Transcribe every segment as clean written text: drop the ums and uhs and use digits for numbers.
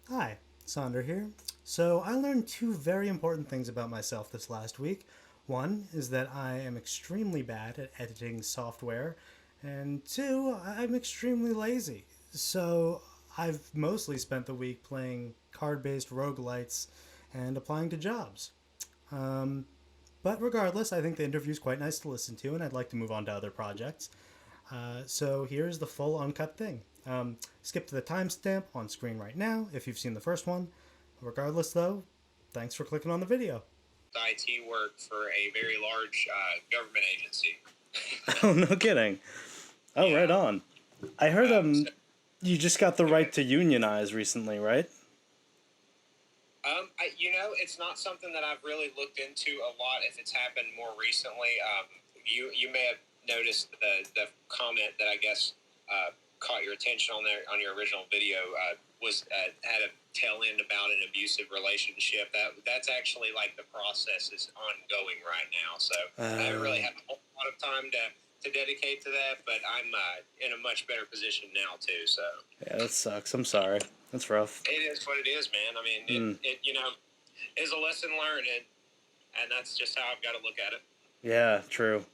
Hi, Sonder here. So, I learned two very important things about myself this last week. One is that I am extremely bad at editing software, and two, I'm extremely lazy. So, I've mostly spent the week playing card based roguelites and applying to jobs. But regardless, I think the interview is quite nice to listen to, and I'd like to move on to other projects. So here's the full uncut thing. Skip to the timestamp on screen right now if you've seen the first one. Regardless, though, thanks for clicking on the video. IT work for a very large government agency. Oh, no kidding. Oh, yeah. Right on. I heard you just got the right to unionize recently, right? It's not something that I've really looked into a lot. If it's happened more recently, you may have noticed the comment that I guess caught your attention on your original video was had a tail end about an abusive relationship. That's actually like the process is ongoing right now. So I haven't really had a whole lot of time to dedicate to that, but I'm in a much better position now too. So yeah, that sucks. I'm sorry. That's rough. It is what it is, man. I mean, it is a lesson learned, and that's just how I've got to look at it. Yeah, true.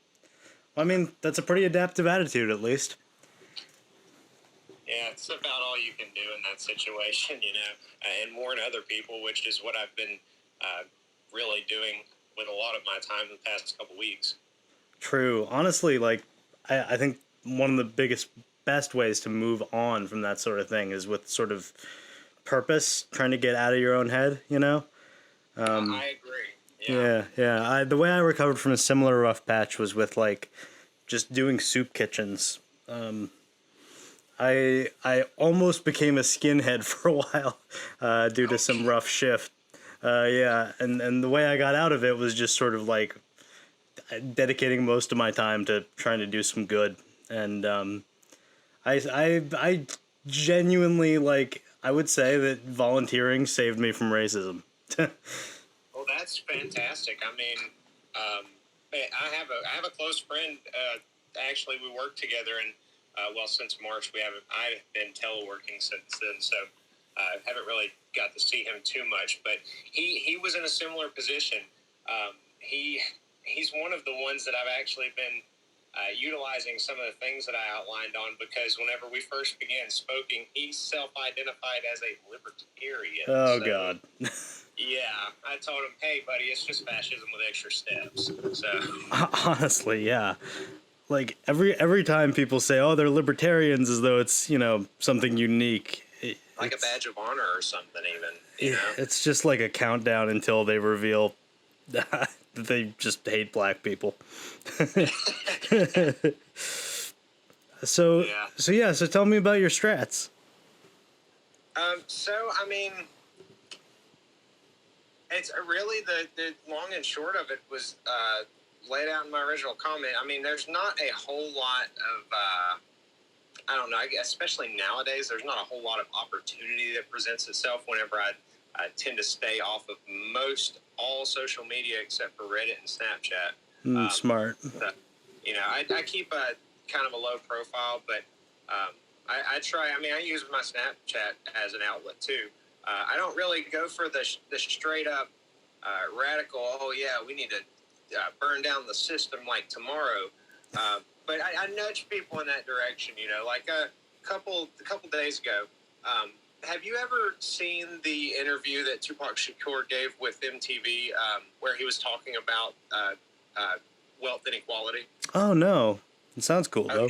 I mean, that's a pretty adaptive attitude, at least. Yeah, it's about all you can do in that situation, and warn other people, which is what I've been really doing with a lot of my time the past couple weeks. True. Honestly, I think one of the best ways to move on from that sort of thing is with sort of purpose, trying to get out of your own head, I agree. Yeah. The way I recovered from a similar rough patch was with, just doing soup kitchens. I almost became a skinhead for a while due to some rough shift. And the way I got out of it was just sort of dedicating most of my time to trying to do some good. And I genuinely I would say that volunteering saved me from racism. Well, that's fantastic. I mean, I have a close friend. Actually, we work together, and since March I've been teleworking since then, so I haven't really got to see him too much. But he was in a similar position. He's one of the ones that I've actually been utilizing some of the things that I outlined on, because whenever we first began speaking, he self-identified as a libertarian. Oh, so, God. Yeah, I told him, hey, buddy, it's just fascism with extra steps. So honestly, yeah. Every time people say, oh, they're libertarians, as though it's, something unique. Like a badge of honor or something, even. It's just like a countdown until they reveal that they just hate black people. So tell me about your strats. It's really the long and short of it was laid out in my original comment. I mean, there's not a whole lot of, I don't know, I guess especially nowadays, there's not a whole lot of opportunity that presents itself whenever I tend to stay off of most all social media except for Reddit and Snapchat. Smart. So, I keep a kind of a low profile, but I try. I mean, I use my Snapchat as an outlet too. I don't really go for the straight up radical. Oh yeah, we need to burn down the system like tomorrow. But I nudge people in that direction. Like a couple days ago. Have you ever seen the interview that Tupac Shakur gave with MTV, where he was talking about wealth inequality? Oh no, it sounds cool though.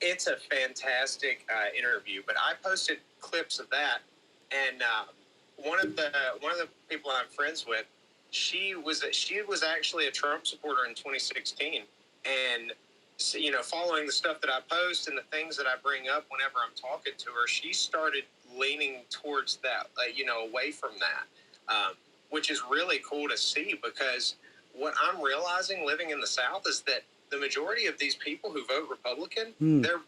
It's a fantastic interview, but I posted clips of that, and one of the people I'm friends with, she was actually a Trump supporter in 2016, and following the stuff that I post and the things that I bring up whenever I'm talking to her, she started leaning towards that, away from that, which is really cool to see, because what I'm realizing living in the South is that the majority of these people who vote Republican, they're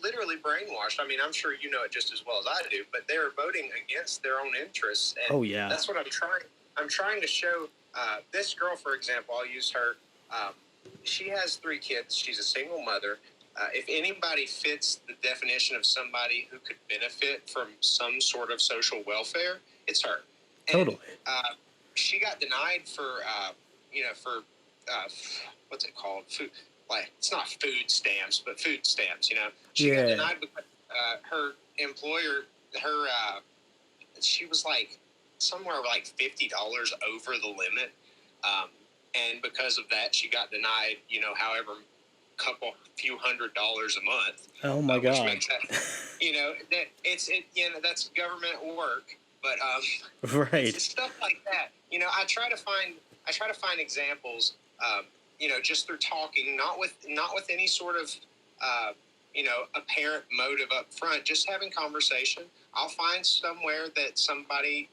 literally brainwashed. I mean, I'm sure you know it just as well as I do, but they're voting against their own interests. And that's what I'm trying. I'm trying to show this girl, for example. I'll use her. She has 3 kids. She's a single mother, if anybody fits the definition of somebody who could benefit from some sort of social welfare, it's her. And, Totally. She got denied for, what's it called? Food, like, it's not food stamps, but food stamps, She got denied because her employer, she was like somewhere like $50 over the limit. And because of that, she got denied, however few $100s a month. Oh my God. Which makes that, that's government work, but right. it's stuff like that. I try to find examples, just through talking, not with any sort of apparent motive up front, just having conversation. I'll find somewhere that somebody,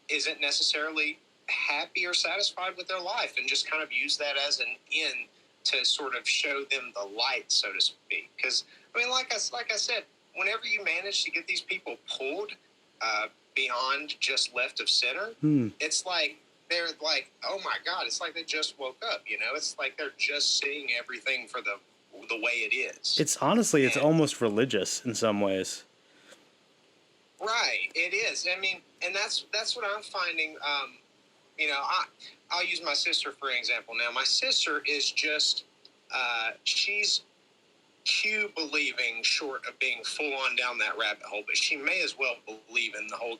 isn't necessarily happy or satisfied with their life, and just kind of use that as an in to sort of show them the light, so to speak. Because, like I said, whenever you manage to get these people pulled beyond just left of center, it's like they're like, oh my God, it's like they just woke up, It's like they're just seeing everything for the way it is. It's honestly, it's almost religious in some ways. Right, it is. And that's what I'm finding. I'll use my sister for example. Now, my sister is just, she's Q believing short of being full on down that rabbit hole, but she may as well believe in the whole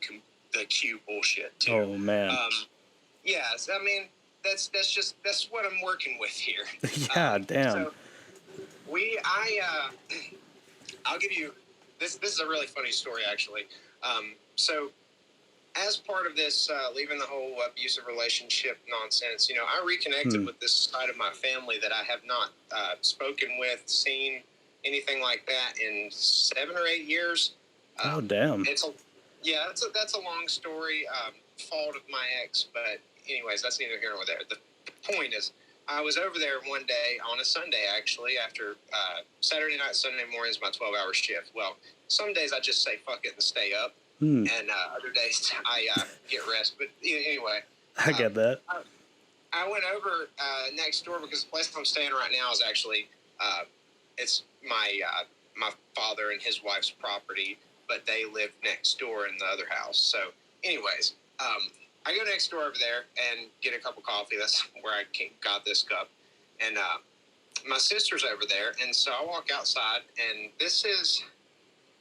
the Q bullshit too. Oh man. Yes, that's what I'm working with here. Yeah, damn. So I'll give you this. This is a really funny story, actually. So as part of this, leaving the whole abusive relationship nonsense, I reconnected with this side of my family that I have not spoken with, seen anything like that in 7 or 8 years. Oh, damn. That's a long story, fault of my ex, but anyways, that's neither here nor there. The point is, I was over there one day on a Sunday, actually, after Saturday night, Sunday morning is my 12-hour shift. Well, some days I just say fuck it and stay up, and other days I get rest. But anyway. I get that. I went over next door because the place I'm staying right now is actually, it's my father and his wife's property, but they live next door in the other house. So anyways, I go next door over there and get a cup of coffee. That's where I got this cup. And my sister's over there. And so I walk outside, and this is,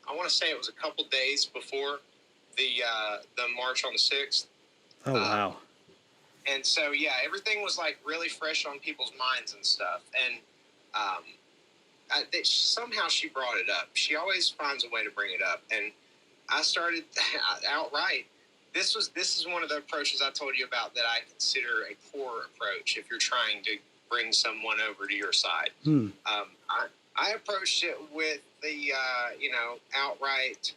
I want to say it was a couple days before the march on the 6th. Oh, wow. And so, yeah, everything was like really fresh on people's minds and stuff. And somehow she brought it up. She always finds a way to bring it up. And I started outright. This is one of the approaches I told you about that I consider a poor approach if you're trying to bring someone over to your side. I approached it with the, outright,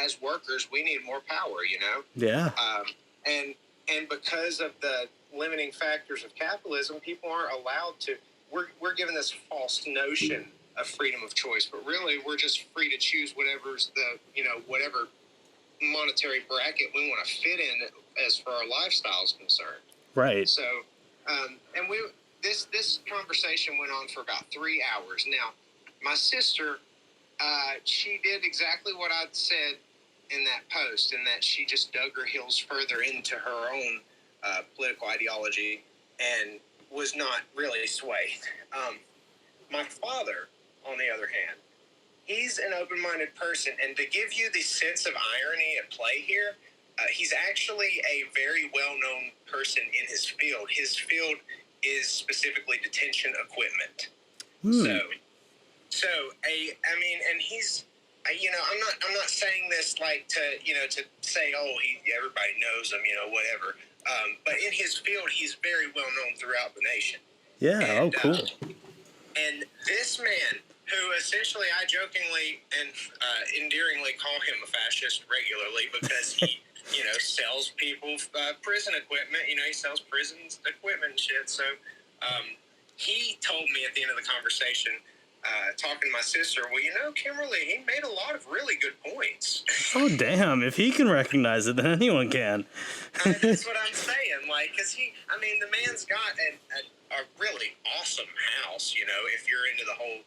as workers, we need more power, Yeah. And because of the limiting factors of capitalism, people aren't allowed to, we're given this false notion of freedom of choice, but really we're just free to choose whatever's whatever monetary bracket we want to fit in as far our lifestyle is concerned. Right. So, and this conversation went on for about 3 hours. Now, my sister, she did exactly what I'd said in that post, in that she just dug her heels further into her own political ideology and was not really swayed. My father, on the other hand, he's an open-minded person, and to give you the sense of irony at play here, he's actually a very well-known person in his field. His field is specifically detention equipment. And he's, I'm not saying this like to say, everybody knows him, whatever. But in his field, he's very well-known throughout the nation. Yeah. And, cool. And this man, who essentially I jokingly and endearingly call him a fascist regularly because he, sells people prison equipment. He sells prison equipment and shit. So he told me at the end of the conversation, talking to my sister, well, Kimberly, he made a lot of really good points. Oh, damn. If he can recognize it, then anyone can. That's what I'm saying. Like, because the man's got a really awesome house, you know, if you're into the whole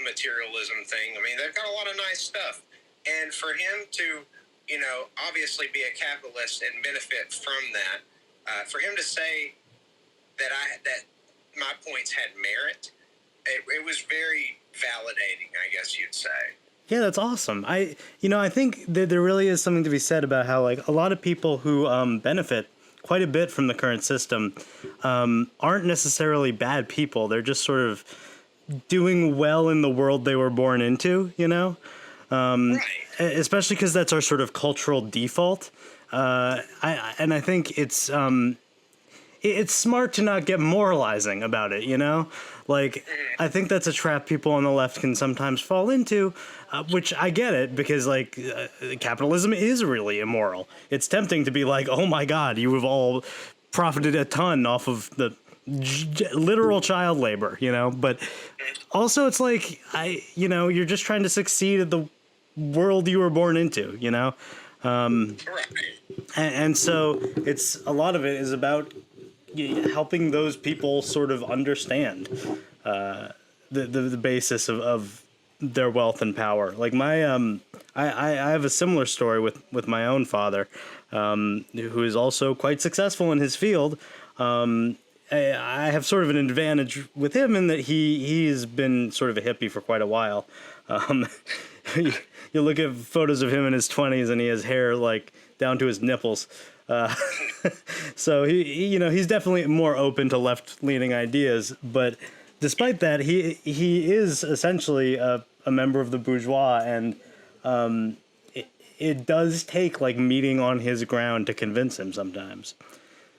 materialism thing. I mean, they've got a lot of nice stuff. And for him to, you know, obviously be a capitalist and benefit from that, for him to say that my points had merit, it was very validating, I guess you'd say. Yeah, that's awesome. I think that there really is something to be said about how, like, a lot of people who benefit quite a bit from the current system aren't necessarily bad people. They're just sort of doing well in the world they were born into, you know? Right. Especially because that's our sort of cultural default. I think it's smart to not get moralizing about it, you know? Like, I think that's a trap people on the left can sometimes fall into, which I get it, because, like, capitalism is really immoral. It's tempting to be like, oh my God, you have all profited a ton off of the literal child labor, you know? But also it's like, you're just trying to succeed at the world you were born into, you know? Right. And so it's, a lot of it is about helping those people sort of understand the basis of their wealth and power. Like I have a similar story with my own father, who is also quite successful in his field. I have sort of an advantage with him in that he's been sort of a hippie for quite a while. You look at photos of him in his 20s and he has hair like down to his nipples. So he's definitely more open to left-leaning ideas, but despite that, he is essentially a member of the bourgeois, and it does take like meeting on his ground to convince him sometimes.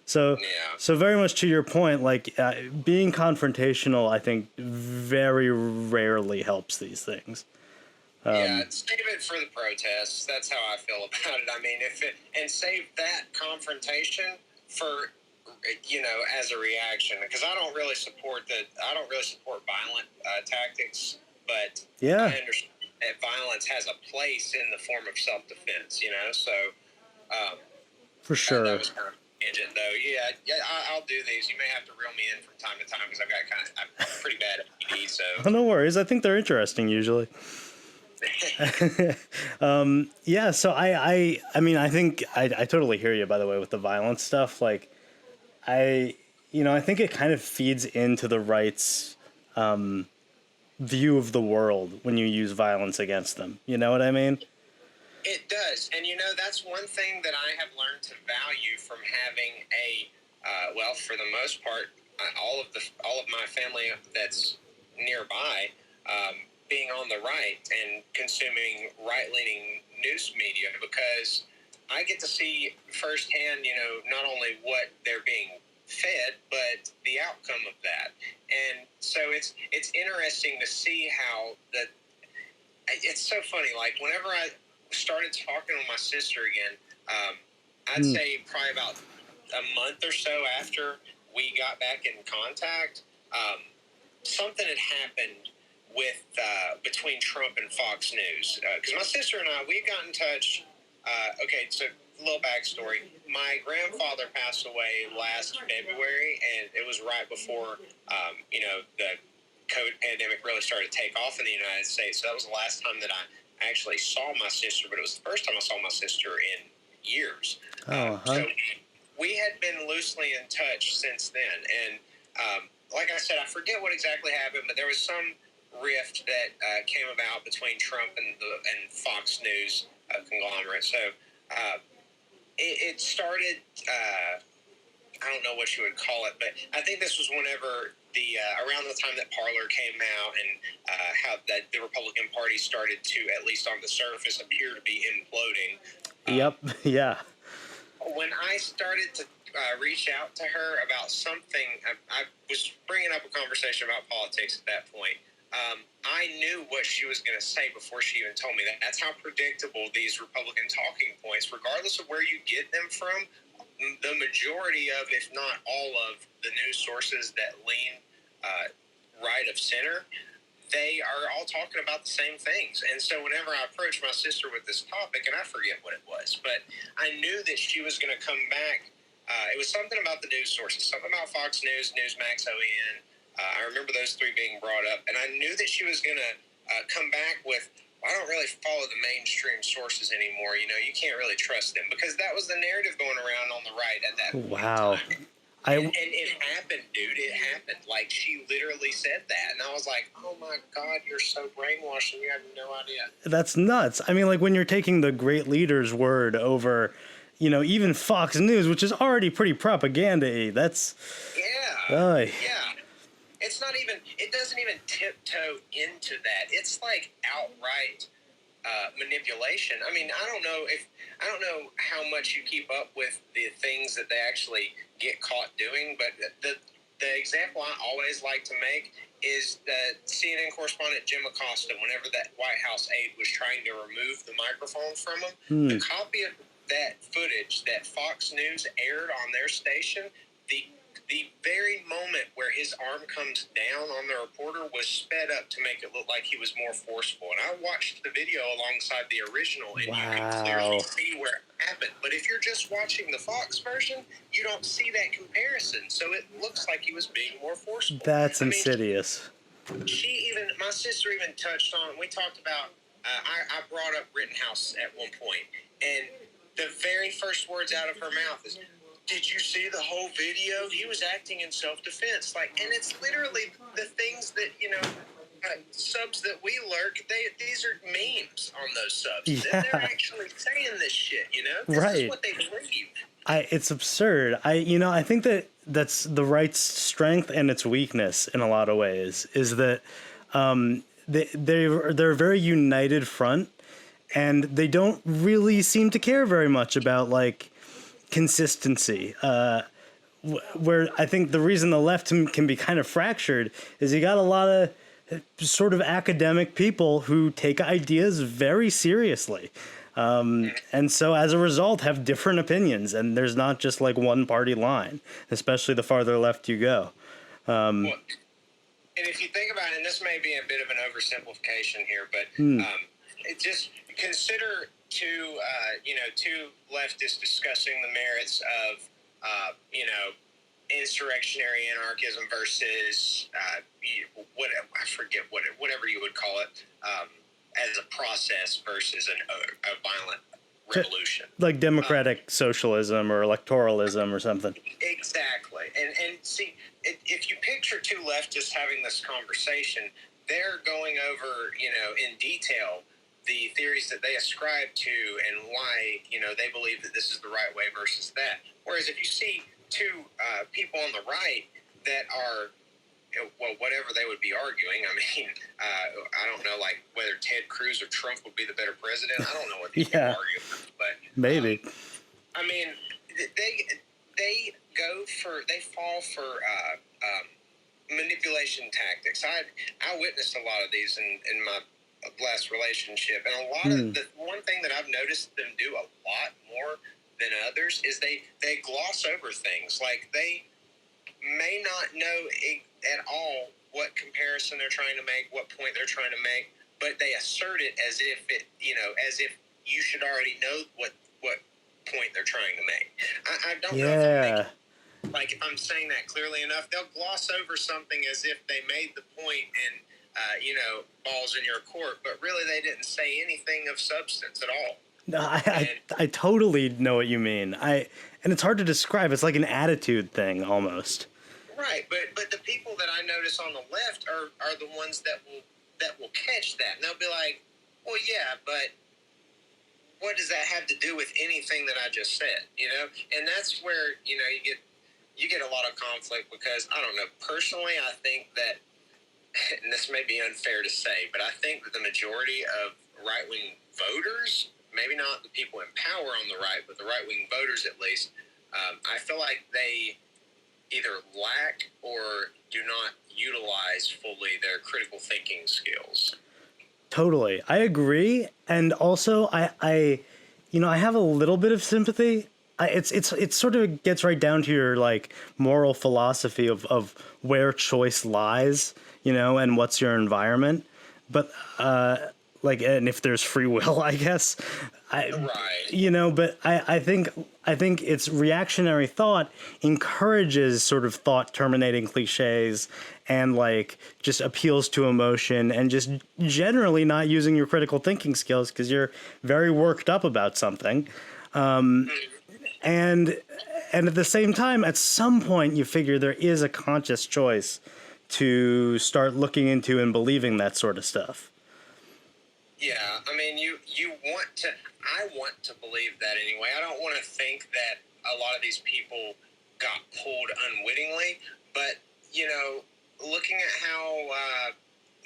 So very much to your point, like being confrontational, I think very rarely helps these things. Save it for the protests. That's how I feel about it. I mean, and save that confrontation for, as a reaction, because I don't really support violent tactics, but I understand that violence has a place in the form of self-defense. You know, so for sure. That was kind of tangent, though. I'll do these. You may have to reel me in from time to time because I'm pretty bad at PD. So no worries. I think they're interesting usually. So I think I totally hear you, by the way, with the violence stuff. Like I think it kind of feeds into the right's view of the world when you use violence against them. You know what I mean? It does. And that's one thing that I have learned to value from having for the most part, all of my family that's nearby, being on the right and consuming right-leaning news media, because I get to see firsthand, not only what they're being fed, but the outcome of that. And so it's interesting to see how it's so funny. Like whenever I started talking with my sister again, I'd say probably about a month or so after we got back in contact, something had happened with between Trump and Fox News, because my sister and I, we got in touch. So a little backstory. My grandfather passed away last February, and it was right before the COVID pandemic really started to take off in the United States. So that was the last time that I actually saw my sister, but it was the first time I saw my sister in years. So we had been loosely in touch since then, and like I said, I forget what exactly happened, but there was some rift that came about between Trump and Fox News conglomerate. So it started. I don't know what you would call it, but I think this was whenever around the time that Parler came out, and how that the Republican Party started to, at least on the surface, appear to be imploding. Yeah. When I started to reach out to her about something, I was bringing up a conversation about politics at that point. I knew what she was going to say before she even told me that. That's how predictable these Republican talking points, regardless of where you get them from, the majority of, if not all of, the news sources that lean right of center, they are all talking about the same things. And so whenever I approached my sister with this topic, and I forget what it was, but I knew that she was going to come back It was something about the news sources, something about Fox News, Newsmax, OEN. I remember those three being brought up, and I knew that she was going to come back with, I don't really follow the mainstream sources anymore. You know, you can't really trust them, because that was the narrative going around on the right at that point Wow. in time. And it happened, dude. It happened. Like, she literally said that. And I was like, oh, my God, you're so brainwashed and you have no idea. That's nuts. I mean, like, when you're taking the great leader's word over, you know, even Fox News, which is already pretty propaganda-y, that's... Yeah. Yeah. It's not even... It doesn't even tiptoe into that. It's, like, outright manipulation. I mean, I don't know how much you keep up with the things that they actually get caught doing, but the example I always like to make is that CNN correspondent Jim Acosta, whenever that White House aide was trying to remove the microphone from him, the copy of that footage that Fox News aired on their station, the very moment where his arm comes down on the reporter was sped up to make it look like he was more forceful. And I watched the video alongside the original, and you can clearly see where it happened. But if you're just watching the Fox version, you don't see that comparison. So it looks like he was being more forceful. That's insidious. My sister even touched on, we talked about, I brought up Rittenhouse at one point, and the very first words out of her mouth is, did you see the whole video? He was acting in self-defense. And it's literally the things that, you know, subs that we lurk, these are memes on those subs. Yeah. They're actually saying this shit, you know? This is what they believe. It's absurd. I think that's the right's strength and its weakness in a lot of ways, is that they're a very united front, and they don't really seem to care very much about, like, consistency. Where I think the reason the left can be kind of fractured is you got a lot of sort of academic people who take ideas very seriously. And so as a result have different opinions, and there's not just like one party line, especially the farther left you go. And if you think about it, and this may be a bit of an oversimplification here, but just consider two leftists discussing the merits of, insurrectionary anarchism versus, I forget whatever you would call it, as a process versus a violent revolution. Like democratic socialism or electoralism or something. Exactly. And see, if you picture two leftists having this conversation, they're going over, in detail the theories that they ascribe to and why, they believe that this is the right way versus that. Whereas if you see two people on the right that are, whatever they would be arguing, I mean, I don't know, like, whether Ted Cruz or Trump would be the better president. I don't know what these people argue about, but... Maybe. I mean, they fall for manipulation tactics. I witnessed a lot of these in my last relationship, and a lot of the one thing that I've noticed them do a lot more than others is they gloss over things. Like, they may not know at all what comparison they're trying to make, what point they're trying to make, but they assert it as if as if you should already know what point they're trying to make. I don't know if I'm saying that clearly enough. They'll gloss over something as if they made the point and balls in your court, but really they didn't say anything of substance at all. No, I totally know what you mean. And it's hard to describe. It's like an attitude thing almost. Right, but the people that I notice on the left are the ones that will catch that, and they'll be like, well, yeah, but what does that have to do with anything that I just said? And that's where you get a lot of conflict, because I don't know, personally, I think that, and this may be unfair to say, but I think that the majority of right-wing voters, maybe not the people in power on the right, but the right-wing voters at least, I feel like they either lack or do not utilize fully their critical thinking skills. Totally. I agree. And also I have a little bit of sympathy. It's sort of gets right down to your like moral philosophy of where choice lies, and what's your environment. But like, and if there's free will, I guess. Right. You know, but I think it's reactionary thought encourages sort of thought terminating cliches and like just appeals to emotion and just generally not using your critical thinking skills because you're very worked up about something. And at the same time, at some point, you figure there is a conscious choice to start looking into and believing that sort of stuff. Yeah, I mean, I want to believe that anyway. I don't want to think that a lot of these people got pulled unwittingly, but, you know, looking at how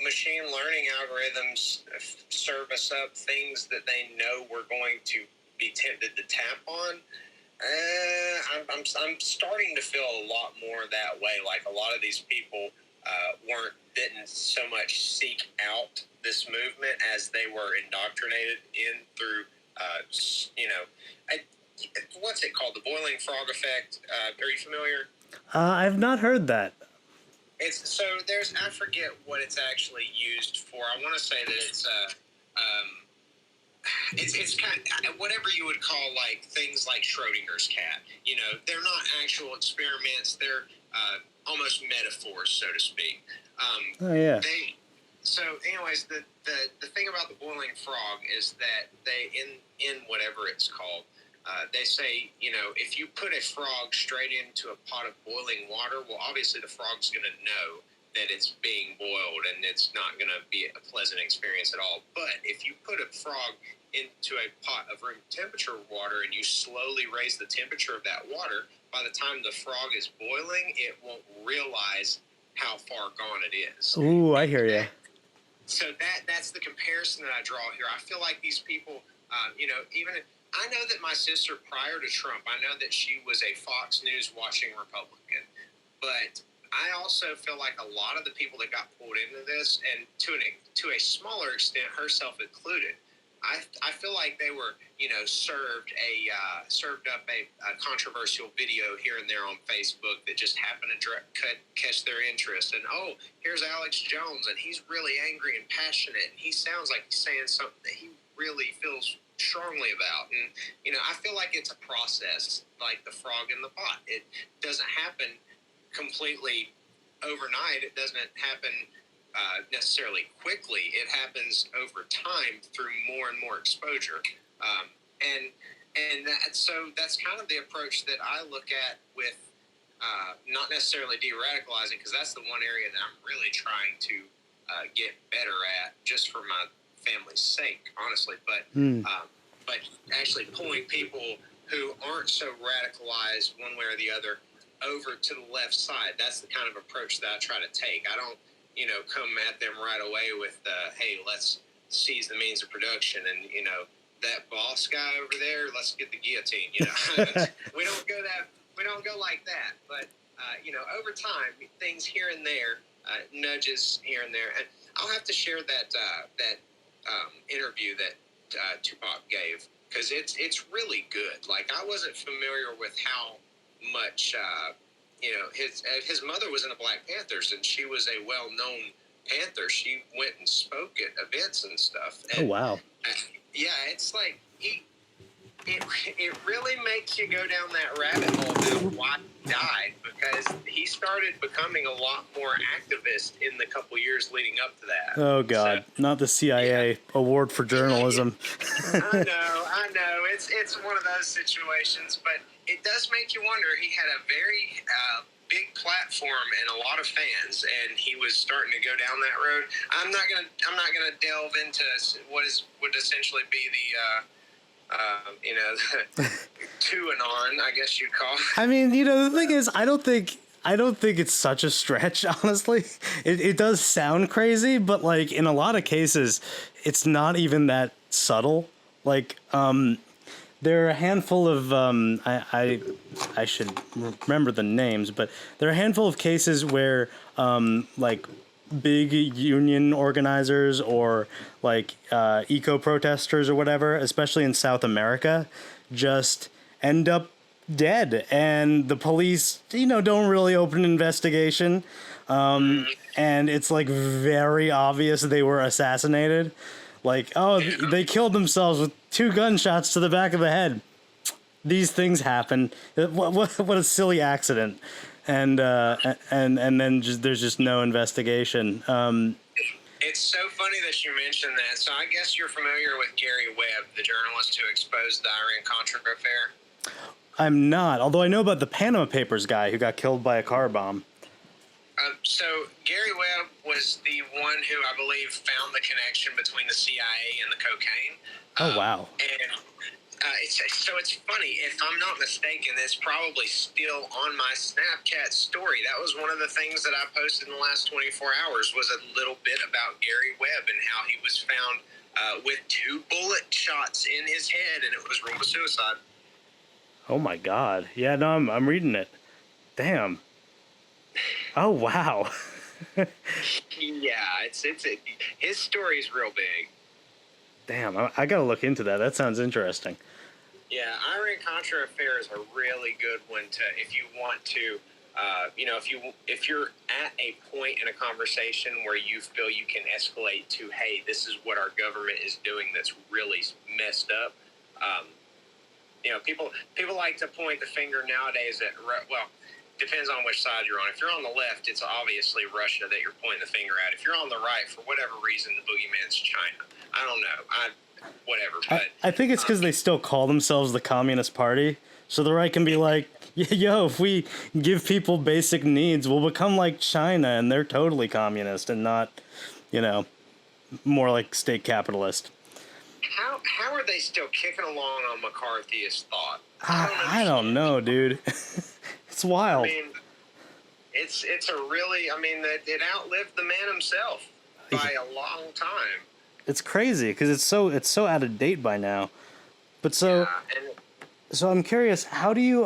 machine learning algorithms service up things that they know we're going to be tempted to tap on, I'm starting to feel a lot more that way. Like a lot of these people didn't so much seek out this movement as they were indoctrinated in through, what's it called? The boiling frog effect. Are you familiar? I've not heard that. I forget what it's actually used for. I want to say that it's kind of whatever you would call like things like Schrodinger's cat. You know, they're not actual experiments. They're almost metaphors, so to speak. Oh yeah. Anyways, the thing about the boiling frog is that they in whatever it's called, they say, you know, if you put a frog straight into a pot of boiling water, well, obviously the frog's going to know that it's being boiled and it's not going to be a pleasant experience at all. But if you put a frog into a pot of room temperature water and you slowly raise the temperature of that water, by the time the frog is boiling, it won't realize how far gone it is. Ooh, I hear you. So that's the comparison that I draw here. I feel like these people, I know that my sister, prior to Trump, I know that she was a Fox News watching Republican, but I also feel like a lot of the people that got pulled into this, and to a smaller extent, herself included, I feel like they were, you know, served up a controversial video here and there on Facebook that just happened to catch their interest. And, oh, here's Alex Jones, and he's really angry and passionate, and he sounds like he's saying something that he really feels strongly about. And, you know, I feel like it's a process, like the frog in the pot. It doesn't happen completely overnight. It doesn't happen necessarily quickly. It happens over time through more and more exposure, so that's kind of the approach that I look at with not necessarily de-radicalizing, because that's the one area that I'm really trying to get better at, just for my family's sake, honestly. But actually pulling people who aren't so radicalized one way or the other over to the left side. That's the kind of approach that I try to take. I don't, you know, come at them right away with, hey, let's seize the means of production, and, you know, that boss guy over there, let's get the guillotine, you know. we don't go like that. But, you know, over time, things here and there, nudges here and there. And I'll have to share that interview that Tupac gave, because it's really good. Like, I wasn't familiar with how much, you know, his mother was in the Black Panthers, and she was a well-known Panther. She went and spoke at events and stuff. And, oh, wow. Yeah, it's like it really makes you go down that rabbit hole about why he died, because he started becoming a lot more activist in the couple years leading up to that. Oh, God. So, not the CIA award for journalism. I know. It's one of those situations, but it does make you wonder. He had a very big platform and a lot of fans, and he was starting to go down that road. I'm not gonna delve into what would essentially be the QAnon, I guess you'd call it. I mean, you know, the thing is, I don't think it's such a stretch, honestly. It does sound crazy, but like in a lot of cases, it's not even that subtle. Like, there are a handful of, I should remember the names, but there are a handful of cases where, like, big union organizers or, like, eco-protesters or whatever, especially in South America, just end up dead. And the police, you know, don't really open an investigation. And it's, like, very obvious they were assassinated. Like, oh, they killed themselves with 2 gunshots to the back of the head. These things happen. What a silly accident. And then there's just no investigation. It's so funny that you mentioned that. So I guess you're familiar with Gary Webb, the journalist who exposed the Iran-Contra affair? I'm not, although I know about the Panama Papers guy who got killed by a car bomb. So Gary Webb was the one who I believe found the connection between the CIA and the cocaine. Oh, wow. And it's funny. If I'm not mistaken, it's probably still on my Snapchat story. That was one of the things that I posted in the last 24 hours was a little bit about Gary Webb and how he was found with 2 bullet shots in his head, and it was ruled a suicide. Oh my God! Yeah, no, I'm reading it. Damn. Oh wow. Yeah, his story is real big. Damn, I gotta look into that. That sounds interesting. Yeah, Iran-Contra affair is a really good one to, if you want to, if you're at a point in a conversation where you feel you can escalate to, hey, this is what our government is doing that's really messed up. People like to point the finger nowadays at, well, depends on which side you're on. If you're on the left, it's obviously Russia that you're pointing the finger at. If you're on the right, for whatever reason, the boogeyman's China. I don't know. Whatever. But I think it's because they still call themselves the Communist Party. So the right can be like, yo, if we give people basic needs, we'll become like China, and they're totally communist and not, more like state capitalist. How are they still kicking along on McCarthyist thought? I don't know, dude. It's wild. I mean, it's a really, it outlived the man himself by a long time. It's crazy because it's so out of date by now. But so I'm curious, how do you,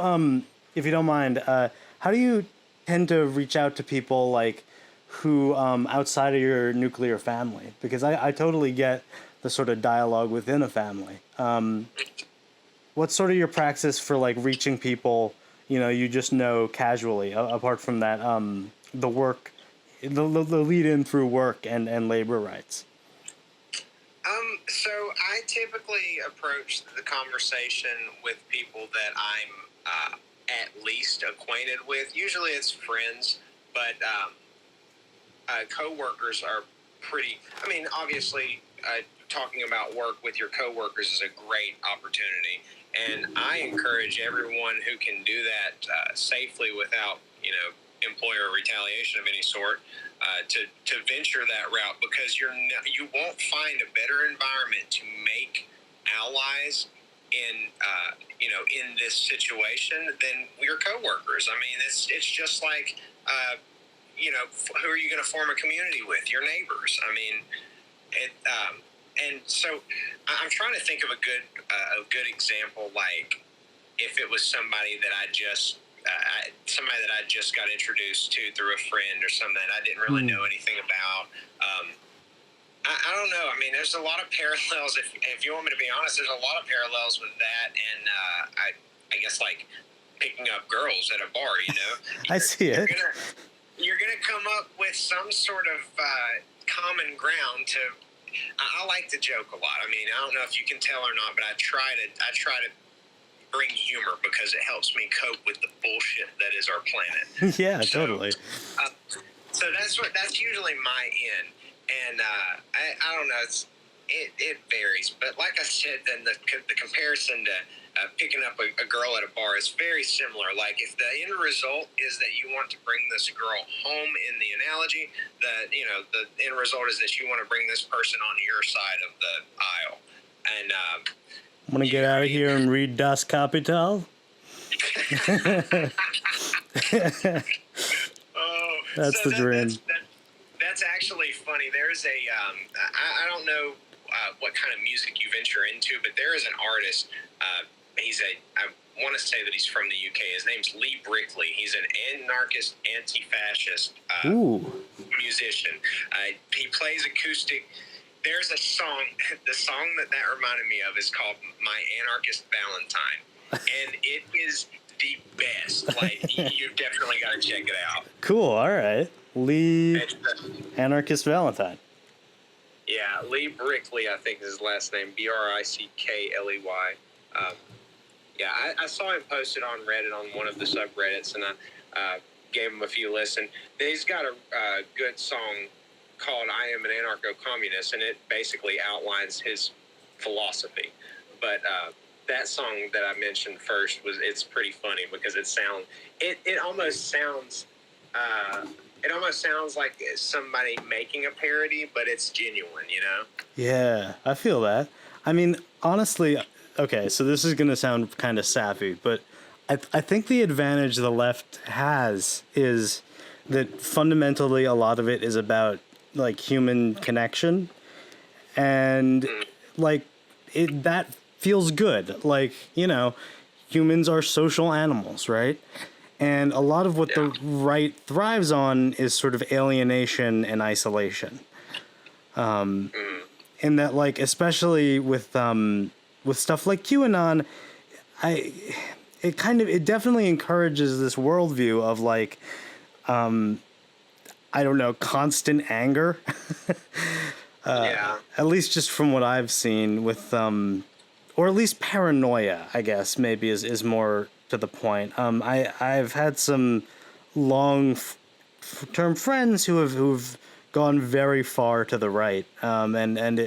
if you don't mind, how do you tend to reach out to people like who outside of your nuclear family? Because I totally get the sort of dialogue within a family. What's sort of your praxis for like reaching people, you just know casually, apart from that, the work, the lead in through work and labor rights? So I typically approach the conversation with people that I'm at least acquainted with. Usually it's friends, but coworkers are pretty. Obviously, talking about work with your coworkers is a great opportunity, and I encourage everyone who can do that safely without, employer retaliation of any sort, to venture that route, because you won't find a better environment to make allies in in this situation than your coworkers. It's just like who are you going to form a community with? Your neighbors. And so I'm trying to think of a good example, like if it was somebody that I just got introduced to through a friend or something that I didn't really know anything about. I don't know. There's a lot of parallels. If you want me to be honest, there's a lot of parallels with that, and I guess like picking up girls at a bar. I see it. You're gonna come up with some sort of common ground to. I like to joke a lot. I don't know if you can tell or not, but I try to bring humor because it helps me cope with the bullshit that is our planet. Yeah, totally. So that's usually my end, and I don't know. It varies, but like I said, then the comparison to picking up a girl at a bar is very similar. Like if the end result is that you want to bring this girl home in the analogy, the end result is that you want to bring this person on your side of the aisle, and want to get out of here and read Das Kapital? That's the dream. That's actually funny. There's a I don't know what kind of music you venture into, but there is an artist. I want to say that he's from the UK. His name's Lee Brickley. He's an anarchist, anti-fascist musician. He plays acoustic. There's a song. The song that reminded me of is called "My Anarchist Valentine," and it is the best. Like you've definitely got to check it out. Cool. All right, Lee, Anarchist Valentine. Yeah, Lee Brickley, I think is his last name, Brickley. Yeah, I saw him posted on Reddit on one of the subreddits, and I gave him a few listen. He's got a good song called "I Am an Anarcho-Communist," and it basically outlines his philosophy. But that song that I mentioned first it's pretty funny because it almost sounds like somebody making a parody, but it's genuine, you know? Yeah, I feel that. I mean, honestly, okay, so this is going to sound kind of sappy, but I think the advantage the left has is that fundamentally a lot of it is about, like, human connection. And, like, that feels good. Like, you know, humans are social animals, right? And a lot of what the right thrives on is sort of alienation and isolation. And that, like, especially with stuff like QAnon, it definitely encourages this worldview of, like, I don't know, constant anger. At least just from what I've seen with, or at least paranoia, I guess, maybe is more to the point. I've had some long-term friends who've gone very far to the right, and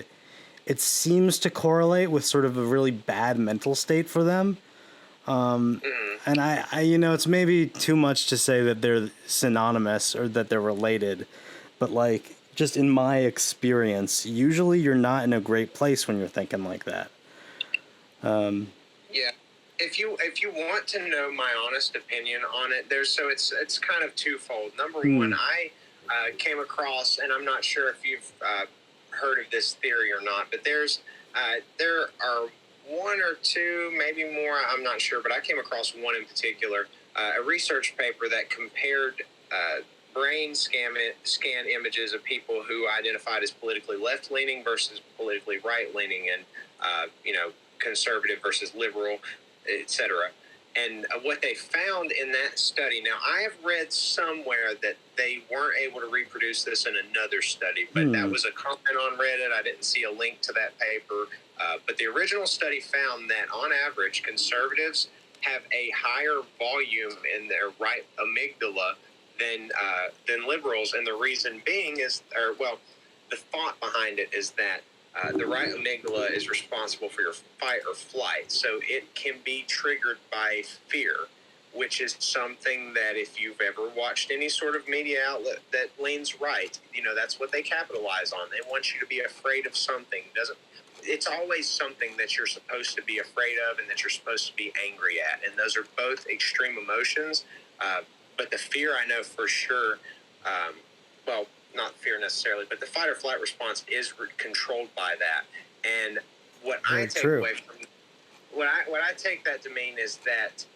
it seems to correlate with sort of a really bad mental state for them. And I you know, it's maybe too much to say that they're synonymous or that they're related, but, like, just in my experience, usually you're not in a great place when you're thinking like that. Yeah. If you want to know my honest opinion on it, it's kind of twofold. Number one, I came across, and I'm not sure if you've heard of this theory or not, but there are one or two, maybe more, I'm not sure, but I came across one in particular, a research paper that compared brain scan images of people who identified as politically left-leaning versus politically right-leaning, and conservative versus liberal, etc. And what they found in that study, now I have read somewhere that they weren't able to reproduce this in another study, but that was a comment on Reddit. I didn't see a link to that paper. But the original study found that on average, conservatives have a higher volume in their right amygdala than liberals. And the reason being the thought behind it is that the right amygdala is responsible for your fight or flight. So it can be triggered by fear, which is something that if you've ever watched any sort of media outlet that leans right, that's what they capitalize on. They want you to be afraid of something. It's always something that you're supposed to be afraid of and that you're supposed to be angry at. And those are both extreme emotions. But the fear, I know for sure, not fear necessarily, but the fight or flight response is controlled by that. And what I take away from what I take that to mean is that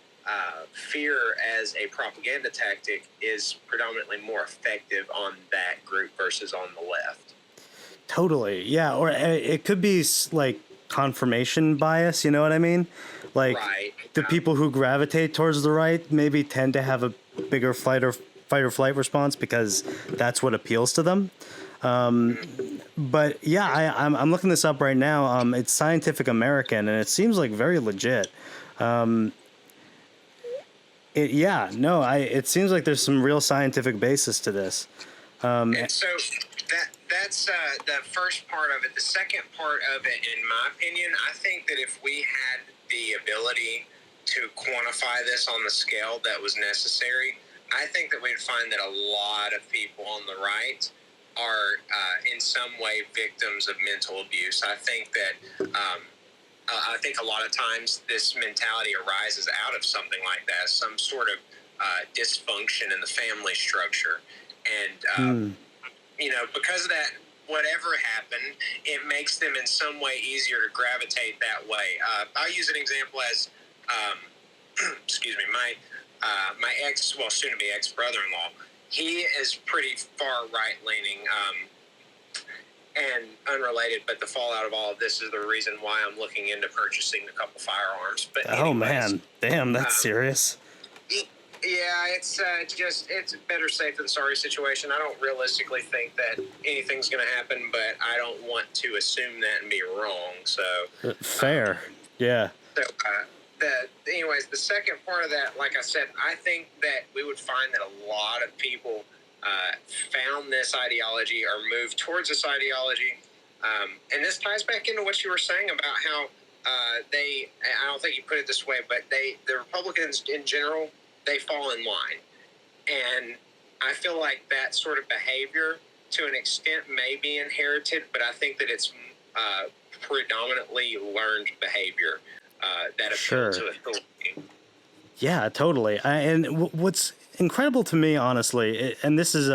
fear as a propaganda tactic is predominantly more effective on that group versus on the left. Totally, yeah. Or it could be, like, confirmation bias, you know what I mean? Like, the people who gravitate towards the right maybe tend to have a bigger fight or flight response because that's what appeals to them. But yeah, I'm looking this up right now. It's Scientific American, and it seems like very legit. It seems like there's some real scientific basis to this. And so that's the first part of it. The second part of it, in my opinion, I think that if we had the ability to quantify this on the scale that was necessary, I think that we'd find that a lot of people on the right are in some way victims of mental abuse. I think that I think a lot of times this mentality arises out of something like that, some sort of dysfunction in the family structure. And, because of that, whatever happened, it makes them in some way easier to gravitate that way. I'll use an example as, excuse me, my soon-to-be ex-brother-in-law, he is pretty far right-leaning and unrelated, but the fallout of all of this is the reason why I'm looking into purchasing a couple firearms. But man, damn, that's serious. Yeah, it's it's a better safe than sorry situation. I don't realistically think that anything's going to happen, but I don't want to assume that and be wrong. So Fair. Yeah. So, anyways, the second part of that, like I said, I think that we would find that a lot of people found this ideology or moved towards this ideology. And this ties back into what you were saying about how I don't think you put it this way, but the Republicans in general, they fall in line. And I feel like that sort of behavior, to an extent, may be inherited, but I think that it's predominantly learned behavior that appeal to authority. Yeah, totally. What's incredible to me, honestly, and this is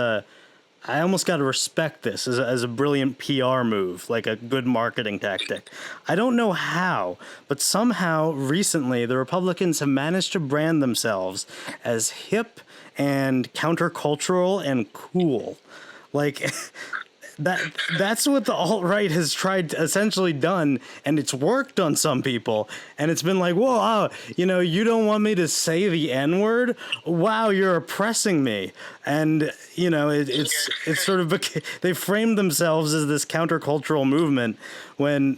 I almost got to respect this as a brilliant PR move, like a good marketing tactic. I don't know how, but somehow recently the Republicans have managed to brand themselves as hip and countercultural and cool. Like that's what the alt-right has tried to essentially done, and it's worked on some people, and it's been like, whoa, you don't want me to say the N-word? Wow, you're oppressing me. And it's sort of they framed themselves as this countercultural movement when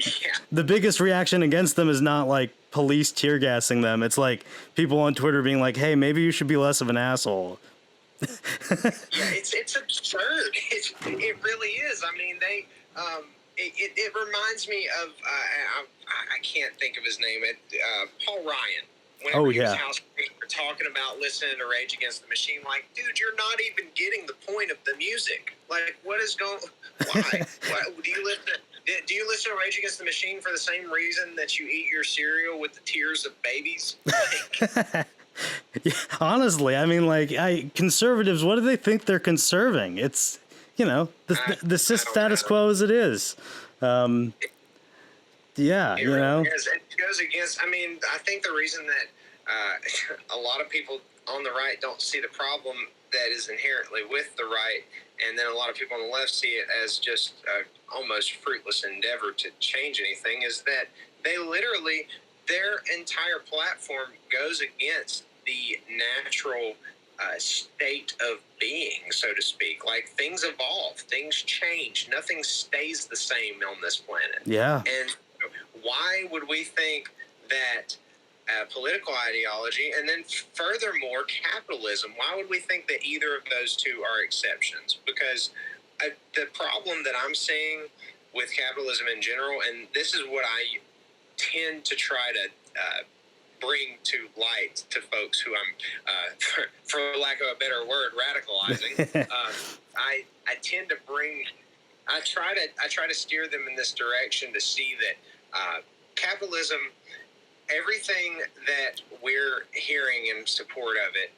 the biggest reaction against them is not like police tear gassing them. It's like people on Twitter being like, hey, maybe you should be less of an asshole. Yeah, it's absurd. It really is. I mean, it reminds me of I can't think of his name. Paul Ryan. Whenever he was talking about listening to Rage Against the Machine, like, dude, you're not even getting the point of the music. Like, what is going? Why? Do you listen? Do you listen to Rage Against the Machine for the same reason that you eat your cereal with the tears of babies? Like, yeah, honestly, I mean, like, conservatives, what do they think they're conserving? It's, the status quo as it is. It goes against, I mean, I think the reason that a lot of people on the right don't see the problem that is inherently with the right, and then a lot of people on the left see it as just almost fruitless endeavor to change anything, is that they literally, their entire platform goes against the natural state of being, so to speak. Like, things evolve, things change, nothing stays the same on this planet. Yeah. And why would we think that political ideology, and then furthermore capitalism, why would we think that either of those two are exceptions? Because the problem that I'm seeing with capitalism in general, and this is what I tend to try to bring to light to folks who I'm, for lack of a better word, radicalizing. I tend to bring. I try to steer them in this direction to see that capitalism, everything that we're hearing in support of it,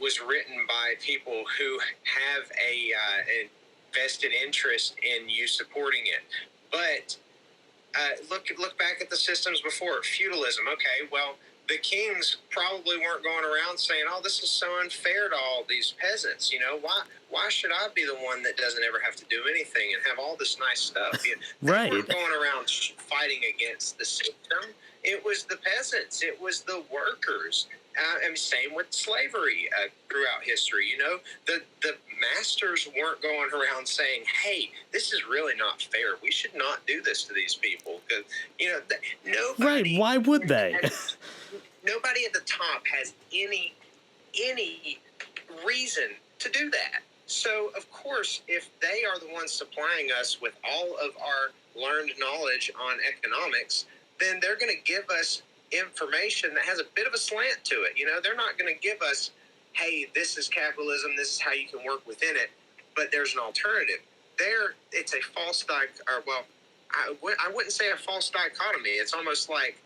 was written by people who have a vested interest in you supporting it. But look back at the systems before. Feudalism. Okay, well, the kings probably weren't going around saying, "Oh, this is so unfair to all these peasants." Why should I be the one that doesn't ever have to do anything and have all this nice stuff? Right. They weren't going around fighting against the system. It was the peasants. It was the workers. And same with slavery throughout history. The masters weren't going around saying, "Hey, this is really not fair. We should not do this to these people." Because nobody. Right? Why would they? Nobody at the top has any reason to do that. So, of course, if they are the ones supplying us with all of our learned knowledge on economics, then they're going to give us information that has a bit of a slant to it. They're not going to give us, "Hey, this is capitalism. This is how you can work within it." But there's an alternative. It's a false I wouldn't say a false dichotomy. It's almost like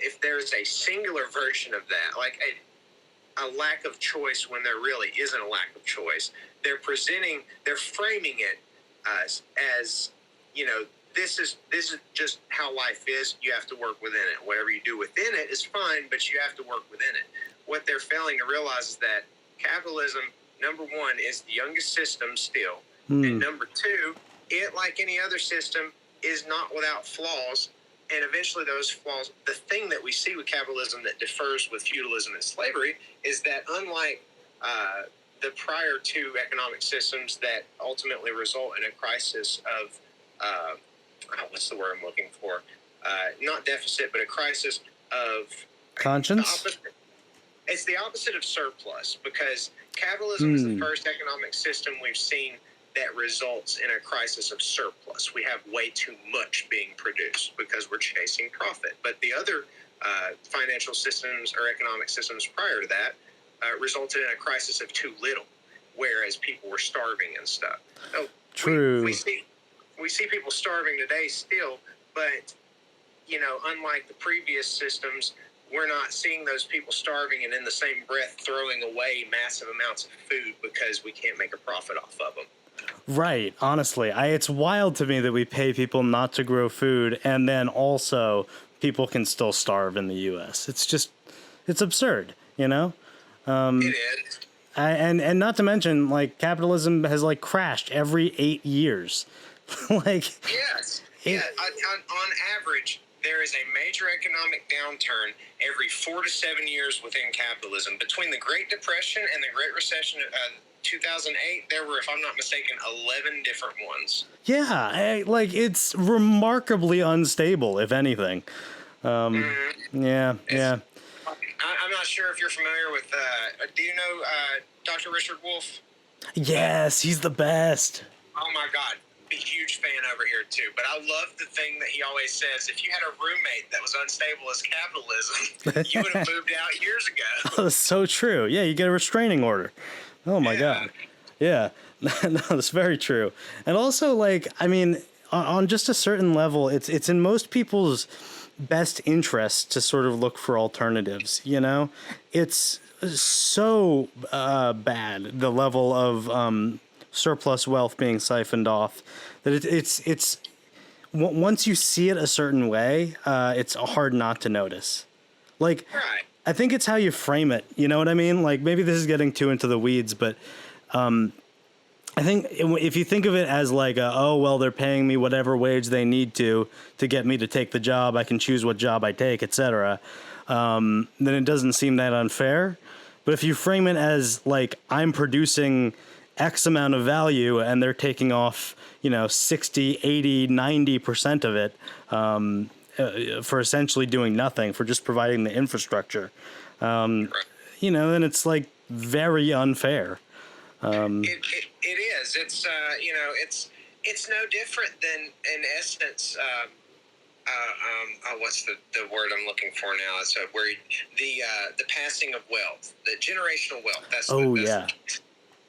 if there's a singular version of that, like a lack of choice when there really isn't a lack of choice. They're framing it as this is just how life is. You have to work within it. Whatever you do within it is fine, but you have to work within it. What they're failing to realize is that capitalism, number one, is the youngest system still. And number two, it, like any other system, is not without flaws. and eventually those flaws, the thing that we see with capitalism that differs with feudalism and slavery is that unlike the prior two economic systems that ultimately result in a crisis of, what's the word I'm looking for? Not deficit, but a crisis of conscience. It's the opposite of surplus, because capitalism is the first economic system we've seen that results in a crisis of surplus. We have way too much being produced because we're chasing profit. But the other financial systems or economic systems prior to that resulted in a crisis of too little, whereas people were starving and stuff. So True. We see people starving today still, but unlike the previous systems, we're not seeing those people starving and in the same breath throwing away massive amounts of food because we can't make a profit off of them. Right. Honestly, it's wild to me that we pay people not to grow food, and then also people can still starve in the U.S. It's absurd, It is. And not to mention, like, capitalism has like crashed every 8 years. Yes. On average, there is a major economic downturn every 4 to 7 years within capitalism. Between the Great Depression and the Great Recession of 2008, there were, if I'm not mistaken, 11 different ones. Yeah, it's remarkably unstable, if anything. Yeah. I'm not sure if you're familiar with, do you know Dr. Richard Wolff? Yes, he's the best. Oh my God. A huge fan over here too, but I love the thing that he always says: if you had a roommate that was unstable as capitalism, you would have moved out years ago. Oh, that's so true. Yeah, you get a restraining order. Oh my God. Yeah, no, that's very true. And also, like, I mean, on just a certain level, it's in most people's best interest to sort of look for alternatives. It's so bad, the level of surplus wealth being siphoned off, that it's once you see it a certain way, it's hard not to notice. Like, Right. I think it's how you frame it. You know what I mean? Like, maybe this is getting too into the weeds, but I think if you think of it as like, they're paying me whatever wage they need to get me to take the job, I can choose what job I take, etc., then it doesn't seem that unfair. But if you frame it as like, I'm producing X amount of value and they're taking off, 60, 80, 90% of it for essentially doing nothing, for just providing the infrastructure, then it's like very unfair. It is. It's it's no different than, in essence, what's the word I'm looking for now? It's where the passing of wealth, the generational wealth. Yeah.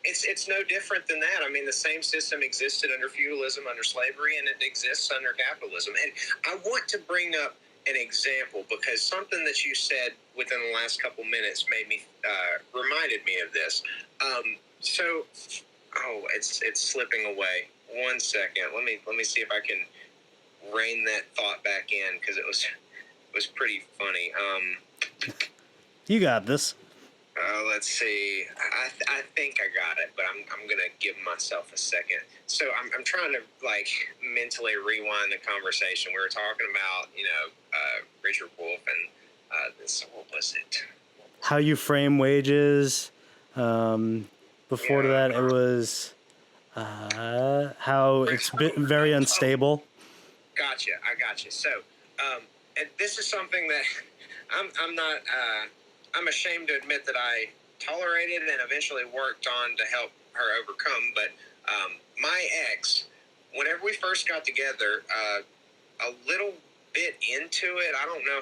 It's no different than that. I mean, the same system existed under feudalism, under slavery, and it exists under capitalism. And I want to bring up an example, because something that you said within the last couple minutes reminded me of this. It's slipping away. 1 second. Let me see if I can rein that thought back in, because it was pretty funny. You got this. Let's see. I think I got it, but I'm gonna give myself a second. So I'm trying to mentally rewind the conversation. We were talking about Richard Wolff and what was it? How you frame wages. Before that, it was how it's very unstable. Gotcha. I gotcha. So, and this is something that I'm ashamed to admit that I tolerated and eventually worked on to help her overcome. But my ex, whenever we first got together, a little bit into it, I don't know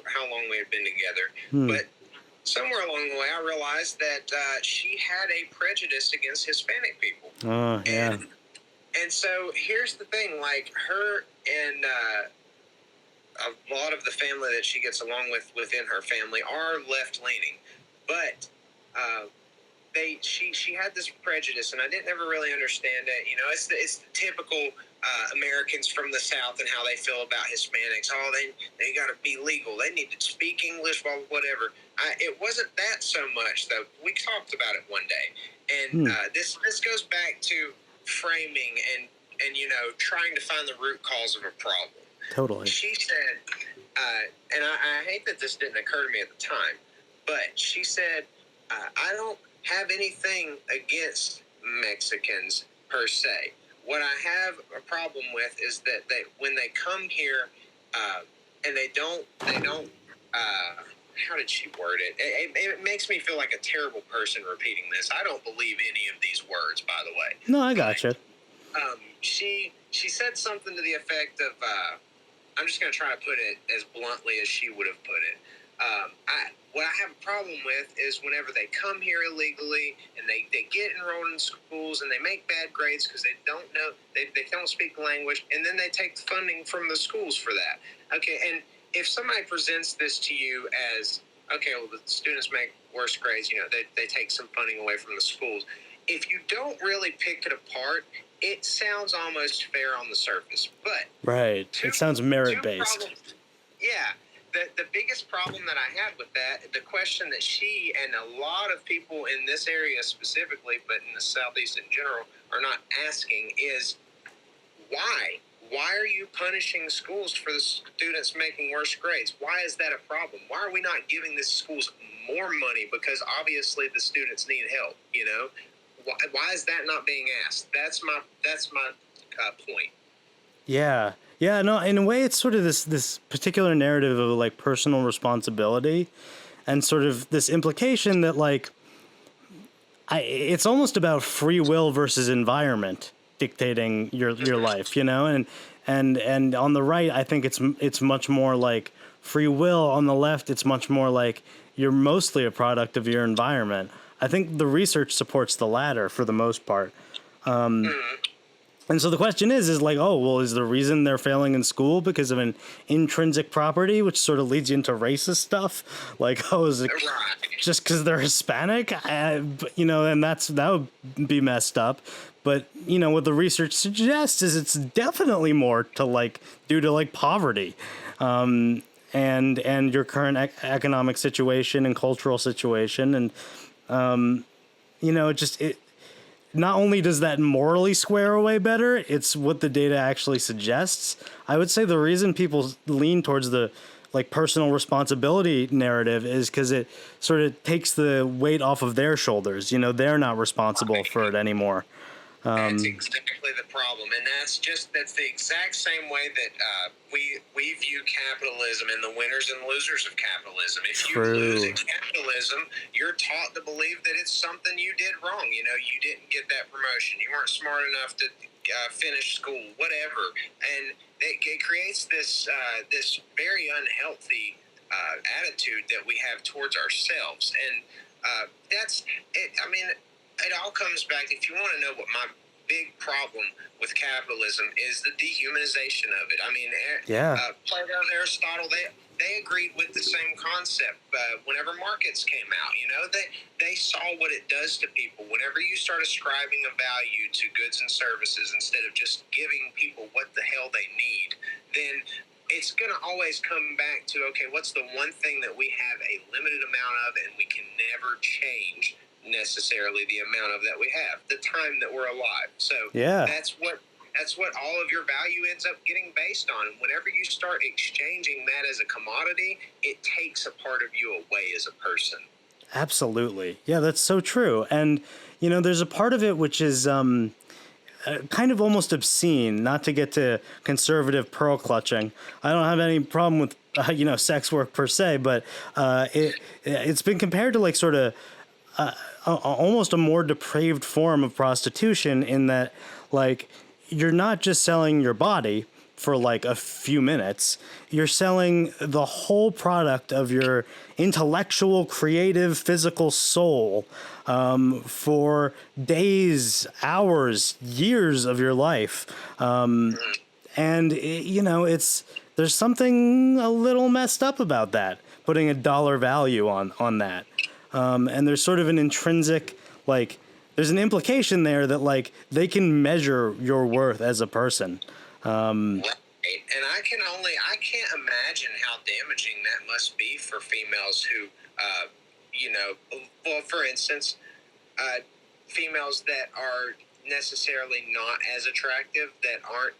how long we had been together, but somewhere along the way, I realized that she had a prejudice against Hispanic people. Oh, yeah. And so here's the thing, like, her and a lot of the family that she gets along with within her family are left-leaning, but she had this prejudice, and I didn't ever really understand it. It's the typical Americans from the South and how they feel about Hispanics. Oh, they got to be legal. They need to speak English, whatever. It wasn't that so much, though. We talked about it one day, and this goes back to framing and trying to find the root cause of a problem. Totally. She said, and I hate that this didn't occur to me at the time, but she said, I don't have anything against Mexicans per se. What I have a problem with is that when they come here, and they don't, how did she word it? It makes me feel like a terrible person repeating this. I don't believe any of these words, by the way. No, I gotcha. She said something to the effect of, I'm just going to try to put it as bluntly as she would have put it. What I have a problem with is whenever they come here illegally and they get enrolled in schools and they make bad grades because they don't know, they don't speak the language, and then they take funding from the schools for that. Okay, and if somebody presents this to you as, okay, well, the students make worse grades, they take some funding away from the schools. If you don't really pick it apart, it sounds almost fair on the surface. But right, it sounds merit-based. Yeah. The biggest problem that I had with that, the question that she and a lot of people in this area specifically, but in the Southeast in general, are not asking is, why? Why are you punishing schools for the students making worse grades? Why is that a problem? Why are we not giving the schools more money? Because obviously the students need help, Why is that not being asked? That's my point. Yeah. Yeah, no, in a way it's sort of this particular narrative of like personal responsibility and sort of this implication that like it's almost about free will versus environment dictating your life, and on the right I think it's much more like free will. On the left it's much more like you're mostly a product of your environment. I think the research supports the latter for the most part. And so the question is like, oh, well, is the reason they're failing in school because of an intrinsic property, which sort of leads you into racist stuff? Like, oh, is it just because they're Hispanic? And that would be messed up. But, what the research suggests is it's definitely more to like due to like poverty, and your current economic situation and cultural situation. And, it not only does that morally square away better, it's what the data actually suggests. I would say the reason people lean towards the like personal responsibility narrative is because it sort of takes the weight off of their shoulders. They're not responsible for it anymore. That's exactly the problem, and that's the exact same way that we view capitalism and the winners and losers of capitalism. If you lose in capitalism, you're taught to believe that it's something you did wrong. You didn't get that promotion. You weren't smart enough to finish school, whatever, and it creates this very unhealthy attitude that we have towards ourselves, and that's it. I mean, it all comes back. If you want to know what my big problem with capitalism is, the dehumanization of it. I mean, Plato and Aristotle, they agreed with the same concept whenever markets came out. They saw what it does to people. Whenever you start ascribing a value to goods and services instead of just giving people what the hell they need, then it's going to always come back to, okay, what's the one thing that we have a limited amount of and we can never change necessarily the amount of that we have, the time that we're alive. So that's what all of your value ends up getting based on. And whenever you start exchanging that as a commodity, it takes a part of you away as a person. Absolutely. Yeah, that's so true. And, there's a part of it which is kind of almost obscene, not to get to conservative pearl clutching. I don't have any problem with, sex work per se, but it's been compared to like sort of almost a more depraved form of prostitution in that, like, you're not just selling your body for like a few minutes, you're selling the whole product of your intellectual, creative, physical soul for days, hours, years of your life. And, there's something a little messed up about that, putting a dollar value on that. And there's sort of an intrinsic, like, there's an implication there that, like, they can measure your worth as a person. Right. And I can't imagine how damaging that must be for females who, for instance, females that are necessarily not as attractive, that aren't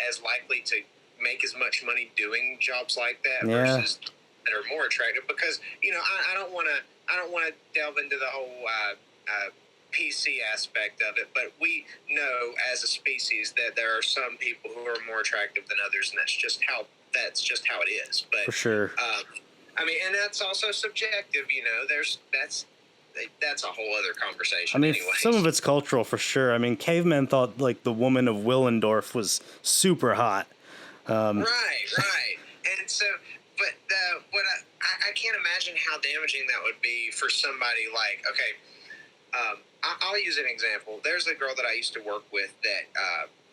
as likely to make as much money doing jobs like that Yeah. versus that are more attractive. Because I don't want to delve into the whole PC aspect of it, but we know as a species that there are some people who are more attractive than others, and that's just how it is. But For sure. I mean, and that's also subjective. That's a whole other conversation. I mean, anyway. some of it's cultural for sure. I mean, cavemen thought like the woman of Willendorf was super hot. Right. And so, but what I can't imagine how damaging that would be for somebody like, okay, I'll use an example. There's a girl that I used to work with that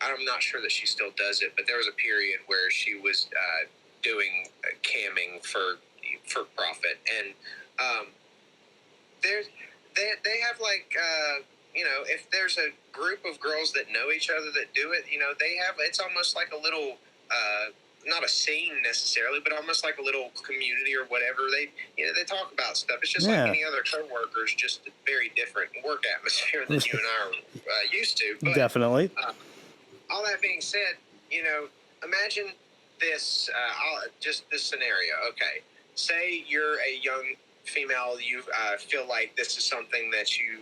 I'm not sure that she still does it, but there was a period where she was doing camming for profit, and they have like if there's a group of girls that know each other that do it, they have, it's almost like a little not a scene necessarily, but almost like a little community or whatever. They talk about stuff. It's just like any other coworkers, just a very different work atmosphere than you and I are used to. But, Definitely. all that being said, imagine this, just this scenario. Okay, say you're a young female, you feel like this is something that you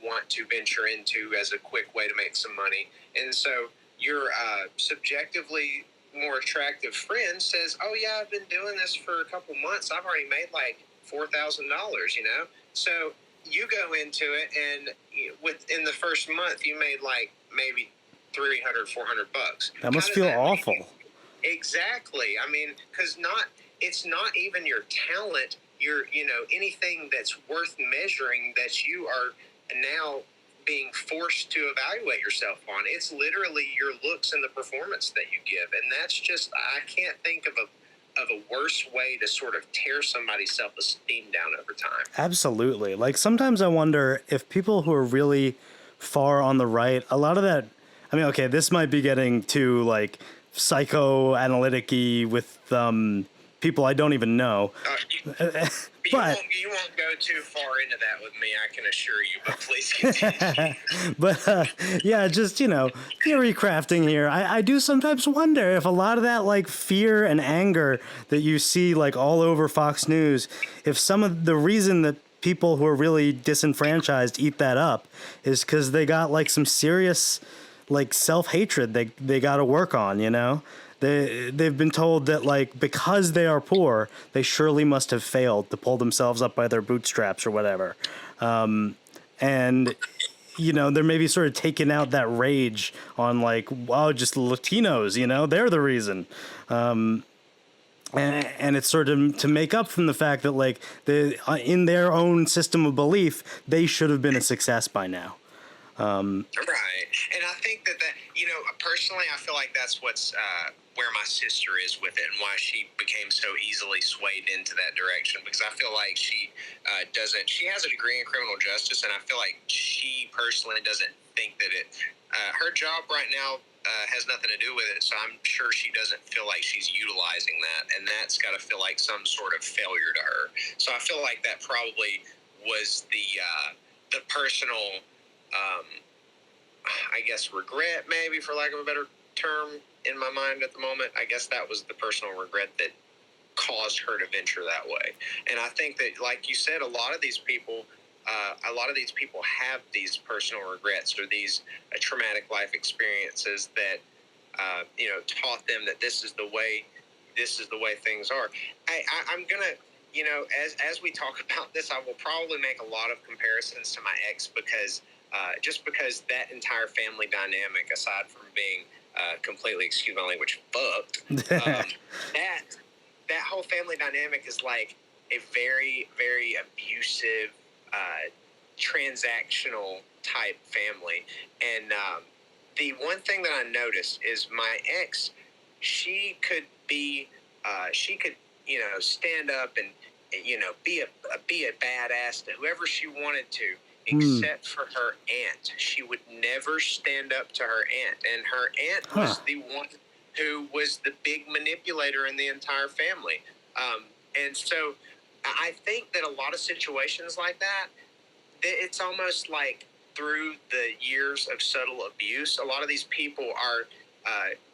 want to venture into as a quick way to make some money, and so your subjectively more attractive friend says, "Oh yeah, I've been doing this for a couple months. I've already made like $4,000." So you go into it, and within the first month, you made like maybe $300-$400. That must feel awful. Exactly. I mean, because it's not even your talent. Anything that's worth measuring that you are now being forced to evaluate yourself on. It's literally your looks and the performance that you give, and that's just, I can't think of a worse way to sort of tear somebody's self-esteem down over time. Absolutely. Like sometimes I wonder if people who are really far on the right, a lot of that, I mean, okay, this might be getting too like psychoanalytic-y with people I don't even know. But you won't go too far into that with me, I can assure you, but please continue. But yeah, just, theory crafting here. I do sometimes wonder if a lot of that like fear and anger that you see like all over Fox News, if some of the reason that people who are really disenfranchised eat that up is because they got like some serious like self-hatred they got to work on, They've been told that, like, because they are poor, they surely must have failed to pull themselves up by their bootstraps or whatever. And, they're maybe sort of taking out that rage on, like, wow, just Latinos, they're the reason. And it's sort of to make up from the fact that, like, in their own system of belief, they should have been a success by now. Right. And I think that personally, I feel like that's what's where my sister is with it, and why she became so easily swayed into that direction, because I feel like she has a degree in criminal justice, and I feel like she personally doesn't think that her job right now has nothing to do with it, so I'm sure she doesn't feel like she's utilizing that, and that's got to feel like some sort of failure to her. So I feel like that probably was the personal I guess regret, maybe, for lack of a better term, in my mind at the moment. I guess that was the personal regret that caused her to venture that way. And I think that, like you said, a lot of these people have these personal regrets, or these traumatic life experiences that taught them that this is the way things are. I'm gonna, as we talk about this, I will probably make a lot of comparisons to my ex, because just because that entire family dynamic, aside from being completely, excuse my language, fucked, that whole family dynamic is like a very, very abusive, transactional type family. And the one thing that I noticed is my ex, she could stand up and be a badass to whoever she wanted to, except for her aunt. She would never stand up to her aunt, and her aunt was the one who was the big manipulator in the entire family. And so I think that a lot of situations like that, it's almost like through the years of subtle abuse, a lot of these people are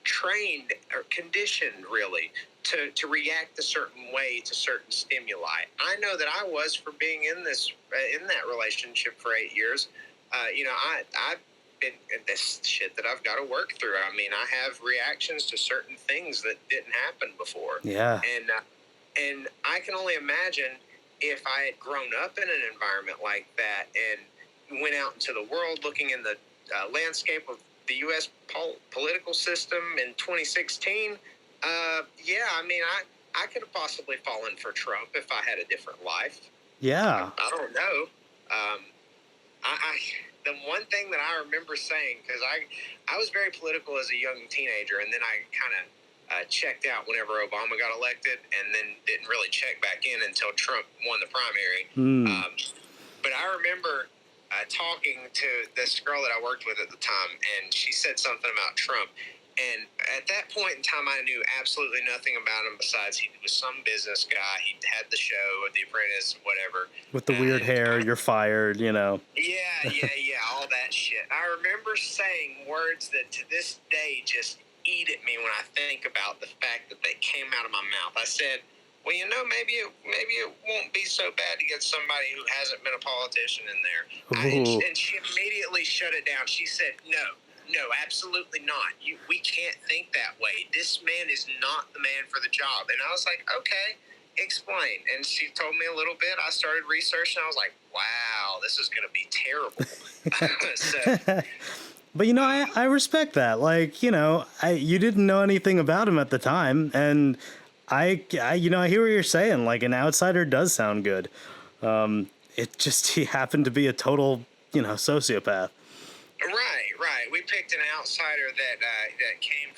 trained or conditioned really to react a certain way to certain stimuli. I know that I was for being in that relationship for 8 years. I've been this shit that I've got to work through. I mean, I have reactions to certain things that didn't happen before. Yeah. And I can only imagine if I had grown up in an environment like that and went out into the world looking in the landscape of the U.S. political system in 2016. I mean, I could have possibly fallen for Trump if I had a different life. Yeah. I don't know. The one thing that I remember saying, because I was very political as a young teenager, and then I kind of checked out whenever Obama got elected, and then didn't really check back in until Trump won the primary. But I remember talking to this girl that I worked with at the time, and she said something about Trump. And at that point in time, I knew absolutely nothing about him besides he was some business guy. He had the show, The Apprentice, whatever. With the weird hair, you're fired, you know. Yeah, all that shit. I remember saying words that to this day just eat at me when I think about the fact that they came out of my mouth. I said, well, maybe it won't be so bad to get somebody who hasn't been a politician in there. And she immediately shut it down. She said, no, absolutely not. We can't think that way. This man is not the man for the job. And I was like, okay, explain. And she told me a little bit. I started researching. I was like, wow, this is going to be terrible. But, I respect that. Like, you didn't know anything about him at the time. And I hear what you're saying. Like, an outsider does sound good. He happened to be a total, sociopath. Right. We picked an outsider that came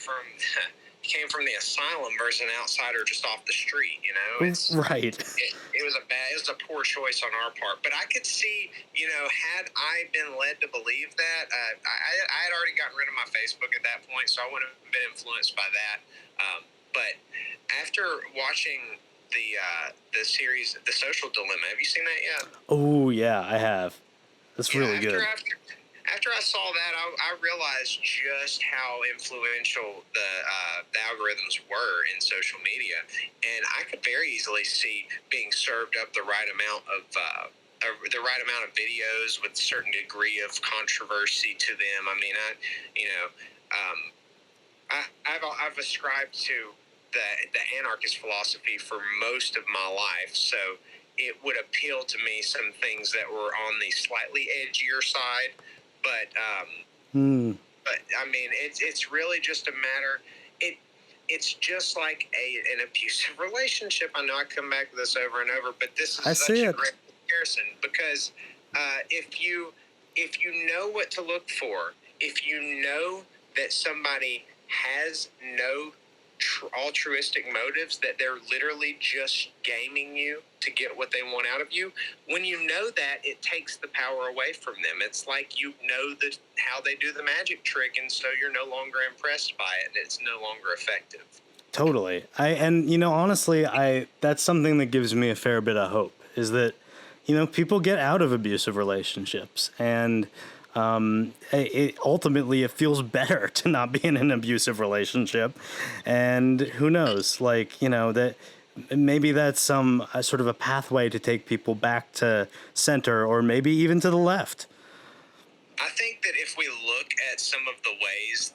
from the asylum versus an outsider just off the street. Right. It was a poor choice on our part. But I could see, had I been led to believe that, I had already gotten rid of my Facebook at that point, so I wouldn't have been influenced by that. But after watching the series, The Social Dilemma, have you seen that yet? Oh yeah, I have. That's really good. After I saw that, I realized just how influential the algorithms were in social media, and I could very easily see being served up the right amount of videos with a certain degree of controversy to them. I mean, I've ascribed to the anarchist philosophy for most of my life, so it would appeal to me some things that were on the slightly edgier side. But I mean, it's really just a matter. It's just like an abusive relationship. I know I come back to this over and over, but this is such a great comparison because if you know what to look for, if you know that somebody has no altruistic motives, that they're literally just gaming you to get what they want out of you, when you know that, it takes the power away from them. It's like how they do the magic trick, and so you're no longer impressed by it, and it's no longer effective. Totally. Honestly, that's something that gives me a fair bit of hope, is that people get out of abusive relationships, and ultimately it feels better to not be in an abusive relationship. And who knows, that maybe that's some sort of a pathway to take people back to center, or maybe even to the left. I think that if we look at some of the ways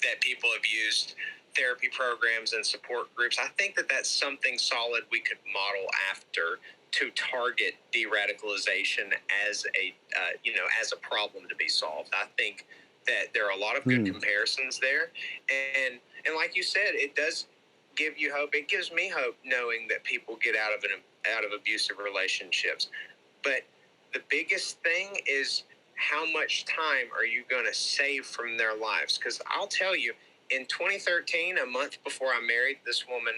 that people have used therapy programs and support groups, I think that that's something solid we could model after to target deradicalization as a problem to be solved. I think that there are a lot of good comparisons there, and like you said, it does give you hope. It gives me hope knowing that people get out of abusive relationships. But the biggest thing is, how much time are you going to save from their lives? Because I'll tell you, in 2013, a month before I married this woman,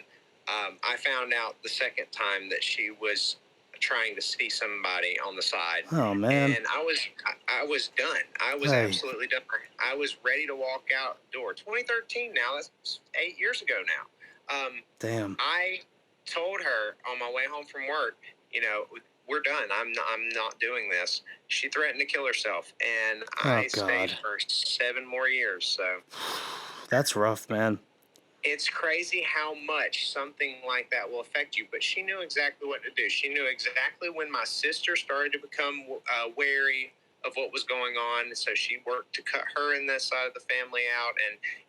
I found out the second time that she was trying to see somebody on the side. Oh man! And I was done. I was absolutely done. I was ready to walk out the door. 2013 now. That's 8 years ago now. Damn. I told her on my way home from work, we're done. I'm not doing this. She threatened to kill herself, and Oh, I stayed God. for 7 more years. So That's rough, man. it's crazy how much something like that will affect you. But she knew exactly what to do. She knew exactly when my sister started to become wary of what was going on. So she worked to cut her and that side of the family out.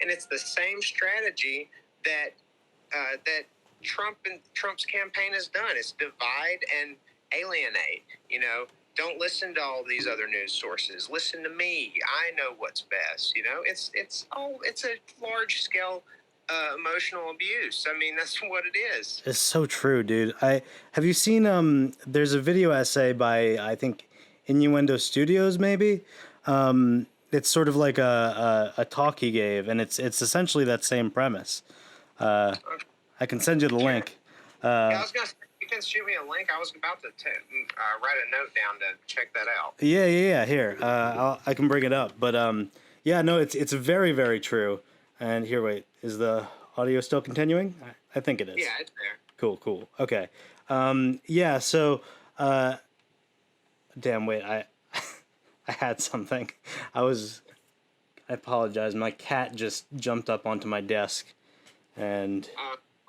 And it's the same strategy that that Trump's campaign has done. It's divide and alienate. You know, don't listen to all these other news sources. Listen to me. I know what's best. You know, it's a large scale emotional abuse. I mean, that's what it is. It's so true, dude. Have you seen there's a video essay by, I think, Innuendo Studios, maybe? It's sort of like a talk he gave, and it's essentially that same premise. I can send you the link. Yeah, I was gonna say, you can shoot me a link. I was about to write a note down to check that out. Yeah. Here, I can bring it up. But yeah, no, it's very, very true. And here, wait, is the audio still continuing? I think it is. Yeah, it's there. Cool. Okay. Yeah. So, damn. Wait, I had something. I apologize. My cat just jumped up onto my desk, and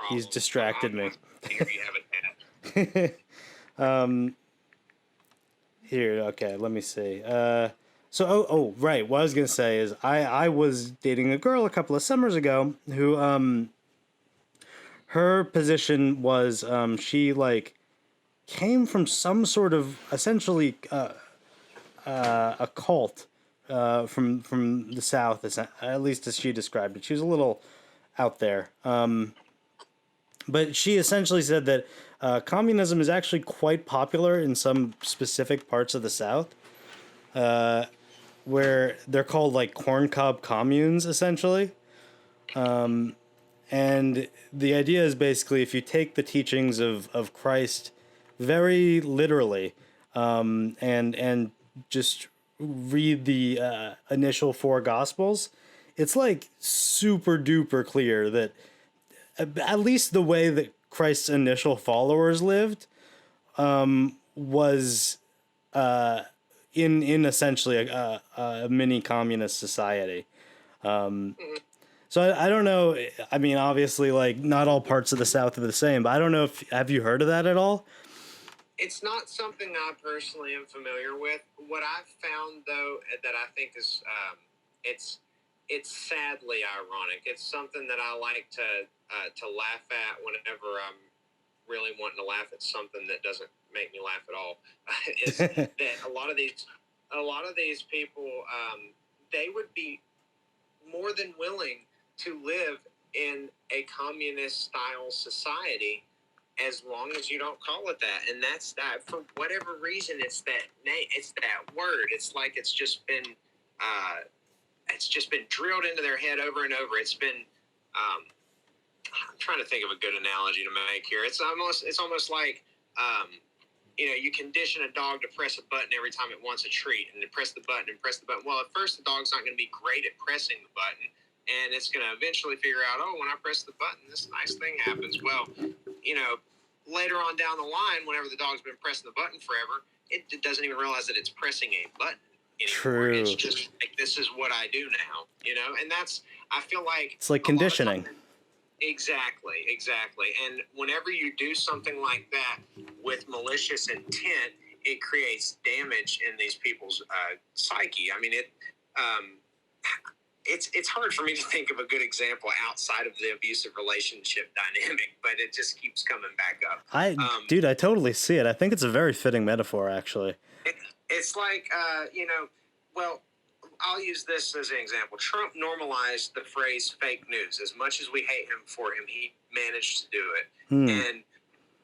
he's distracted me. Here you have a cat. Here, okay, let me see. So, right. What I was gonna say is, I was dating a girl a couple of summers ago who, her position was, she like came from some sort of essentially a cult, from the South, at least as she described it. She was a little out there, but she essentially said that communism is actually quite popular in some specific parts of the South, where they're called like corncob communes, essentially. And the idea is basically, if you take the teachings of Christ very literally, and just read the initial 4 Gospels, it's like super duper clear that at least the way that Christ's initial followers lived was in essentially a mini communist society. So I don't know. I mean, obviously, like, not all parts of the South are the same, but I don't know if, have you heard of that at all? It's not something I personally am familiar with. What I've found, though, that I think is it's sadly ironic. It's something that I like to laugh at whenever I'm really wanting to laugh at something that doesn't make me laugh at all. Is that a lot of these people, they would be more than willing to live in a communist style society as long as you don't call it that. And that's that. For whatever reason, it's that name. It's that word. It's like it's just been drilled into their head over and over. It's been I'm trying to think of a good analogy to make here. It's almost like you condition a dog to press a button every time it wants a treat, and to press the button and press the button. Well, at first the dog's not going to be great at pressing the button, and it's going to eventually figure out, oh, when I press the button, this nice thing happens. Well, later on down the line, whenever the dog's been pressing the button forever, it doesn't even realize that it's pressing a button anymore. True. It's just like, this is what I do now, and that's, I feel like It's like conditioning. Exactly. And whenever you do something like that with malicious intent, it creates damage in these people's psyche. I mean, it's hard for me to think of a good example outside of the abusive relationship dynamic, but it just keeps coming back up. I totally see it. I think it's a very fitting metaphor, actually. It's like, well, I'll use this as an example. Trump normalized the phrase fake news. As much as we hate him for him, he managed to do it. And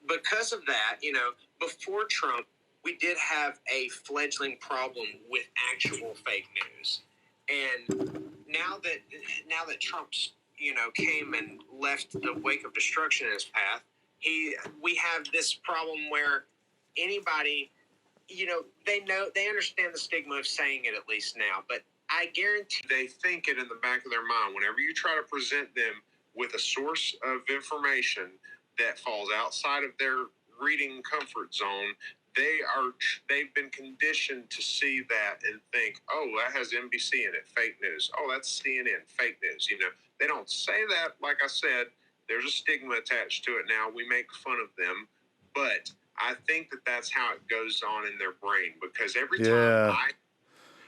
because of that, before Trump, we did have a fledgling problem with actual fake news. And now that Trump's, came and left the wake of destruction in his path, we have this problem where anybody, they understand the stigma of saying it, at least now, but I guarantee they think it in the back of their mind. Whenever you try to present them with a source of information that falls outside of their reading comfort zone, they've been conditioned to see that and think, oh, that has NBC in it, fake news. Oh, that's CNN, fake news. You know, they don't say that. Like I said, there's a stigma attached to it now. We make fun of them, but I think that that's how it goes on in their brain, because every time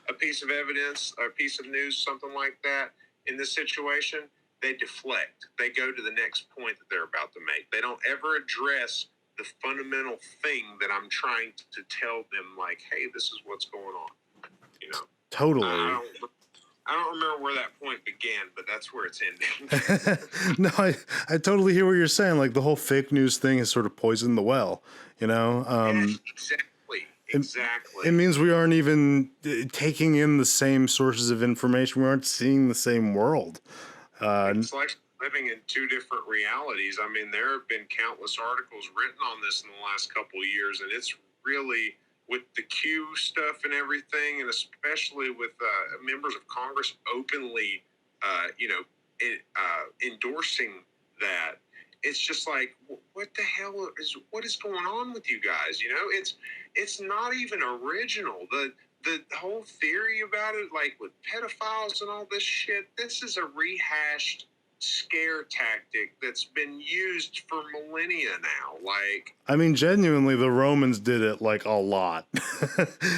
a piece of evidence, a piece of news, something like that in this situation, they deflect. They go to the next point that they're about to make. They don't ever address the fundamental thing that I'm trying to tell them, like, hey, this is what's going on. You know, Totally. I don't remember where that point began, but that's where it's ending. No, I totally hear what you're saying. Like, the whole fake news thing has sort of poisoned the well, you know? Yes, exactly. It means we aren't even taking in the same sources of information. We aren't seeing the same world. It's like living in two different realities. I mean, there have been countless articles written on this in the last couple of years, and it's really, with the Q stuff and everything, and especially with members of Congress openly, endorsing that. It's just like, what the hell what is going on with you guys? You know, it's not even original. The whole theory about it, like with pedophiles and all this shit, this is a rehashed scare tactic that's been used for millennia now. Like, I mean, genuinely, the Romans did it, like, a lot.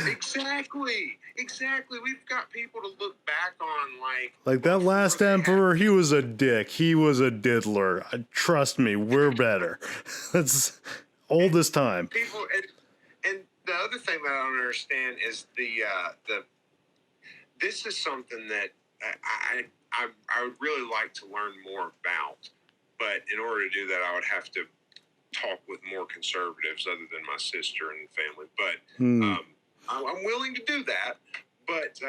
Exactly. We've got people to look back on, like that last emperor, he was a dick. He was a diddler. Trust me, we're better. That's oldest time. People, and the other thing that I don't understand is this is something that I would really like to learn more about, but in order to do that, I would have to talk with more conservatives other than my sister and family. But I'm willing to do that. But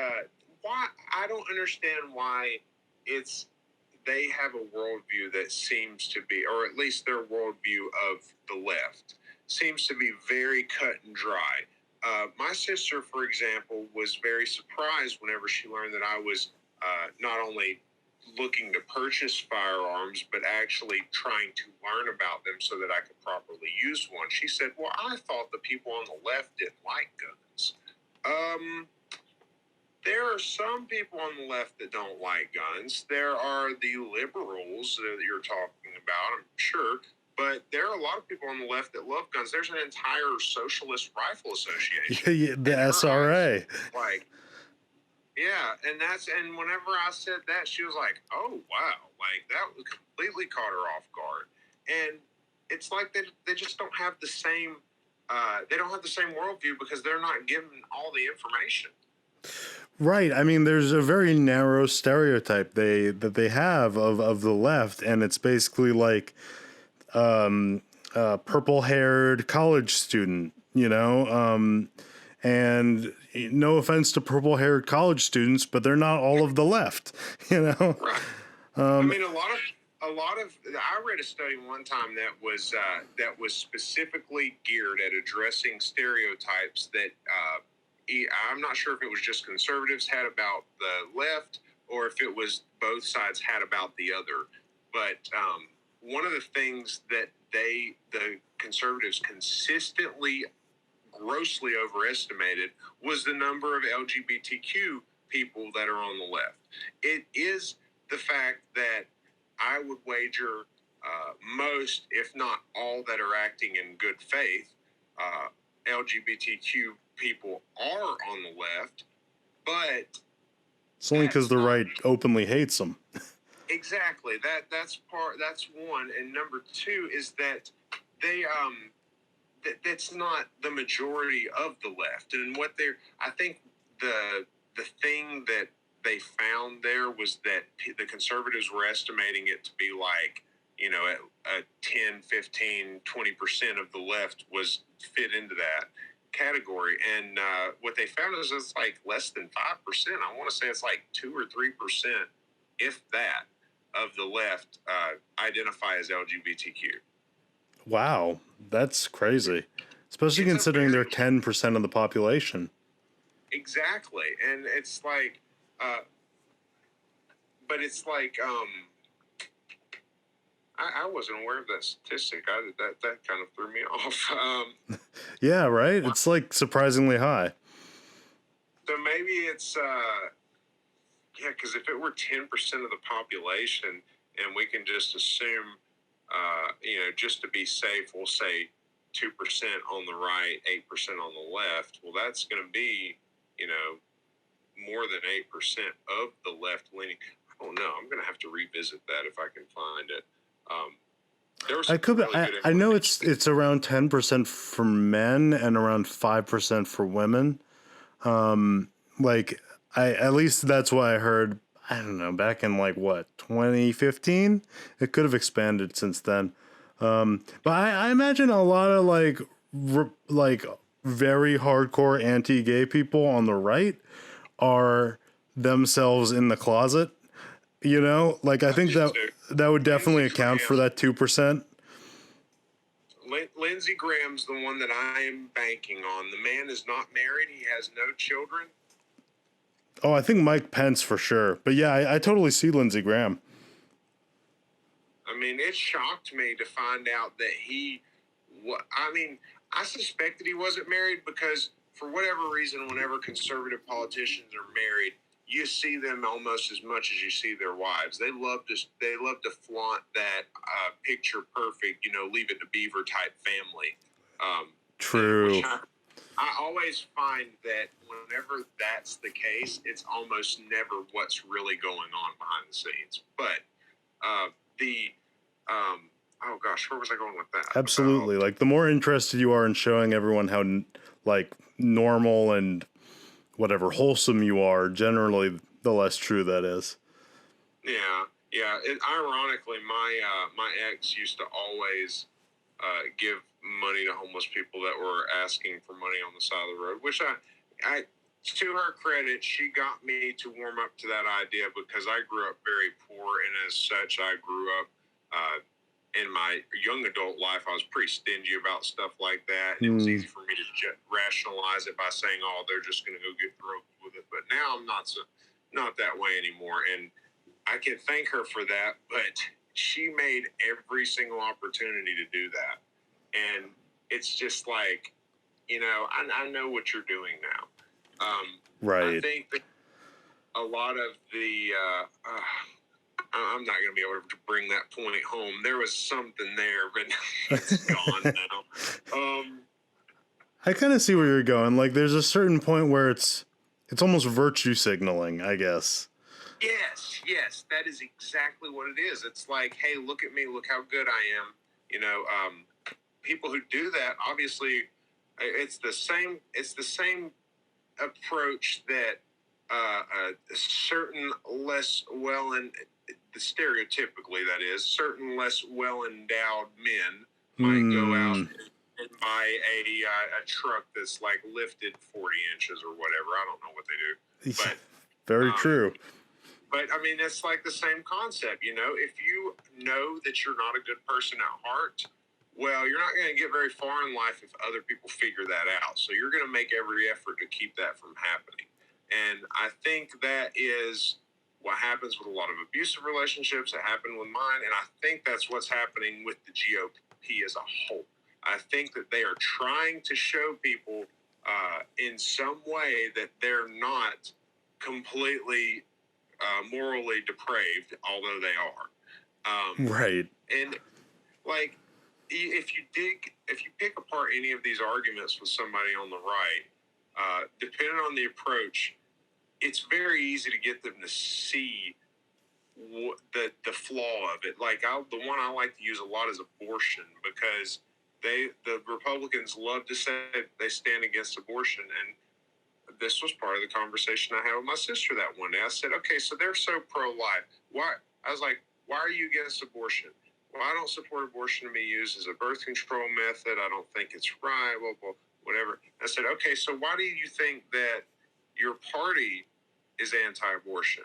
why? I don't understand why they have a worldview that seems to be, or at least their worldview of the left seems to be very cut and dry. My sister, for example, was very surprised whenever she learned that I was not only looking to purchase firearms, but actually trying to learn about them so that I could properly use one. She said, well, I thought the people on the left didn't like guns. There are some people on the left that don't like guns. There are the liberals that you're talking about, I'm sure. But there are a lot of people on the left that love guns. There's an entire Socialist Rifle Association. Yeah, the SRA. And whenever I said that, she was like, oh, wow. Like, that completely caught her off guard. And it's like they just don't have the same, they don't have the same worldview because they're not given all the information. Right. I mean, there's a very narrow stereotype that they have of the left, and it's basically like purple-haired college student, you know? And no offense to purple-haired college students, but they're not all of the left, you know? Right. I mean, a lot of. I read a study one time that was specifically geared at addressing stereotypes that I'm not sure if it was just conservatives had about the left or if it was both sides had about the other. But one of the things that the conservatives consistently grossly overestimated was the number of LGBTQ people that are on the left. It is the fact that I would wager most, if not all, that are acting in good faith, LGBTQ people are on the left, but it's only because the right openly hates them. Exactly. That's one, and number two is that they that's not the majority of the left. And I think the thing that they found there was that the conservatives were estimating it to be like, you know, a 10, 15, 20% of the left was fit into that category. And what they found is it's like less than 5%. I want to say it's like 2 or 3%, if that, of the left identify as LGBTQ. Wow, that's crazy. Especially considering they're 10% of the population. Exactly. And it's like, but it's like, I wasn't aware of that statistic. That kind of threw me off. Yeah, right? It's like surprisingly high. So maybe it's yeah, because if it were 10% of the population, and we can just assume, just to be safe, we'll say 2% on the right, 8% on the left. Well, that's going to be, more than 8% of the left leaning. I don't know. I'm going to have to revisit that if I can find it. There was I could. really good I know information. it's around 10% for men and around 5% for women. Like at least that's what I heard. I don't know, back in like what 2015. It could have expanded since then. But I imagine a lot of like very hardcore anti-gay people on the right are themselves in the closet. Like I think do that would definitely Lindsey account for Graham. that 2%. Lindsey Graham's the one that I am banking on. The man is not married. He has no children. Oh, I think Mike Pence for sure. But yeah, I totally see Lindsey Graham. I mean, it shocked me to find out that I suspected he wasn't married because for whatever reason, whenever conservative politicians are married, you see them almost as much as you see their wives. They love to flaunt that picture perfect, leave it to Beaver type family. True. Which I always find that whenever that's the case, it's almost never what's really going on behind the scenes. But oh gosh, where was I going with that? Absolutely. Like the more interested you are in showing everyone how like normal and whatever wholesome you are, generally the less true that is. Yeah. Ironically, my ex used to always give money to homeless people that were asking for money on the side of the road, which I to her credit, she got me to warm up to that idea because I grew up very poor, and as such, I grew up in my young adult life, I was pretty stingy about stuff like that, and it was easy for me to rationalize it by saying, "Oh, they're just going to go get broke with it." But now I'm not that way anymore, and I can thank her for that. But she made every single opportunity to do that, and it's just like, I know what you're doing now. Right. I think that a lot of the I'm not going to be able to bring that point home. There was something there, but it's gone now. I kind of see where you're going. Like there's a certain point where it's almost virtue signaling, I guess. Yes, that is exactly what it is. It's like, hey, look at me, look how good I am. People who do that, obviously, it's the same approach that a certain less stereotypically that is, certain less well-endowed men might go out and buy a truck that's like lifted 40 inches or whatever. I don't know what they do, but very true. But I mean, it's like the same concept, if you know that you're not a good person at heart, well, you're not going to get very far in life if other people figure that out. So you're going to make every effort to keep that from happening. And I think that is what happens with a lot of abusive relationships. It happened with mine. And I think that's what's happening with the GOP as a whole. I think that they are trying to show people in some way that they're not completely morally depraved, although they are. Right. And like, if you pick apart any of these arguments with somebody on the right, depending on the approach, it's very easy to get them to see the flaw of it. Like the one I like to use a lot is abortion, because the Republicans love to say they stand against abortion, and this was part of the conversation I had with my sister that one day. I said, okay, so they're so pro-life. Why? I was like, why are you against abortion? Well, I don't support abortion to be used as a birth control method. I don't think it's right, well, whatever. I said, okay, so why do you think that your party is anti-abortion?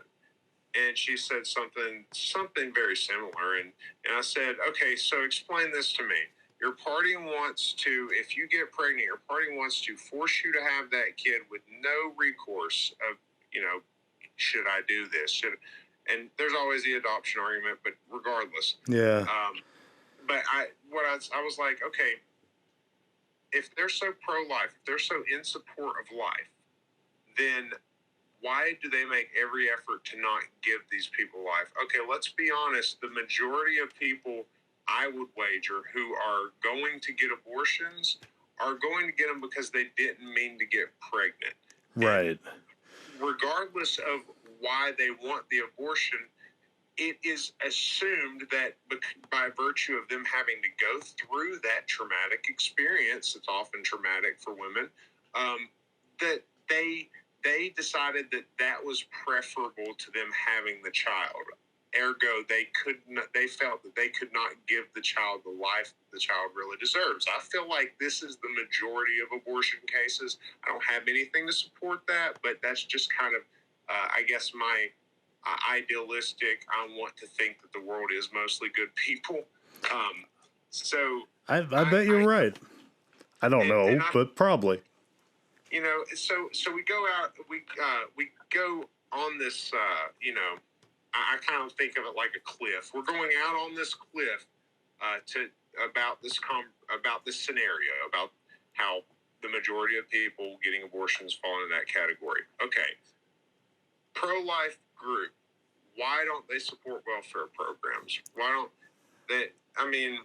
And she said something very similar. And I said, okay, so explain this to me. Your party wants to, if you get pregnant, your party wants to force you to have that kid with no recourse of, should I do this? and there's always the adoption argument, but regardless. Yeah. But I was like, okay, if they're so pro-life, if they're so in support of life, then why do they make every effort to not give these people life? Okay, let's be honest. The majority of people, I would wager, who are going to get abortions are going to get them because they didn't mean to get pregnant. Right. And regardless of why they want the abortion, it is assumed that by virtue of them having to go through that traumatic experience, it's often traumatic for women, that they decided that that was preferable to them having the child. Ergo, they felt that they could not give the child the life the child really deserves. I feel like this is the majority of abortion cases. I don't have anything to support that, but that's just kind of, I guess, my idealistic. I want to think that the world is mostly good people. So I bet you're right. I don't know, but probably. You know, so we go out, we go on this, you know, I kind of think of it like a cliff. We're going out on this cliff about this scenario, about how the majority of people getting abortions fall into that category. Okay, pro-life group, why don't they support welfare programs? Why don't they? I mean,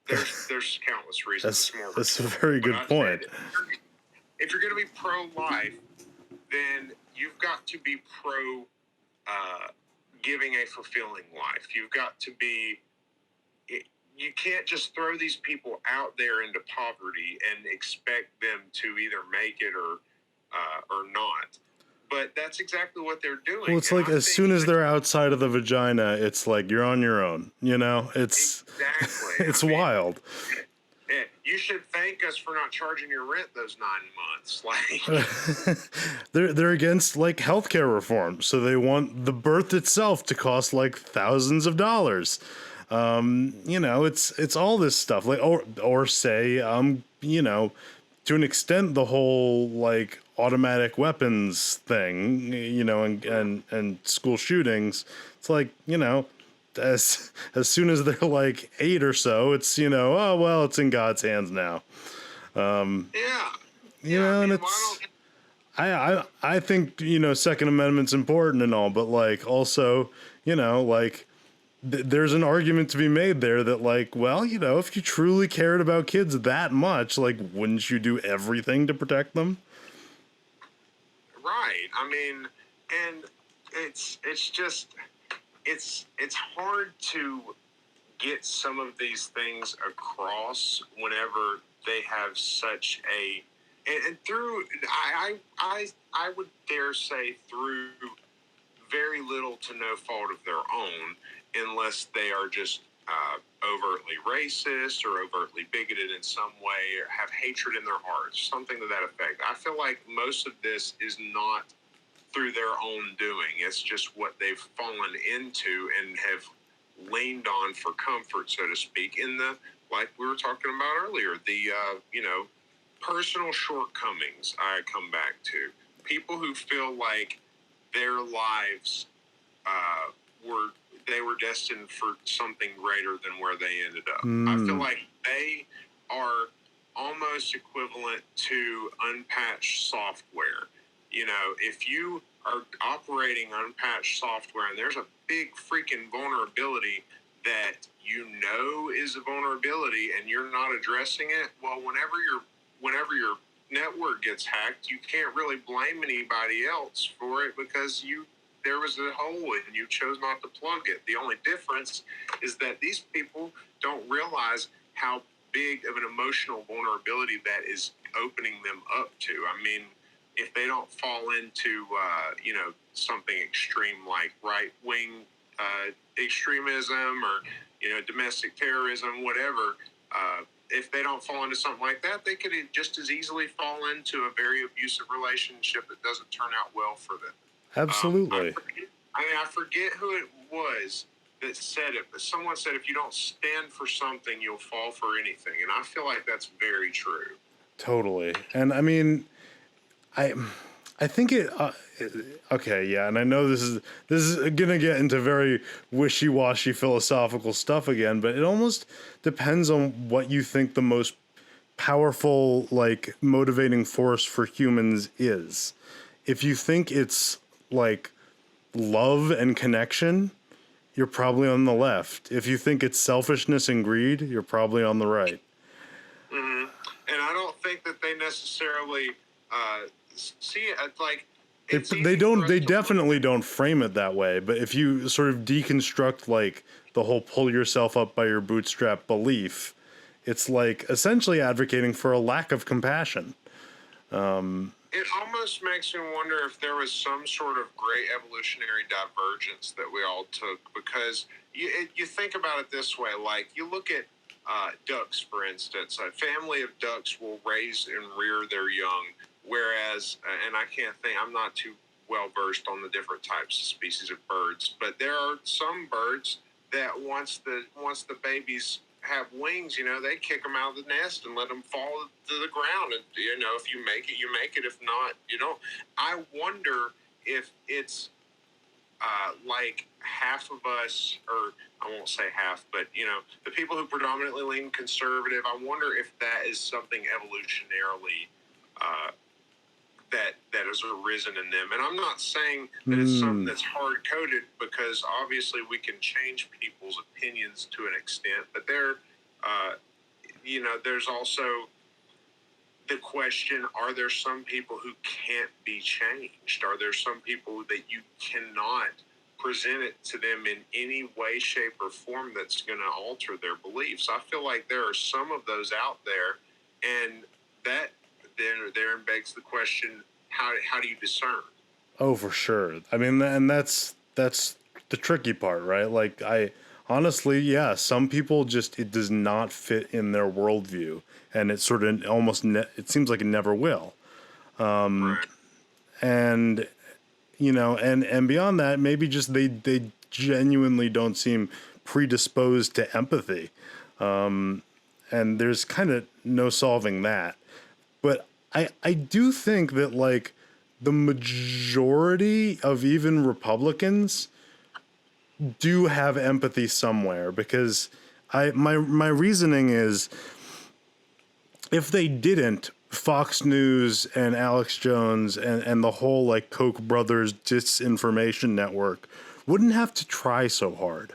there's countless reasons. That's a very good point. If you're going to be pro-life, then you've got to be pro giving a fulfilling life. You've got to be. You can't just throw these people out there into poverty and expect them to either make it or not. But that's exactly what they're doing. Well, it's like as soon as they're outside of the vagina, it's like you're on your own. You know, it's exactly. It's wild. You should thank us for not charging your rent those 9 months. Like they're against like healthcare reform, so they want the birth itself to cost like thousands of dollars. You know, it's all this stuff. Like or say, you know, to an extent, the whole like automatic weapons thing, you know, and school shootings. It's like, you know, as soon as they're like 8 or so, it's, you know, oh well, it's in God's hands now. You know, and it's I think, you know, Second Amendment's important and all, but like also, you know, like there's an argument to be made there that like, well, you know, if you truly cared about kids that much, like, wouldn't you do everything to protect them? Right. I mean, and it's just it's hard to get some of these things across whenever they have such a and through I would dare say through very little to no fault of their own, unless they are just overtly racist or overtly bigoted in some way or have hatred in their hearts, something to that effect. I feel like most of this is not through their own doing. It's just what they've fallen into and have leaned on for comfort, so to speak, in the, like we were talking about earlier, the, you know, personal shortcomings I come back to. People who feel like their lives were destined for something greater than where they ended up. I feel like they are almost equivalent to unpatched software. You know, if you are operating unpatched software and there's a big freaking vulnerability that you know is a vulnerability and you're not addressing it, well, whenever your network gets hacked, you can't really blame anybody else for it because there was a hole and you chose not to plug it. The only difference is that these people don't realize how big of an emotional vulnerability that is opening them up to. I mean, if they don't fall into, you know, something extreme like right-wing extremism or, you know, domestic terrorism, whatever, if they don't fall into something like that, they could just as easily fall into a very abusive relationship that doesn't turn out well for them. Absolutely. I forget who it was that said it, but someone said if you don't stand for something, you'll fall for anything. And I feel like that's very true. Totally. And I mean, I think okay, yeah, and I know this is gonna get into very wishy-washy philosophical stuff again, but it almost depends on what you think the most powerful, like, motivating force for humans is. If you think it's like love and connection, you're probably on the left. If you think it's selfishness and greed, you're probably on the right. Hmm. And I don't think that they necessarily see it like it's They easy for don't. us They to look definitely at. don't frame it that way. But if you sort of deconstruct like the whole "pull yourself up by your bootstrap" belief, it's like essentially advocating for a lack of compassion. It almost makes me wonder if there was some sort of great evolutionary divergence that we all took, because you think about it this way, like you look at ducks, for instance. A family of ducks will raise and rear their young, whereas, and I can't think, I'm not too well versed on the different types of species of birds, but there are some birds that once the babies have wings, they kick them out of the nest and let them fall to the ground. And, if you make it, you make it. If not, you don't. I wonder if it's like half of us, or I won't say half, but, the people who predominantly lean conservative, I wonder if that is something evolutionarily that has arisen in them. And I'm not saying that it's something that's hard coded, because obviously we can change people's opinions to an extent, but there's also the question, are there some people who can't be changed? Are there some people that you cannot present it to them in any way, shape, or form that's going to alter their beliefs? I feel like there are some of those out there, and that therein begs the question, how do you discern? Oh, for sure. I mean, and that's the tricky part, right? Like, honestly, yeah, some people just, it does not fit in their worldview, and it sort of almost it seems like it never will. Right. And and beyond that, maybe just they genuinely don't seem predisposed to empathy, and there's kind of no solving that. But I do think that, like, the majority of even Republicans do have empathy somewhere, because my reasoning is, if they didn't, Fox News and Alex Jones and the whole, like, Koch brothers disinformation network wouldn't have to try so hard.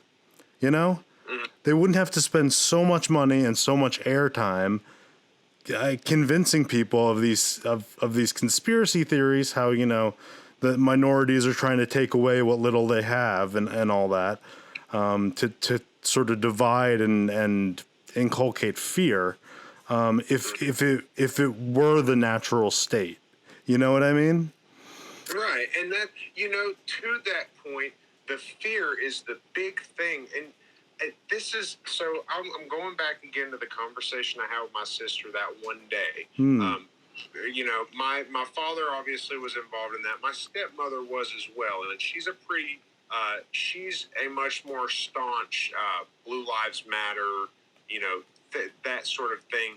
They wouldn't have to spend so much money and so much airtime convincing people of these conspiracy theories, how the minorities are trying to take away what little they have, and all that, to sort of divide and inculcate fear, if it were the natural state. You know what I mean? Right, and that, to that point, the fear is the big thing, and this is, so I'm going back again to the conversation I had with my sister that one day. My father obviously was involved in that. My stepmother was as well, and she's she's a much more staunch Blue Lives Matter, that sort of thing.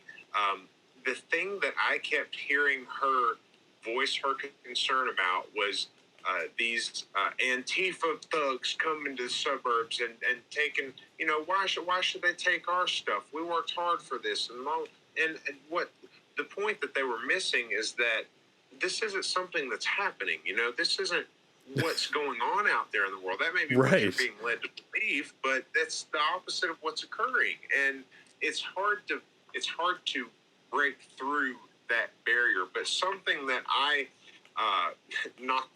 The thing that I kept hearing her voice her concern about was these Antifa thugs coming to the suburbs and taking, why should they take our stuff? We worked hard for this. And what the point that they were missing is that this isn't something that's happening. This isn't what's going on out there in the world. That may be what you're being led to believe, but that's the opposite of what's occurring. And it's hard to break through that barrier. But something that I not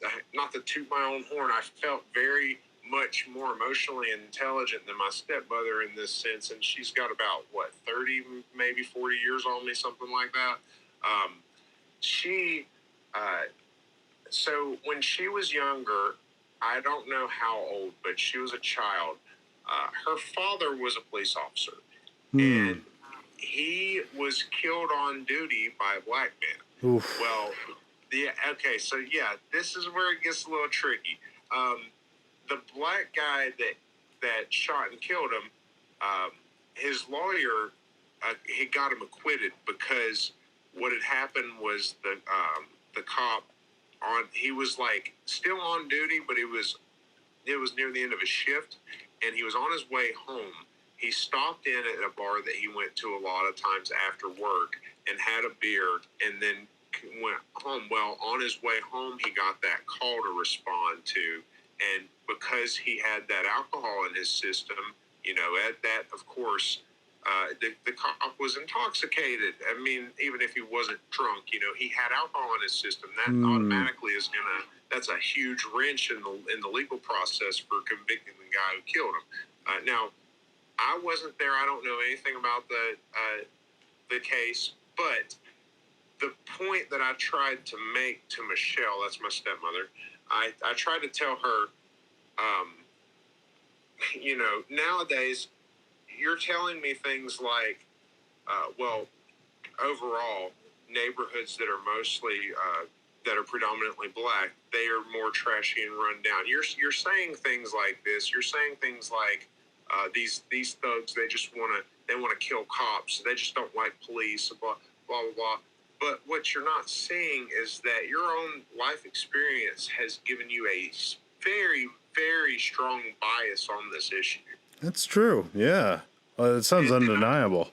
to toot my own horn, I felt very much more emotionally intelligent than my stepmother in this sense, and she's got about 30, maybe 40 years on me, something like that. So when she was younger, I don't know how old, but she was a child. Her father was a police officer, and he was killed on duty by a black man. Oof. Well, okay, so yeah, this is where it gets a little tricky. The black guy that shot and killed him, his lawyer, he got him acquitted, because what had happened was the cop he was like still on duty, but it was near the end of his shift, and he was on his way home. He stopped in at a bar that he went to a lot of times after work and had a beer, and then went home. Well, on his way home, he got that call to respond to, and because he had that alcohol in his system, you know, at that, of course, the cop was intoxicated. I mean, even if he wasn't drunk, you know, he had alcohol in his system. That automatically is that's a huge wrench in the legal process for convicting the guy who killed him. Now, I wasn't there. I don't know anything about the case, but the point that I tried to make to Michelle, that's my stepmother, I tried to tell her, you know, nowadays, you're telling me things like, well, overall, neighborhoods that are mostly, that are predominantly black, they are more trashy and run down. You're saying things like this. You're saying things like, these thugs, they want to kill cops. They just don't like police, blah, blah, blah, blah. But what you're not seeing is that your own life experience has given you a very, very strong bias on this issue. That's true. Yeah. It sounds undeniable.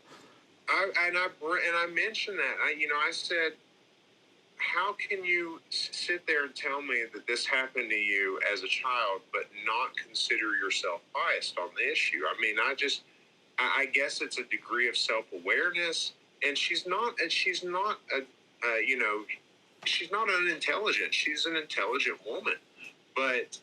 I mentioned that. I said, how can you sit there and tell me that this happened to you as a child, but not consider yourself biased on the issue? I mean, I guess it's a degree of self-awareness, and she's not unintelligent. She's an intelligent woman, but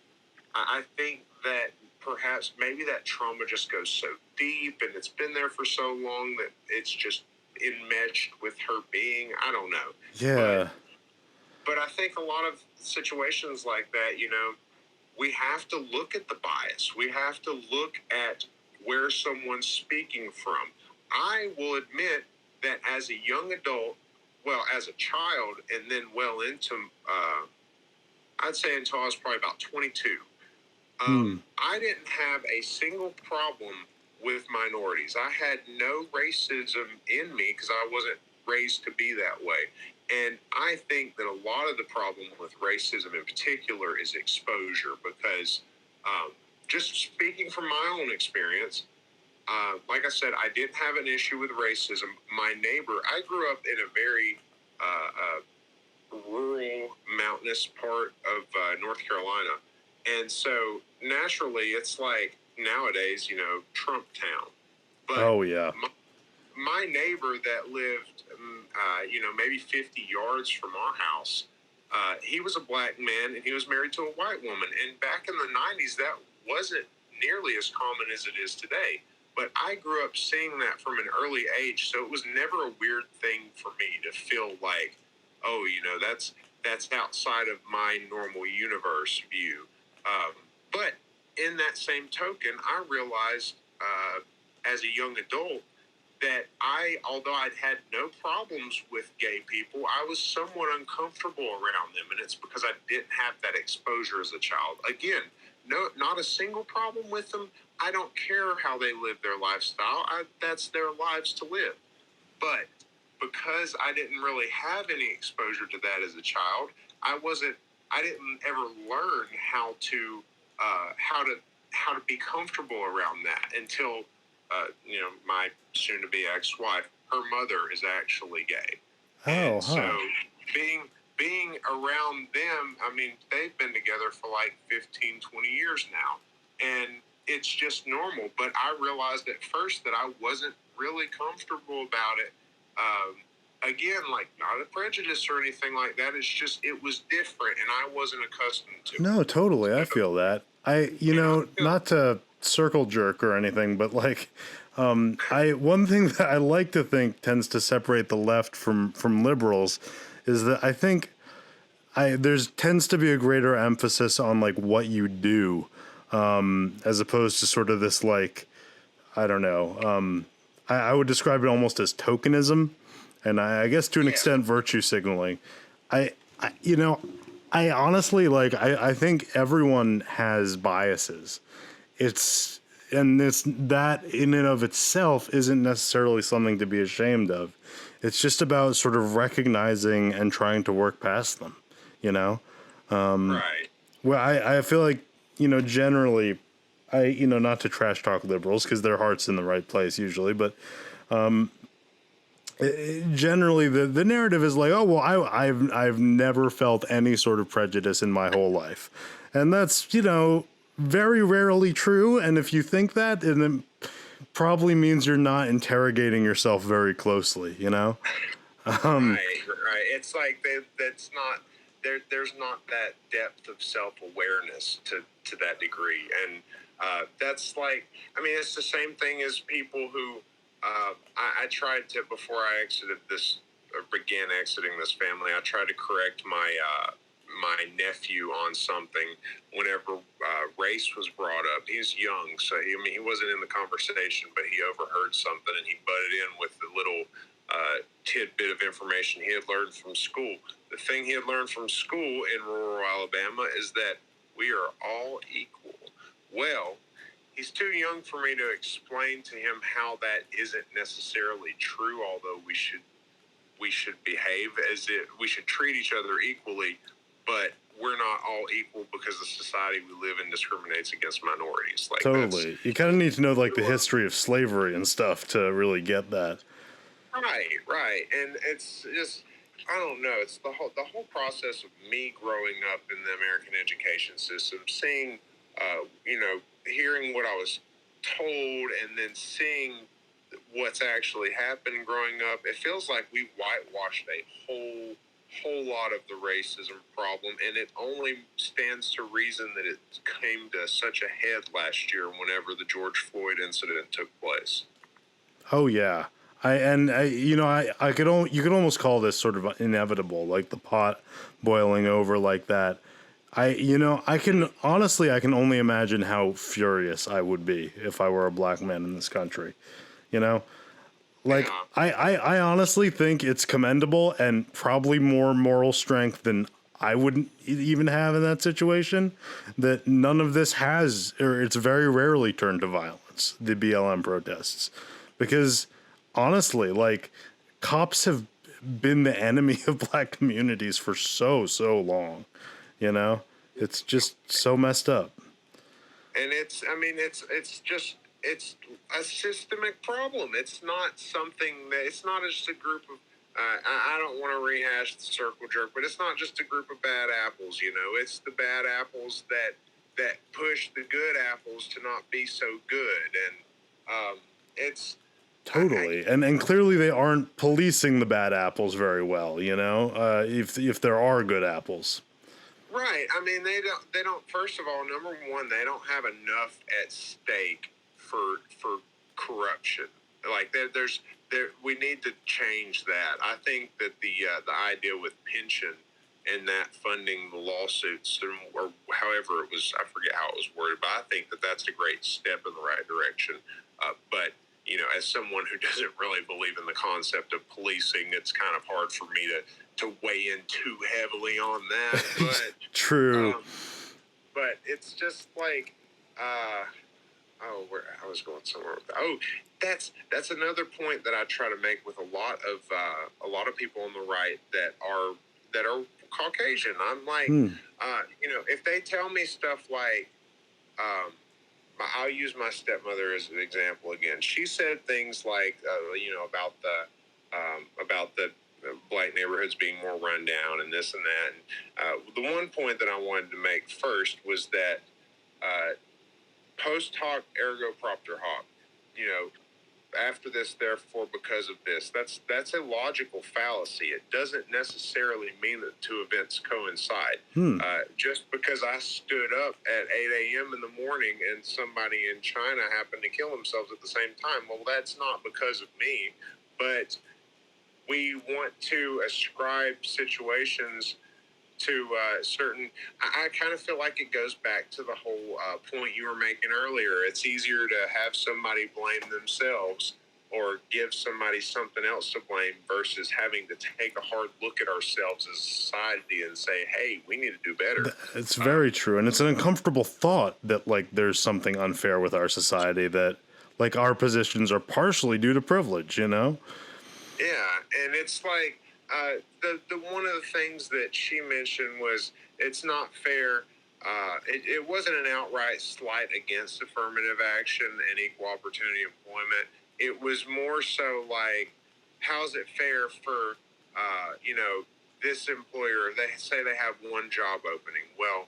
I think that perhaps maybe that trauma just goes so deep, and it's been there for so long that it's just enmeshed with her being. I don't know. Yeah. But I think a lot of situations like that, you know, we have to look at the bias. We have to look at where someone's speaking from. I will admit that as a young adult, well, as a child, and then well into, I'd say until I was probably about 22, I didn't have a single problem with minorities. I had no racism in me because I wasn't raised to be that way. And I think that a lot of the problem with racism in particular is exposure, because just speaking from my own experience, like I said, I didn't have an issue with racism. My neighbor, I grew up in a very rural, mountainous part of North Carolina. And so naturally, it's like nowadays, you know, Trump town. But oh, yeah. My neighbor that lived, you know, maybe 50 yards from our house, he was a black man and he was married to a white woman. And back in the 90s, that wasn't nearly as common as it is today. But I grew up seeing that from an early age, so it was never a weird thing for me to feel like, oh, you know, that's outside of my normal universe view. But in that same token, I realized as a young adult that although I'd had no problems with gay people, I was somewhat uncomfortable around them, and it's because I didn't have that exposure as a child. Again, not a single problem with them. I don't care how they live their lifestyle. That's their lives to live. But because I didn't really have any exposure to that as a child, I didn't ever learn how to be comfortable around that until you know, my soon-to-be ex-wife, her mother is actually gay. Oh, so being around them, I mean, they've been together for like 15, 20 years now, and it's just normal. But I realized at first that I wasn't really comfortable about it. Again, like, not a prejudice or anything like that. It's just, it was different, and I wasn't accustomed to it. No, totally. I feel that. Not to circle jerk or anything, but like, one thing that I like to think tends to separate the left from liberals is that I think there's tends to be a greater emphasis on like what you do, as opposed to sort of this like, I don't know, I would describe it almost as tokenism, and I guess to an extent virtue signaling. I honestly, like, I think everyone has biases. That in and of itself isn't necessarily something to be ashamed of. It's just about sort of recognizing and trying to work past them. you know? Right. Well, I feel like, generally, not to trash talk liberals because their heart's in the right place usually, but generally the narrative is like, oh, well, I've never felt any sort of prejudice in my whole life. And that's, very rarely true. And if you think that, then it probably means you're not interrogating yourself very closely, Right. It's like that's not there. There's not that depth of self-awareness to that degree, and that's like, I mean, it's the same thing as people who I tried to, before I exited this or began exiting this family, I tried to correct my my nephew on something whenever race was brought up. He's young, so he wasn't in the conversation, but he overheard something and he butted in with the little tidbit of information he had learned from school. The thing he had learned from school in rural Alabama is that we are all equal. Well, he's too young for me to explain to him how that isn't necessarily true, although we should behave as if we should treat each other equally, but we're not all equal because the society we live in discriminates against minorities. Like, totally. You kind of need to know like the history of slavery and stuff to really get that. Right. And it's just, I don't know. It's the whole process of me growing up in the American education system, seeing, hearing what I was told and then seeing what's actually happened growing up. It feels like we whitewashed a whole lot of the racism problem, and it only stands to reason that it came to such a head last year whenever the George Floyd incident took place. Oh yeah. You could almost call this sort of inevitable, like the pot boiling over like that. I can only imagine how furious I would be if I were a black man in this country. Like, I honestly think it's commendable and probably more moral strength than I would even have in that situation, that none of this has, or it's very rarely turned to violence, the BLM protests. Because, honestly, like, cops have been the enemy of black communities for so long, It's just so messed up. And it's a systemic problem. It's not something that, it's not just a group of, I don't want to rehash the circle jerk, but it's not just a group of bad apples, it's the bad apples that push the good apples to not be so good. And it's totally. And clearly they aren't policing the bad apples very well, if there are good apples. Right. I mean, they don't, first of all, number one, they don't have enough at stake for corruption. Like we need to change that. I think that the idea with pension and that funding the lawsuits, or however it was, I forget how it was worded, but I think that that's a great step in the right direction. But as someone who doesn't really believe in the concept of policing, it's kind of hard for me to weigh in too heavily on that. But true. But it's just like, where I was going somewhere with that. Oh, that's another point that I try to make with a lot of people on the right that are Caucasian. I'm like, if they tell me stuff like, I'll use my stepmother as an example again. She said things like, about the black neighborhoods being more run down and this and that. And, the one point that I wanted to make first was that post hoc ergo propter hoc. After this, therefore, because of this. That's a logical fallacy. It doesn't necessarily mean that two events coincide. Just because I stood up at 8 a.m. in the morning and somebody in China happened to kill themselves at the same time, well, that's not because of me. But we want to ascribe situations to certain. I kind of feel like it goes back to the whole point you were making earlier. It's easier to have somebody blame themselves or give somebody something else to blame versus having to take a hard look at ourselves as a society and say, hey, we need to do better. It's very true. And it's an uncomfortable thought that, like, there's something unfair with our society, that, like, our positions are partially due to privilege, Yeah, and it's like, the one of the things that she mentioned was it's not fair. It wasn't an outright slight against affirmative action and equal opportunity employment. It was more so like, how's it fair for, this employer, they say they have one job opening. Well,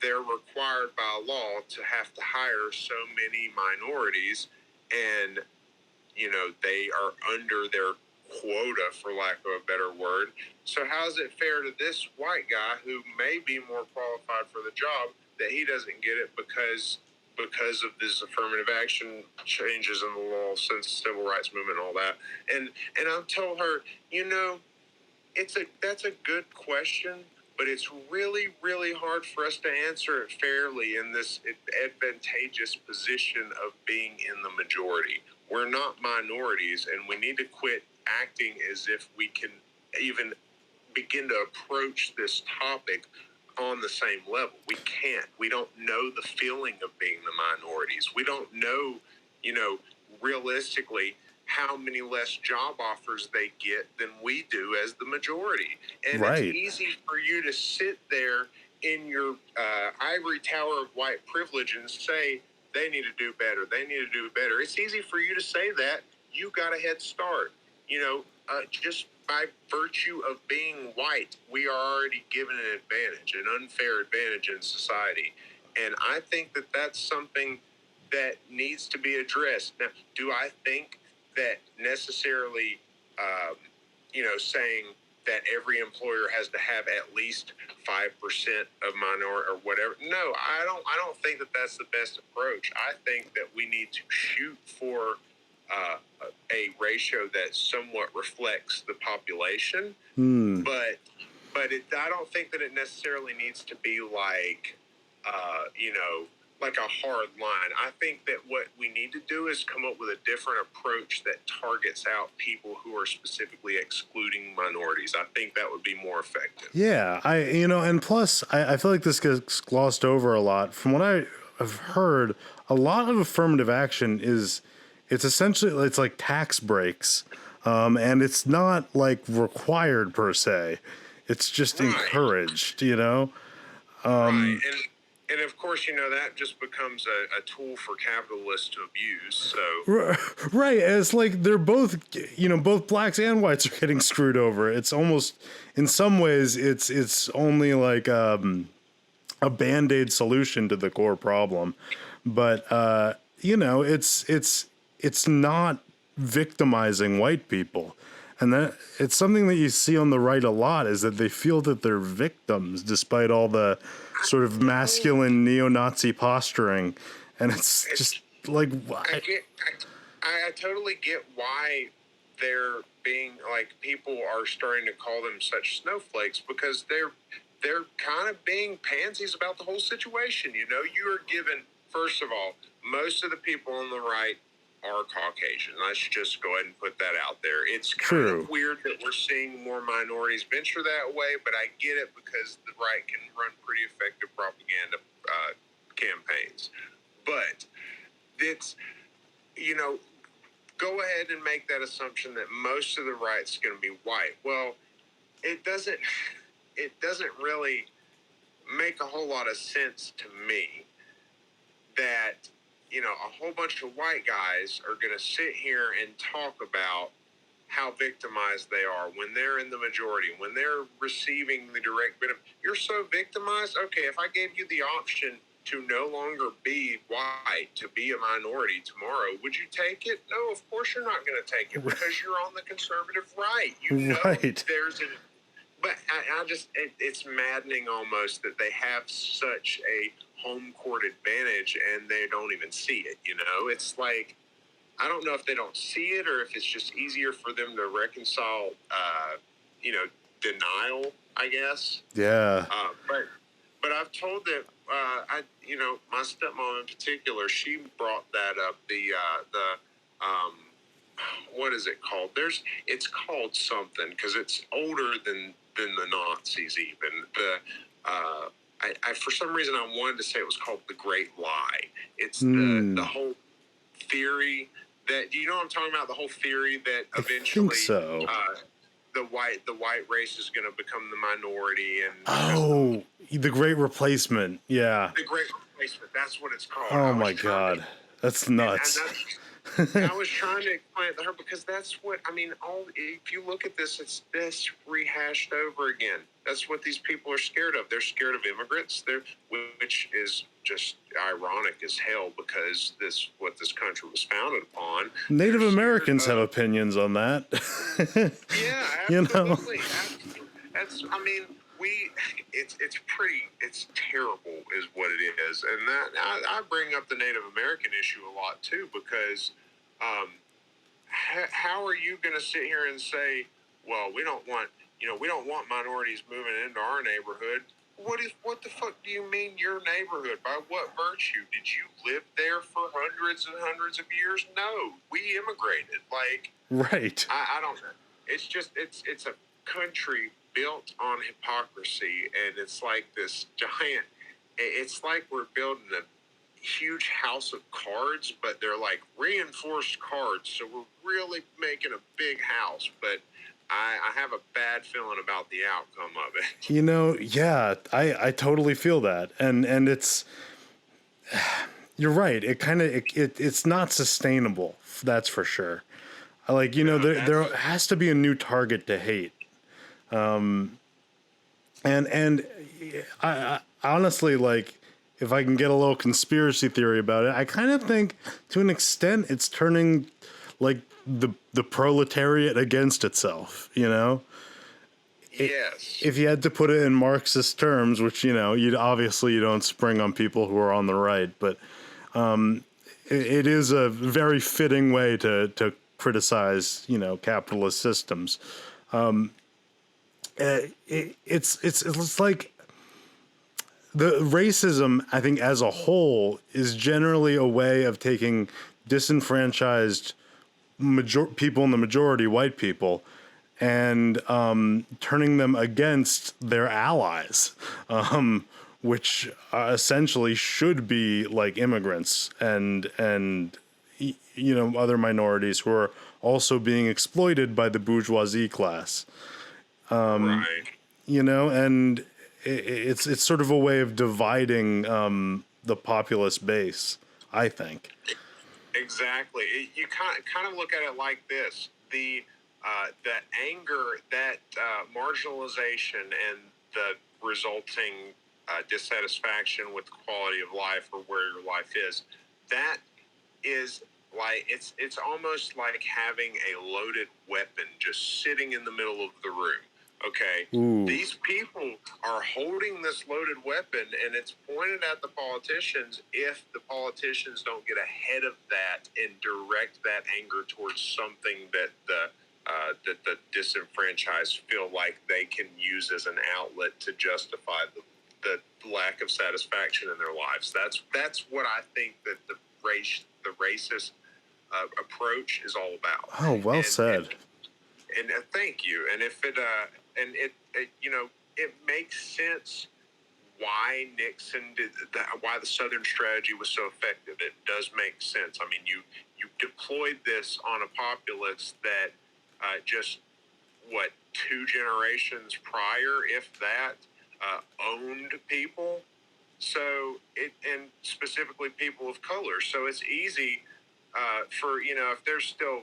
they're required by law to have to hire so many minorities, and, they are under their quota, for lack of a better word. So how is it fair to this white guy who may be more qualified for the job that he doesn't get it because of this affirmative action changes in the law since the civil rights movement and all that? And I told her, that's a good question, but it's really, really hard for us to answer it fairly in this advantageous position of being in the majority. We're not minorities, and we need to quit acting as if we can even begin to approach this topic on the same level. We can't. We don't know the feeling of being the minorities. We don't know, realistically, how many less job offers they get than we do as the majority. And Right. It's easy for you to sit there in your ivory tower of white privilege and say, they need to do better. They need to do better. It's easy for you to say that. You got a head start. Just by virtue of being white, we are already given an advantage, an unfair advantage in society. And I think that that's something that needs to be addressed. Now, do I think that necessarily, saying that every employer has to have at least 5% of minority or whatever? No, I don't think that that's the best approach. I think that we need to shoot for a ratio that somewhat reflects the population, but I don't think that it necessarily needs to be like, like a hard line. I think that what we need to do is come up with a different approach that targets out people who are specifically excluding minorities. I think that would be more effective. Yeah, and plus, I feel like this gets glossed over a lot. From what I have heard, a lot of affirmative action it's essentially, it's like tax breaks, and it's not like required per se. It's just encouraged, Right. And of course, that just becomes a tool for capitalists to abuse. So Right. It's like they're both, both blacks and whites are getting screwed over. It's almost, in some ways, it's only like a Band-Aid solution to the core problem. But, it's not victimizing white people. And that it's something that you see on the right a lot, is that they feel that they're victims despite all the sort of masculine neo-Nazi posturing. And it's just like, I totally get why they're being like, people are starting to call them such snowflakes, because they're kind of being pansies about the whole situation. You are given, first of all, most of the people on the right are Caucasian. Let's just go ahead and put that out there. It's kind of weird that we're seeing more minorities venture that way, but I get it because the right can run pretty effective propaganda campaigns. But it's, go ahead and make that assumption that most of the right's going to be white. Well, it doesn't really make a whole lot of sense to me that a whole bunch of white guys are going to sit here and talk about how victimized they are when they're in the majority, when they're receiving the direct benefit. You're so victimized. Okay, if I gave you the option to no longer be white, to be a minority tomorrow, would you take it? No, of course you're not going to take it, because you're on the conservative right. But I just, it's maddening almost that they have such a home court advantage and they don't even see it. It's like, I don't know if they don't see it or if it's just easier for them to reconcile, denial, I guess. Yeah. But I've told that, my stepmom in particular, she brought that up, what is it called? It's called something, because it's older than the Nazis even. I for some reason I wanted to say it was called the Great Lie. It's the whole theory that, you know what I'm talking about? The whole theory that eventually, I think so. the white race is going to become the minority, and Oh, the Great Replacement. Yeah. the Great Replacement. That's what it's called. Oh my God, that's nuts. I was trying to explain it to her because that's what I mean. If you look at this, it's this rehashed over again. That's what these people are scared of. They're scared of immigrants. Which is just ironic as hell because what this country was founded upon. Native Americans have opinions on that. Yeah, You absolutely. know? That's. I mean, it's terrible is what it is, and that I bring up the Native American issue a lot too because how are you going to sit here and say, well, we don't want minorities moving into our neighborhood? What the fuck do you mean your neighborhood? By what virtue? Did you live there for hundreds and hundreds of years? No, we immigrated. Like, Right. I don't know. It's just it's a country built on hypocrisy, and it's like this giant. It's like we're building a huge house of cards, but they're like reinforced cards. So we're really making a big house, but I have a bad feeling about the outcome of it. You know, yeah, I totally feel that, and it's you're right. It's not sustainable. That's for sure. Like, you know, there has to be a new target to hate. And I honestly, like, if I can get a little conspiracy theory about it, I kind of think to an extent it's turning like the proletariat against itself, you know? Yes. If you had to put it in Marxist terms, which, you know, you don't spring on people who are on the right, but it is a very fitting way to criticize, you know, capitalist systems. It's like the racism, I think, as a whole, is generally a way of taking disenfranchised people in the majority, white people, and turning them against their allies, which essentially should be like immigrants and you know, other minorities who are also being exploited by the bourgeoisie class. Right. You know, and it's sort of a way of dividing the populist base, I think. Exactly. You kind of look at it like this: the anger, that marginalization, and the resulting dissatisfaction with the quality of life or where your life is. That is like it's almost like having a loaded weapon just sitting in the middle of the room. Okay, Ooh. These people are holding this loaded weapon, and it's pointed at the politicians. If the politicians don't get ahead of that and direct that anger towards something that the disenfranchised feel like they can use as an outlet to justify the lack of satisfaction in their lives, that's what I think that the racist approach is all about. Oh, well said. And thank you. And if it you know, it makes sense why Nixon did that, why the Southern strategy was so effective. It does make sense. I mean, you deployed this on a populace that just 2 generations prior, if that, owned people. So and specifically people of color. So it's easy for, you know, if there's still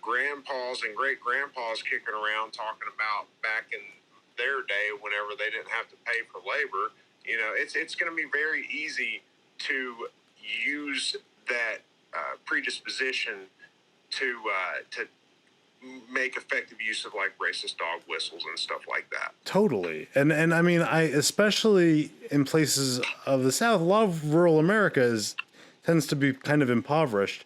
grandpas and great grandpas kicking around talking about back in their day whenever they didn't have to pay for labor, you know, it's going to be very easy to use that predisposition to make effective use of like racist dog whistles and stuff like that. Totally. And I mean, especially in places of the South, a lot of rural America tends to be kind of impoverished,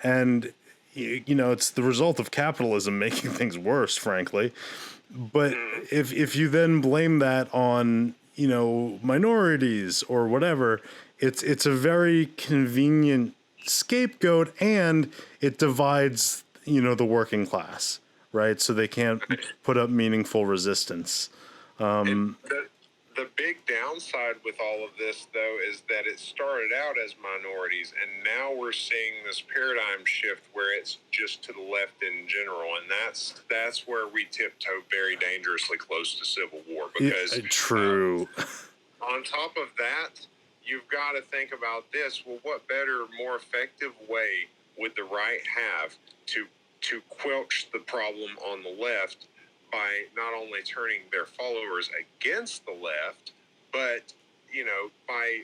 and you know, it's the result of capitalism making things worse, frankly. But if you then blame that on, you know, minorities or whatever, it's a very convenient scapegoat, and it divides, you know, the working class, right? So they can't put up meaningful resistance. The big downside with all of this, though, is that it started out as minorities, and now we're seeing this paradigm shift where it's just to the left in general, and that's where we tiptoe very dangerously close to civil war. Because true. On top of that, you've got to think about this. Well, what better, more effective way would the right have to quelch the problem on the left by not only turning their followers against the left, but, by,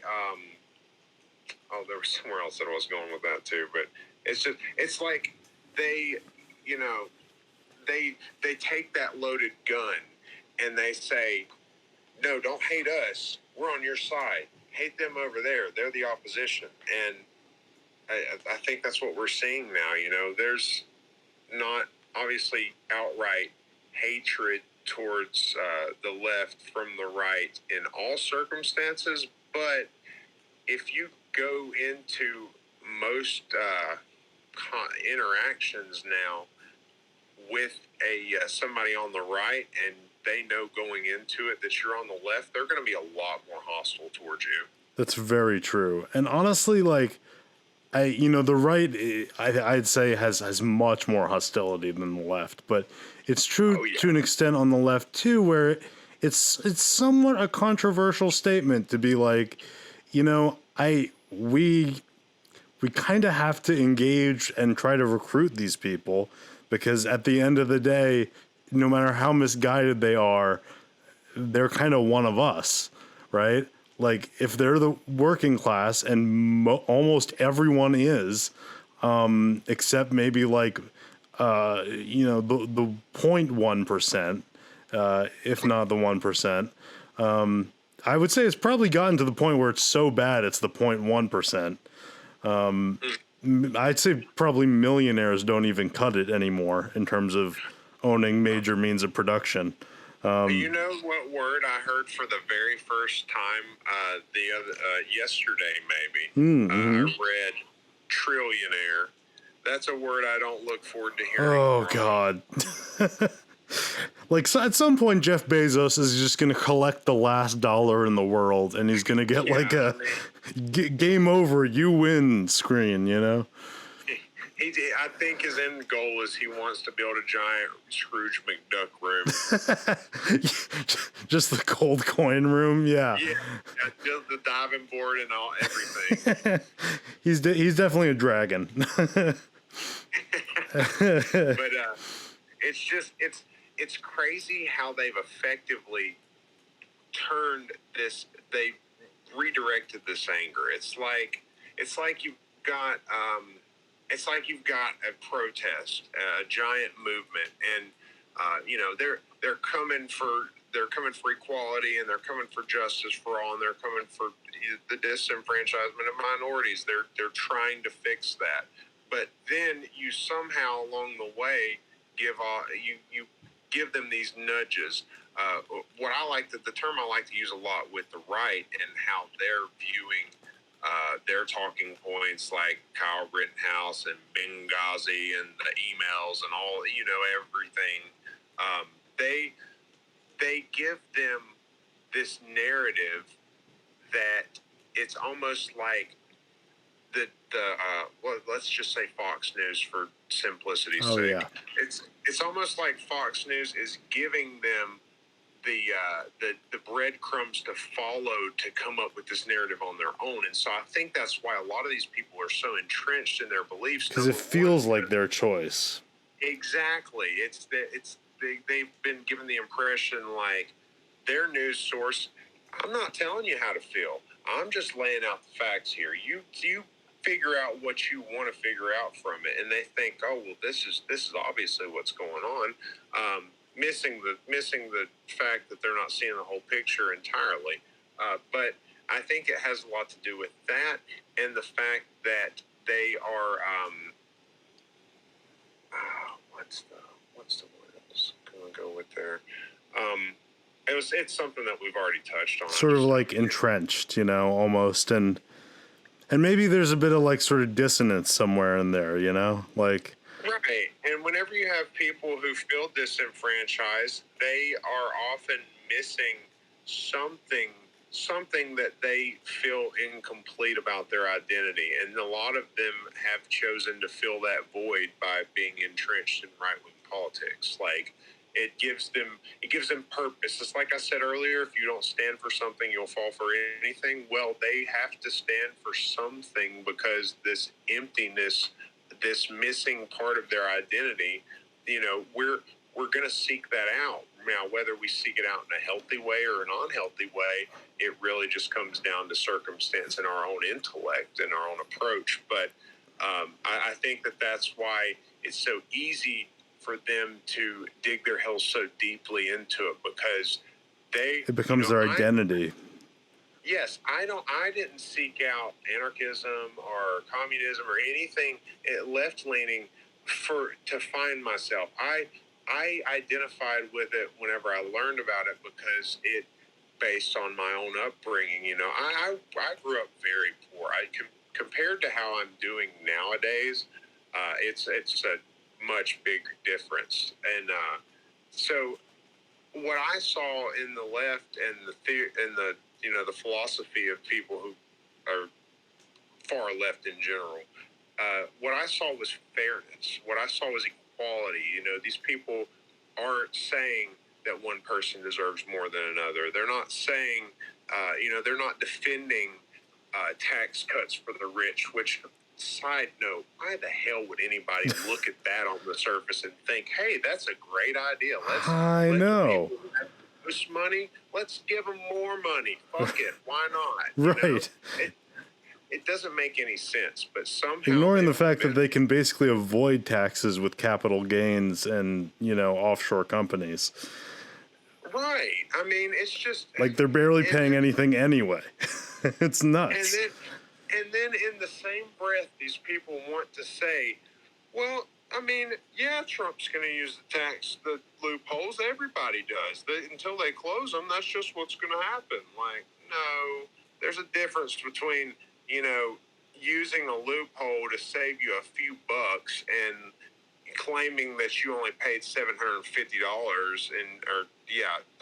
there was somewhere else that I was going with that too, but it's like they take that loaded gun and they say, no, don't hate us. We're on your side. Hate them over there. They're the opposition. And I think that's what we're seeing now. There's not obviously outright hatred towards the left from the right in all circumstances, but if you go into most interactions now with somebody on the right, and they know going into it that you're on the left, they're going to be a lot more hostile towards you. That's very true. And honestly, like, the right, I'd say has much more hostility than the left, but it's true to an extent on the left too, where it's somewhat a controversial statement to be like, we kind of have to engage and try to recruit these people, because at the end of the day, no matter how misguided they are, they're kind of one of us, right? Like, if they're the working class, and almost everyone is, except maybe like, the 0.1%, if not the 1%, I would say it's probably gotten to the point where it's so bad it's the 0.1%. I'd say probably millionaires don't even cut it anymore in terms of owning major means of production. You know what word I heard for the very first time yesterday, maybe? I read trillionaire. That's a word I don't look forward to hearing. Oh, God. Like, so at some point, Jeff Bezos is just going to collect the last dollar in the world, and he's going to get a game over, you win screen, I think his end goal is he wants to build a giant Scrooge McDuck room. Just the cold coin room, yeah. Yeah, just the diving board and everything. He's definitely a dragon. But it's crazy how they've effectively turned this. They redirected this anger. It's like you've got a protest, a giant movement, and they're coming for equality, and they're coming for justice for all, and they're coming for the disenfranchisement of minorities. They're trying to fix that, but then you somehow along the way give them these nudges. The term I like to use a lot with the right and how they're viewing their talking points, like Kyle Rittenhouse and Benghazi and the emails and all, everything. They give them this narrative that it's almost like let's just say Fox News for simplicity's sake. Yeah. It's almost like Fox News is giving them the breadcrumbs to follow to come up with this narrative on their own. And so I think that's why a lot of these people are so entrenched in their beliefs. Because it feels like their choice. Exactly. They've been given the impression like their news source, I'm not telling you how to feel. I'm just laying out the facts here. You figure out what you want to figure out from it. And they think, oh, well, this is obviously what's going on. Missing the fact that they're not seeing the whole picture entirely. But I think it has a lot to do with that, and the fact that they are what's the word I was going to go with there? It's something that we've already touched on. Sort of like entrenched, almost, and maybe there's a bit of like sort of dissonance somewhere in there, like. Right, and whenever you have people who feel disenfranchised, they are often missing something something that they feel incomplete about their identity, and a lot of them have chosen to fill that void by being entrenched in right-wing politics. Like, it gives them purpose. It's like I said earlier, if you don't stand for something, you'll fall for anything. Well, they have to stand for something, because this emptiness, this missing part of their identity, we're going to seek that out. Now, whether we seek it out in a healthy way or an unhealthy way, it really just comes down to circumstance and our own intellect and our own approach. But I think that's why it's so easy for them to dig their heels so deeply into it, because it becomes their identity. Yes, I didn't seek out anarchism or communism or anything left-leaning to find myself. I identified with it whenever I learned about it, because it, based on my own upbringing, I grew up very poor. Compared to how I'm doing nowadays, it's a much bigger difference. And so what I saw in the left and the philosophy of people who are far left in general, what I saw was fairness. What I saw was equality. These people aren't saying that one person deserves more than another. They're not saying, they're not defending tax cuts for the rich, which, side note, why the hell would anybody look at that on the surface and think, hey, that's a great idea. I know. People have this money, let's give them more money. Fuck it. Why not? Right. It doesn't make any sense, but somehow... Ignoring the fact that they can basically avoid taxes with capital gains and, offshore companies. Right. I mean, it's just... Like, they're barely paying anything anyway. It's nuts. And then in the same breath, these people want to say, well, I mean, yeah, Trump's going to use the loopholes. Everybody does. Until they close them, that's just what's going to happen. Like, no, there's a difference between... using a loophole to save you a few bucks and claiming that you only paid $750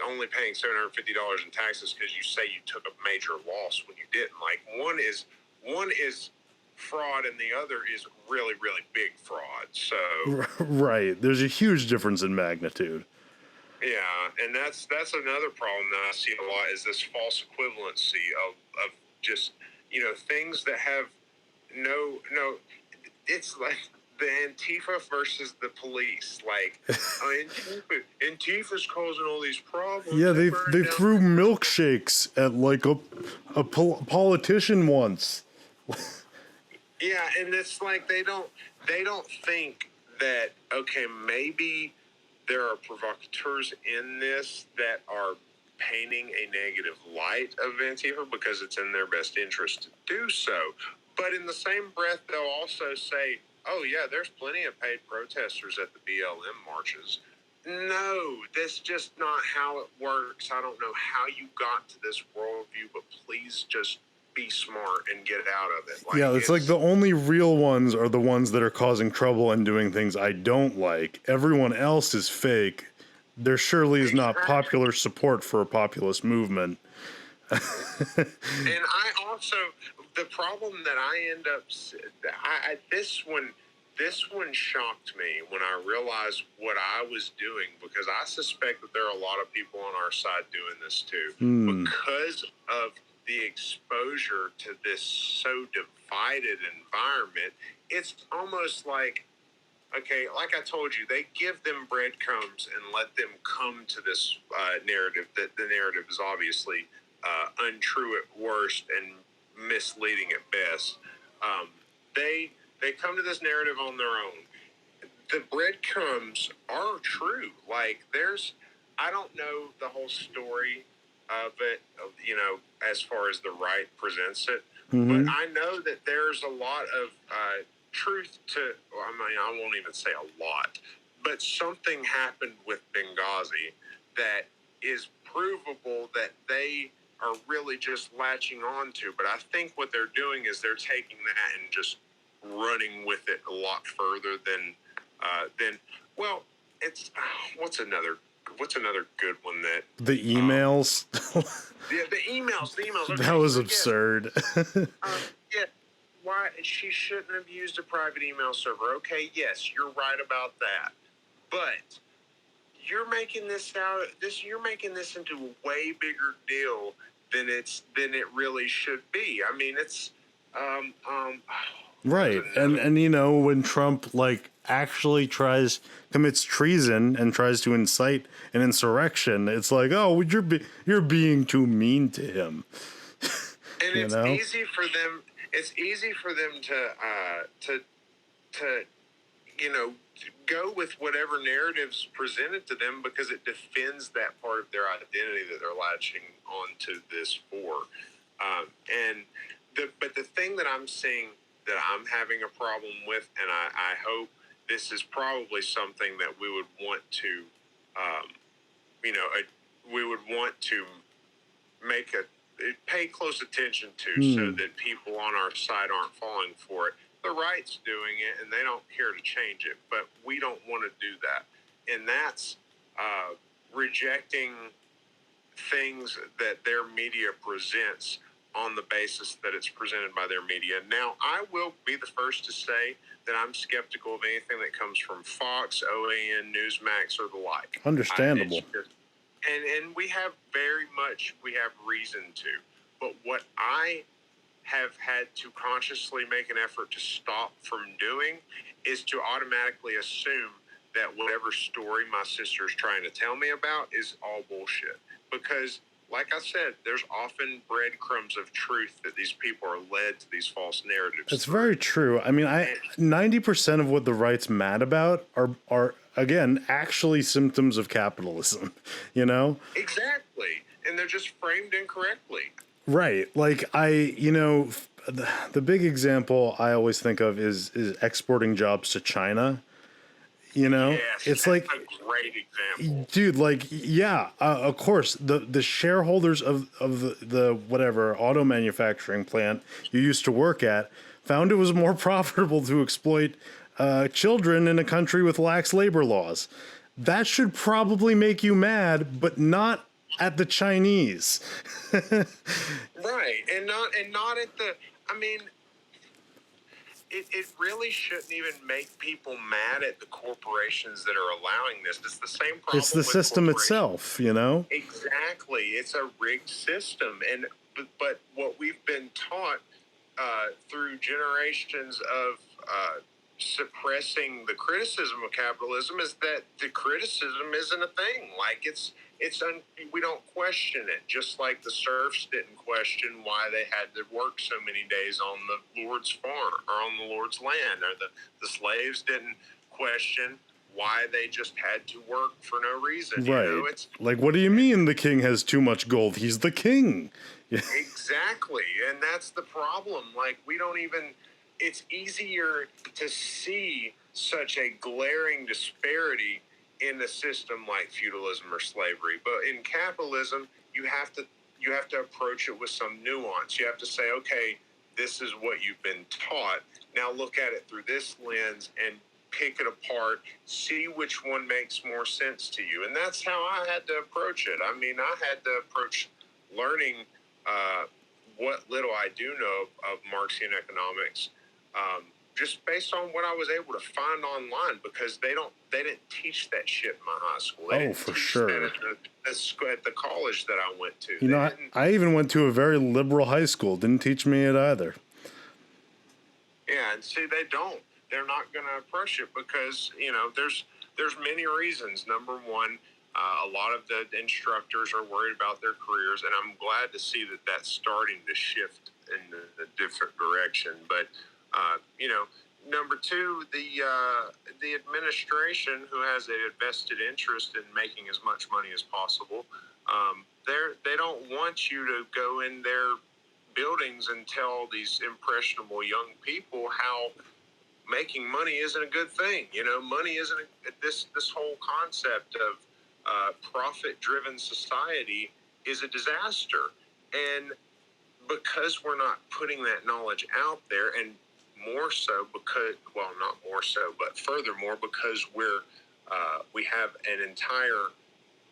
only paying $750 in taxes because you say you took a major loss when you didn't. Like, one is fraud and the other is really, really big fraud. So right, there's a huge difference in magnitude. Yeah, and that's another problem that I see a lot, is this false equivalency of just things that have no. It's like the Antifa versus the police. Like, Antifa's causing all these problems. Yeah, they threw milkshakes at like a politician once. Yeah, and it's like they don't think that, okay, maybe there are provocateurs in this that are painting a negative light of Antifa because it's in their best interest to do so. But in the same breath, they'll also say, oh, yeah, there's plenty of paid protesters at the BLM marches. No, that's just not how it works. I don't know how you got to this worldview, but please just be smart and get out of it. Like, yeah, it's like the only real ones are the ones that are causing trouble and doing things I don't like. Everyone else is fake. There surely is not popular support for a populist movement. And I also, the problem that I end up, this one shocked me when I realized what I was doing, because I suspect that there are a lot of people on our side doing this too, because of the exposure to this so divided environment. It's almost like, okay, like I told you, they give them breadcrumbs and let them come to this narrative that the narrative is obviously untrue at worst and misleading at best. They come to this narrative on their own. The breadcrumbs are true. Like, I don't know the whole story of it, as far as the right presents it, but I know that there's a lot of truth to, I won't even say a lot, but something happened with Benghazi that is provable that they are really just latching on to. But I think what they're doing is they're taking that and just running with it a lot further than well, it's what's another good one that the emails. Yeah, the emails. Okay, That was so yes, absurd. yeah, why she shouldn't have used a private email server. Okay, yes, you're right about that. But you're making this into a way bigger deal than it really should be. I mean, it's Right. And you know, when Trump like actually commits treason and tries to incite an insurrection, it's like, "Oh, you're being too mean to him." and you it's know? easy for them to you know, go with whatever narratives presented to them because it defends that part of their identity that they're latching onto this for. But the thing that I'm seeing that I'm having a problem with, and I hope this is probably something that we would want to, we would want to pay close attention to so that people on our side aren't falling for it. The right's doing it, and they don't care to change it, but we don't want to do that. And that's rejecting things that their media presents on the basis that it's presented by their media. Now, I will be the first to say that I'm skeptical of anything that comes from Fox, OAN, Newsmax, or the like. Understandable. And we have reason to. But what I have had to consciously make an effort to stop from doing is to automatically assume that whatever story my sister is trying to tell me about is all bullshit. Because, like I said, there's often breadcrumbs of truth that these people are led to these false narratives. It's very true. I mean, 90% of what the right's mad about are again actually symptoms of capitalism. You know? Exactly, and they're just framed incorrectly. Right. Like the big example I always think of is exporting jobs to China. You know, yes, it's like a great example, dude. Like, yeah, of course, the shareholders of the whatever auto manufacturing plant you used to work at found it was more profitable to exploit children in a country with lax labor laws. That should probably make you mad, but not at the Chinese. right? And not at the. I mean. It really shouldn't even make people mad at the corporations that are allowing this. It's the same problem. It's the system itself, you know? Exactly. It's a rigged system. But what we've been taught through generations of suppressing the criticism of capitalism is that the criticism isn't a thing. Like we don't question it, just like the serfs didn't question why they had to work so many days on the Lord's farm or on the Lord's land, or the slaves didn't question why they just had to work for no reason. Right. You know, it's like, what do you mean the king has too much gold? He's the king. Exactly. And that's the problem. Like, it's easier to see such a glaring disparity in a system like feudalism or slavery. But in capitalism, you have to approach it with some nuance. You have to say, okay, this is what you've been taught. Now look at it through this lens and pick it apart, see which one makes more sense to you. And that's how I had to approach it. I mean, I had to approach learning what little I do know of Marxian economics, just based on what I was able to find online, because they didn't teach that shit in my high school. They didn't for teach sure. that at the college that I went to. You know, I even went to a very liberal high school. Didn't teach me it either. Yeah, and see, they don't. They're not going to approach it because, you know, there's many reasons. Number one, a lot of the instructors are worried about their careers, and I'm glad to see that that's starting to shift in a different direction. But, you know, number two, the administration, who has a vested interest in making as much money as possible, they don't want you to go in their buildings and tell these impressionable young people how making money isn't a good thing. You know, money isn't this whole concept of profit-driven society is a disaster. And because we're not putting that knowledge out there, and more so because, well, not more so, but furthermore, because we have an entire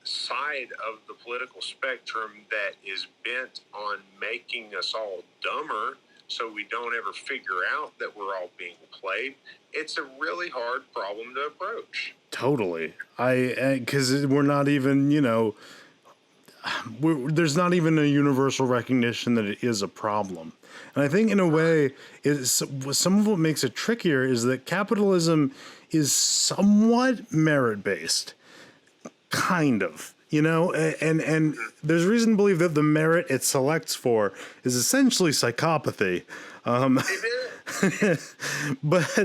side of the political spectrum that is bent on making us all dumber so we don't ever figure out that we're all being played, it's a really hard problem to approach. Totally. Because we're not even, there's not even a universal recognition that it is a problem. And I think in a way, some of what makes it trickier is that capitalism is somewhat merit-based. Kind of. And there's reason to believe that the merit it selects for is essentially psychopathy. But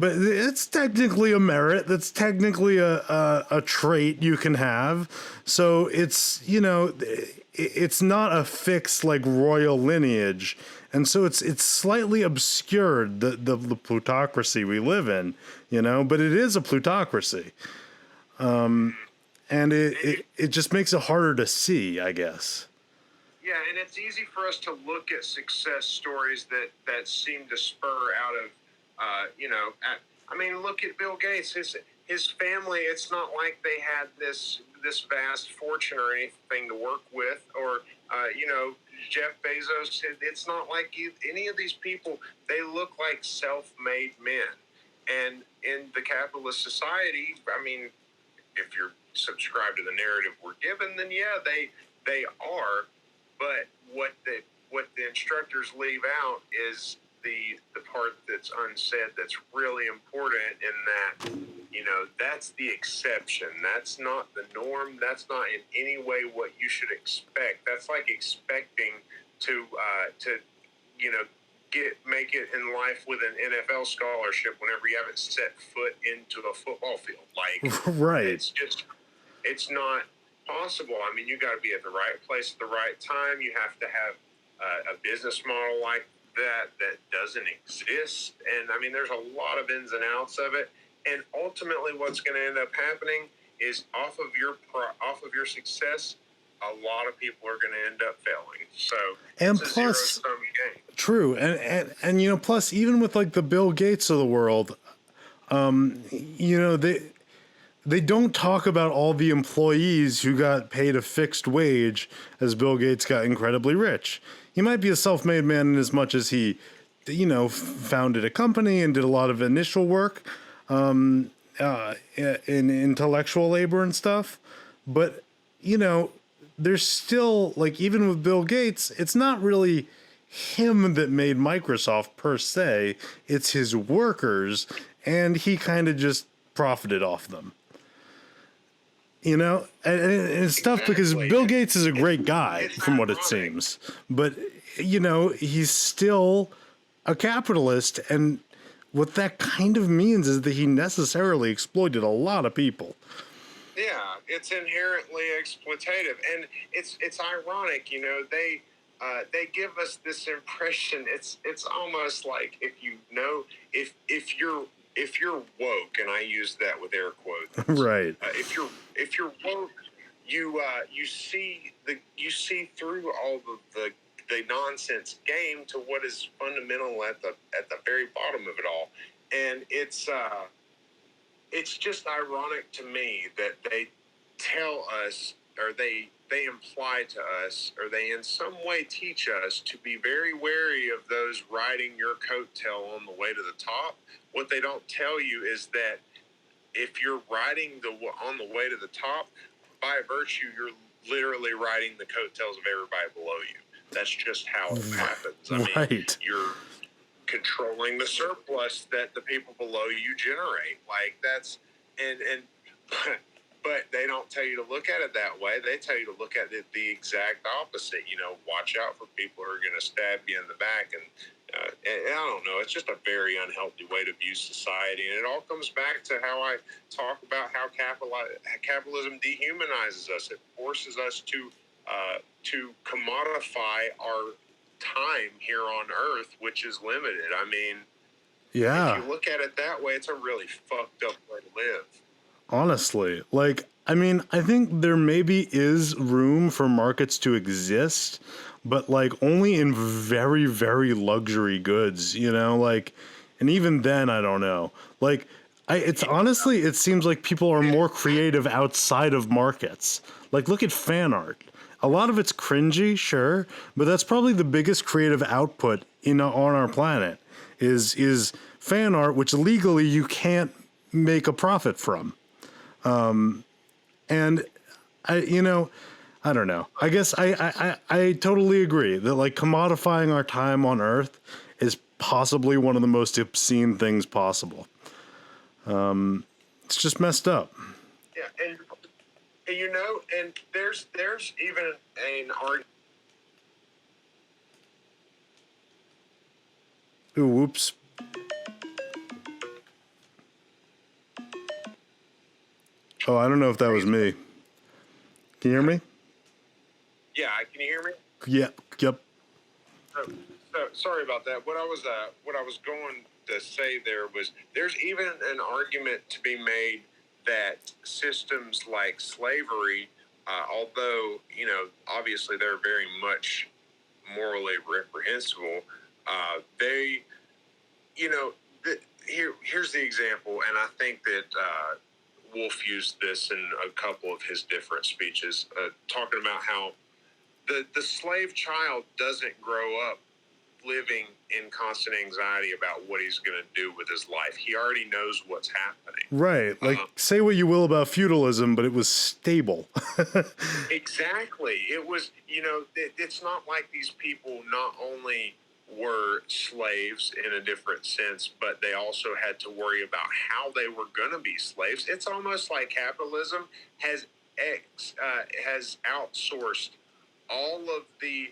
it's technically a merit. That's technically a trait you can have. So it's, it's not a fixed like royal lineage. And so it's slightly obscured, the plutocracy we live in, but it is a plutocracy. And it just makes it harder to see, I guess. Yeah, and it's easy for us to look at success stories that seem to spur out of, look at Bill Gates. His family, it's not like they had this vast fortune or anything to work with, or, Jeff Bezos. It's not like any of these people, they look like self-made men. And in the capitalist society, if you're subscribed to the narrative we're given, then yeah, they are. But what the instructors leave out is the part that's unsaid that's really important, in that, that's the exception. That's not the norm. That's not in any way what you should expect. That's like expecting to make it in life with an NFL scholarship whenever you haven't set foot into a football field. Like, right. It's not possible. You got to be at the right place at the right time. You have to have a business model like that doesn't exist. And there's a lot of ins and outs of it. And ultimately, what's going to end up happening is off of your success, a lot of people are going to end up failing. So, and it's plus, a zero-sum game. True, and plus, even with like the Bill Gates of the world, they don't talk about all the employees who got paid a fixed wage as Bill Gates got incredibly rich. He might be a self-made man in as much as he, founded a company and did a lot of initial work, in intellectual labor and stuff. But, there's still, like, even with Bill Gates, it's not really him that made Microsoft per se. It's his workers, and he kind of just profited off them. And it's tough because Bill Gates is a great guy from what it seems. But, he's still a capitalist. And what that kind of means is that he necessarily exploited a lot of people. Yeah, it's inherently exploitative. And it's ironic, they give us this impression. It's almost like if you're woke, and I use that with air quotes, right? If you're woke, you see through all the nonsense game to what is fundamental at the very bottom of it all, and it's just ironic to me that they tell us, or they imply to us, or they in some way teach us to be very wary of those riding your coattail on the way to the top. What they don't tell you is that if you're riding on the way to the top, by virtue, you're literally riding the coattails of everybody below you. That's just how it happens. Right. You're controlling the surplus that the people below you generate. Like that's, but they don't tell you to look at it that way. They tell you to look at it the exact opposite. Watch out for people who are going to stab you in the back. And I don't know. It's just a very unhealthy way to view society. And it all comes back to how I talk about how capitalism dehumanizes us. It forces us to commodify our time here on Earth, which is limited. Yeah. If you look at it that way, it's a really fucked up way to live. Honestly, I think there maybe is room for markets to exist, but only in very, very luxury goods, and even then, I don't know. It's honestly, it seems like people are more creative outside of markets. Like, look at fan art. A lot of it's cringy, sure, but that's probably the biggest creative output on our planet is fan art, which legally you can't make a profit from. And I don't know. I guess I totally agree that like commodifying our time on Earth is possibly one of the most obscene things possible. It's just messed up. Yeah, and and there's even an argument. Ooh, whoops. Oh, I don't know if that was me. Can you hear me? Yeah, can you hear me? Yeah. Yep. So sorry about that. What I was going to say there was there's even an argument to be made that systems like slavery, although obviously they're very much morally reprehensible, they here's the example, and I think that Wolff used this in a couple of his different speeches, talking about how the slave child doesn't grow up living in constant anxiety about what he's going to do with his life. He already knows what's happening. Right. Like, say what you will about feudalism, but it was stable. Exactly. It was, it's not like these people not only were slaves in a different sense, but they also had to worry about how they were going to be slaves. It's almost like capitalism has outsourced all of the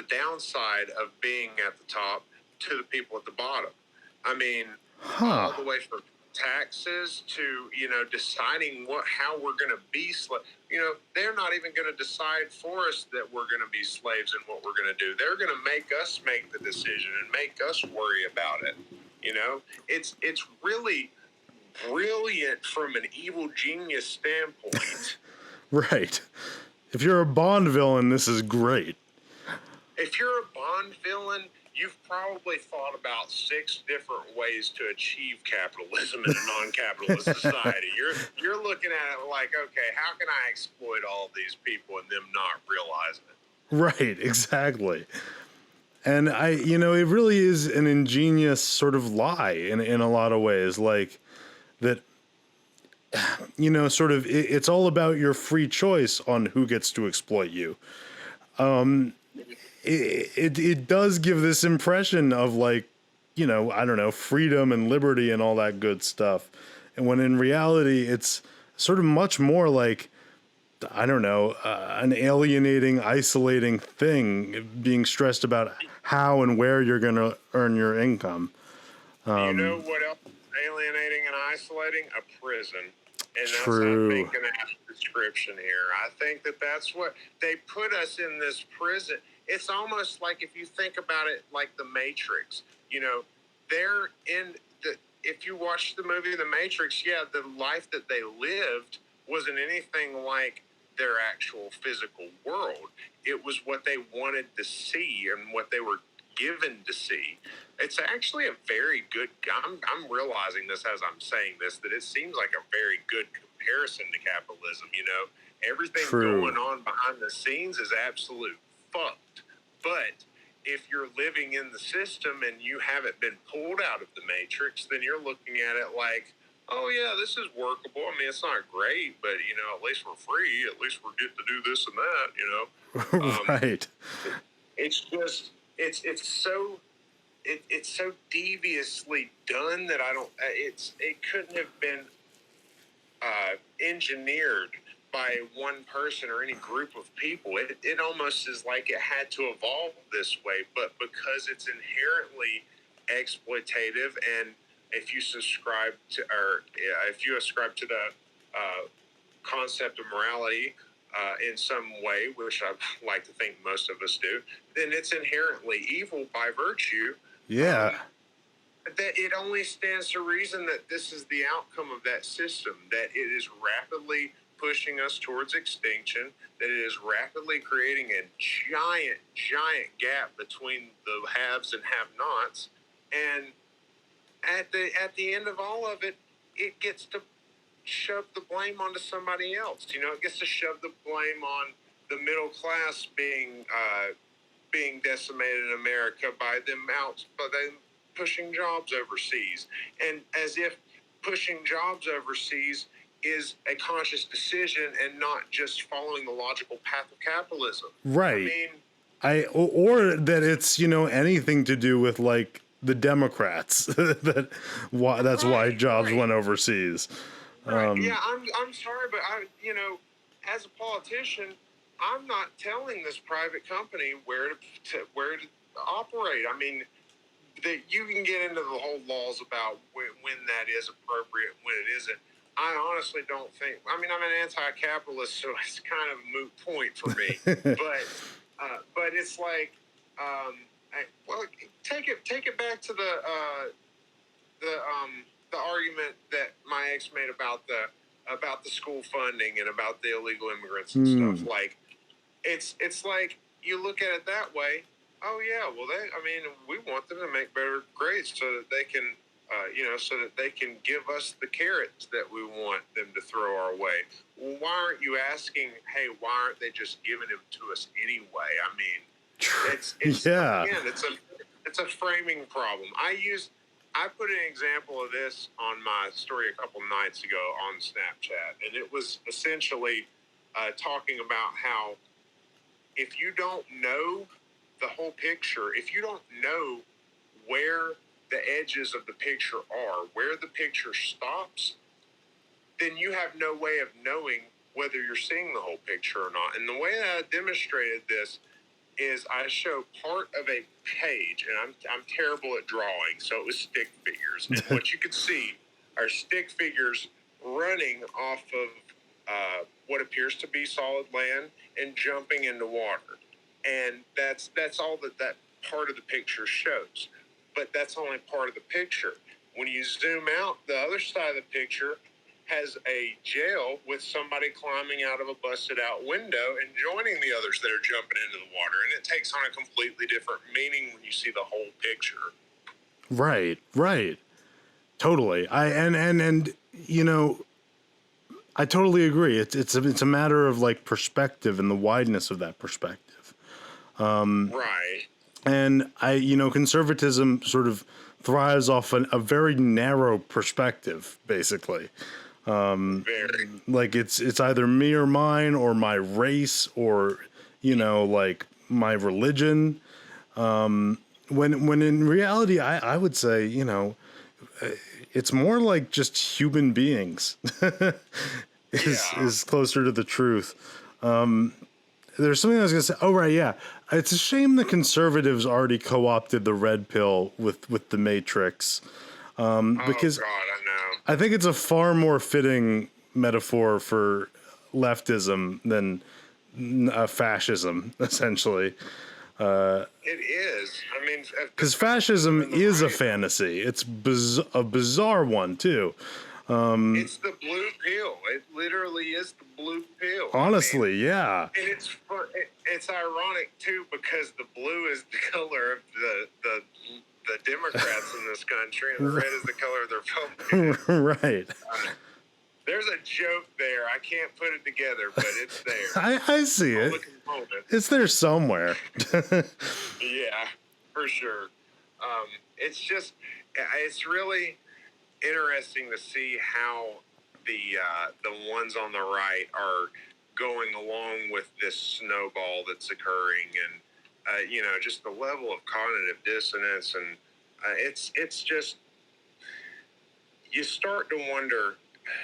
downside of being at the top to the people at the bottom. I mean, all the way from taxes to deciding how we're going to be they're not even going to decide for us that we're going to be slaves and what we're going to do. They're going to make us make the decision and make us worry about it. It's really brilliant from an evil genius standpoint. Right. If you're a Bond villain, this is great. If you're a Bond villain, you've probably thought about 6 different ways to achieve capitalism in a non-capitalist society. You're looking at it like, okay, how can I exploit all of these people and them not realizing it? Right, exactly. And it really is an ingenious sort of lie in a lot of ways, like that, sort of, it's all about your free choice on who gets to exploit you. It does give this impression of like, I don't know, freedom and liberty and all that good stuff. And when in reality, it's sort of much more like, I don't know, an alienating, isolating thing, being stressed about how and where you're going to earn your income. You know what else is alienating and isolating? A prison. And that's True. not making an apt description here. I think that's what they put us in, this prison. It's almost like, if you think about it, like The Matrix. They're in if you watch the movie The Matrix, yeah, the life that they lived wasn't anything like their actual physical world. It was what they wanted to see and what they were given to see. It's actually a very good, I'm realizing this as I'm saying this, that it seems like a very good comparison to capitalism. Everything True. going on behind the scenes is absolute fucked. But if you're living in the system and you haven't been pulled out of the matrix, then you're looking at it like, oh yeah, this is workable. I mean, it's not great, but at least we're free. At least we're getting to do this and that. Right. It's just it's so deviously done that it couldn't have been engineered by one person or any group of people. It almost is like it had to evolve this way, but because it's inherently exploitative, and if you ascribe to the concept of morality in some way, which I like to think most of us do, then it's inherently evil by virtue. Yeah. That it only stands to reason that this is the outcome of that system, that it is rapidly pushing us towards extinction, that it is rapidly creating a giant gap between the haves and have-nots, and at the end of all of it, it gets to shove the blame onto somebody else. You know, it gets to shove the blame on the middle class being decimated in America by them pushing jobs overseas, and as if pushing jobs overseas is a conscious decision and not just following the logical path of capitalism. Right. I mean, or that it's, anything to do with like the Democrats. That's why jobs went overseas. yeah, I'm sorry, but as a politician, I'm not telling this private company where to operate. I mean, that you can get into the whole laws about when that is appropriate, when it isn't. I honestly don't think. I mean, I'm an anti-capitalist, so it's kind of a moot point for me. but it's like, take it back to the argument that my ex made about the school funding and about the illegal immigrants and stuff. Like, it's like you look at it that way. Oh yeah, well we want them to make better grades so that they can, so that they can give us the carrots that we want them to throw our way. Well, why aren't you asking? Hey, why aren't they just giving them to us anyway? I mean, it's yeah. Again, it's a framing problem. I put an example of this on my story a couple nights ago on Snapchat, and it was essentially talking about how if you don't know the whole picture, if you don't know where the edges of the picture are, where the picture stops, then you have no way of knowing whether you're seeing the whole picture or not. And the way that I demonstrated this is I show part of a page, and I'm terrible at drawing, so it was stick figures. And what you could see are stick figures running off of what appears to be solid land and jumping into water. And that's all that part of the picture shows. But that's only part of the picture. When you zoom out, the other side of the picture has a jail with somebody climbing out of a busted out window and joining the others that are jumping into the water. And it takes on a completely different meaning when you see the whole picture. Right. Totally. I totally agree. It's a matter of like perspective and the wideness of that perspective. Right. And conservatism sort of thrives off a very narrow perspective, basically. Very. Like it's either me or mine or my race or, like my religion. When in reality, I would say, it's more like just human beings is closer to the truth. There's something I was going to say. Oh, right. Yeah. It's a shame the conservatives already co-opted the red pill with the Matrix. Because God, I know. I think it's a far more fitting metaphor for leftism than fascism, essentially. It is. I mean, because fascism is a fantasy. It's a bizarre one, too. It's the blue pill. It literally is the blue pill. Honestly, yeah. And it's ironic too because the blue is the color of the Democrats in this country, and the red is the color of the Republicans. Right. There's a joke there. I can't put it together, but it's there. I see it. It's there somewhere. Yeah, for sure. It's just, it's really interesting to see how the ones on the right are going along with this snowball that's occurring, and just the level of cognitive dissonance, and it's just, you start to wonder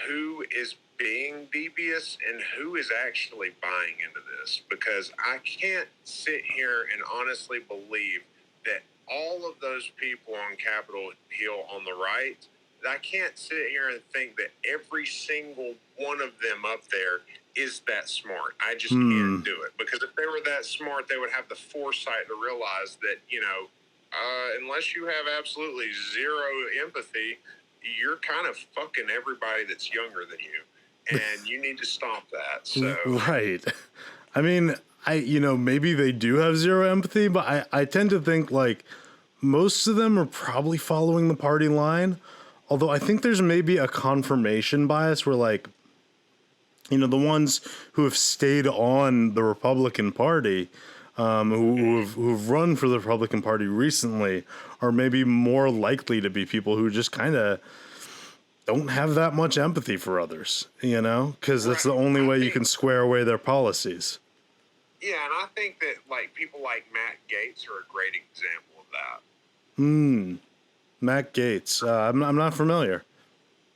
who is being devious and who is actually buying into this, because I can't sit here and honestly believe that all of those people on Capitol Hill on the right, I can't sit here and think that every single one of them up there is that smart. I just can't do it, because if they were that smart, they would have the foresight to realize that, unless you have absolutely zero empathy, you're kind of fucking everybody that's younger than you, and you need to stop that. So right. I mean, maybe they do have zero empathy, but I tend to think like most of them are probably following the party line. Although I think there's maybe a confirmation bias where, like, you know, the ones who have stayed on the Republican Party, who've run for the Republican Party recently, are maybe more likely to be people who just kind of don't have that much empathy for others, you know, because that's the only way you can square away their policies. Yeah, and I think that, like, people like Matt Gaetz are a great example of that. Matt Gaetz. I'm not familiar.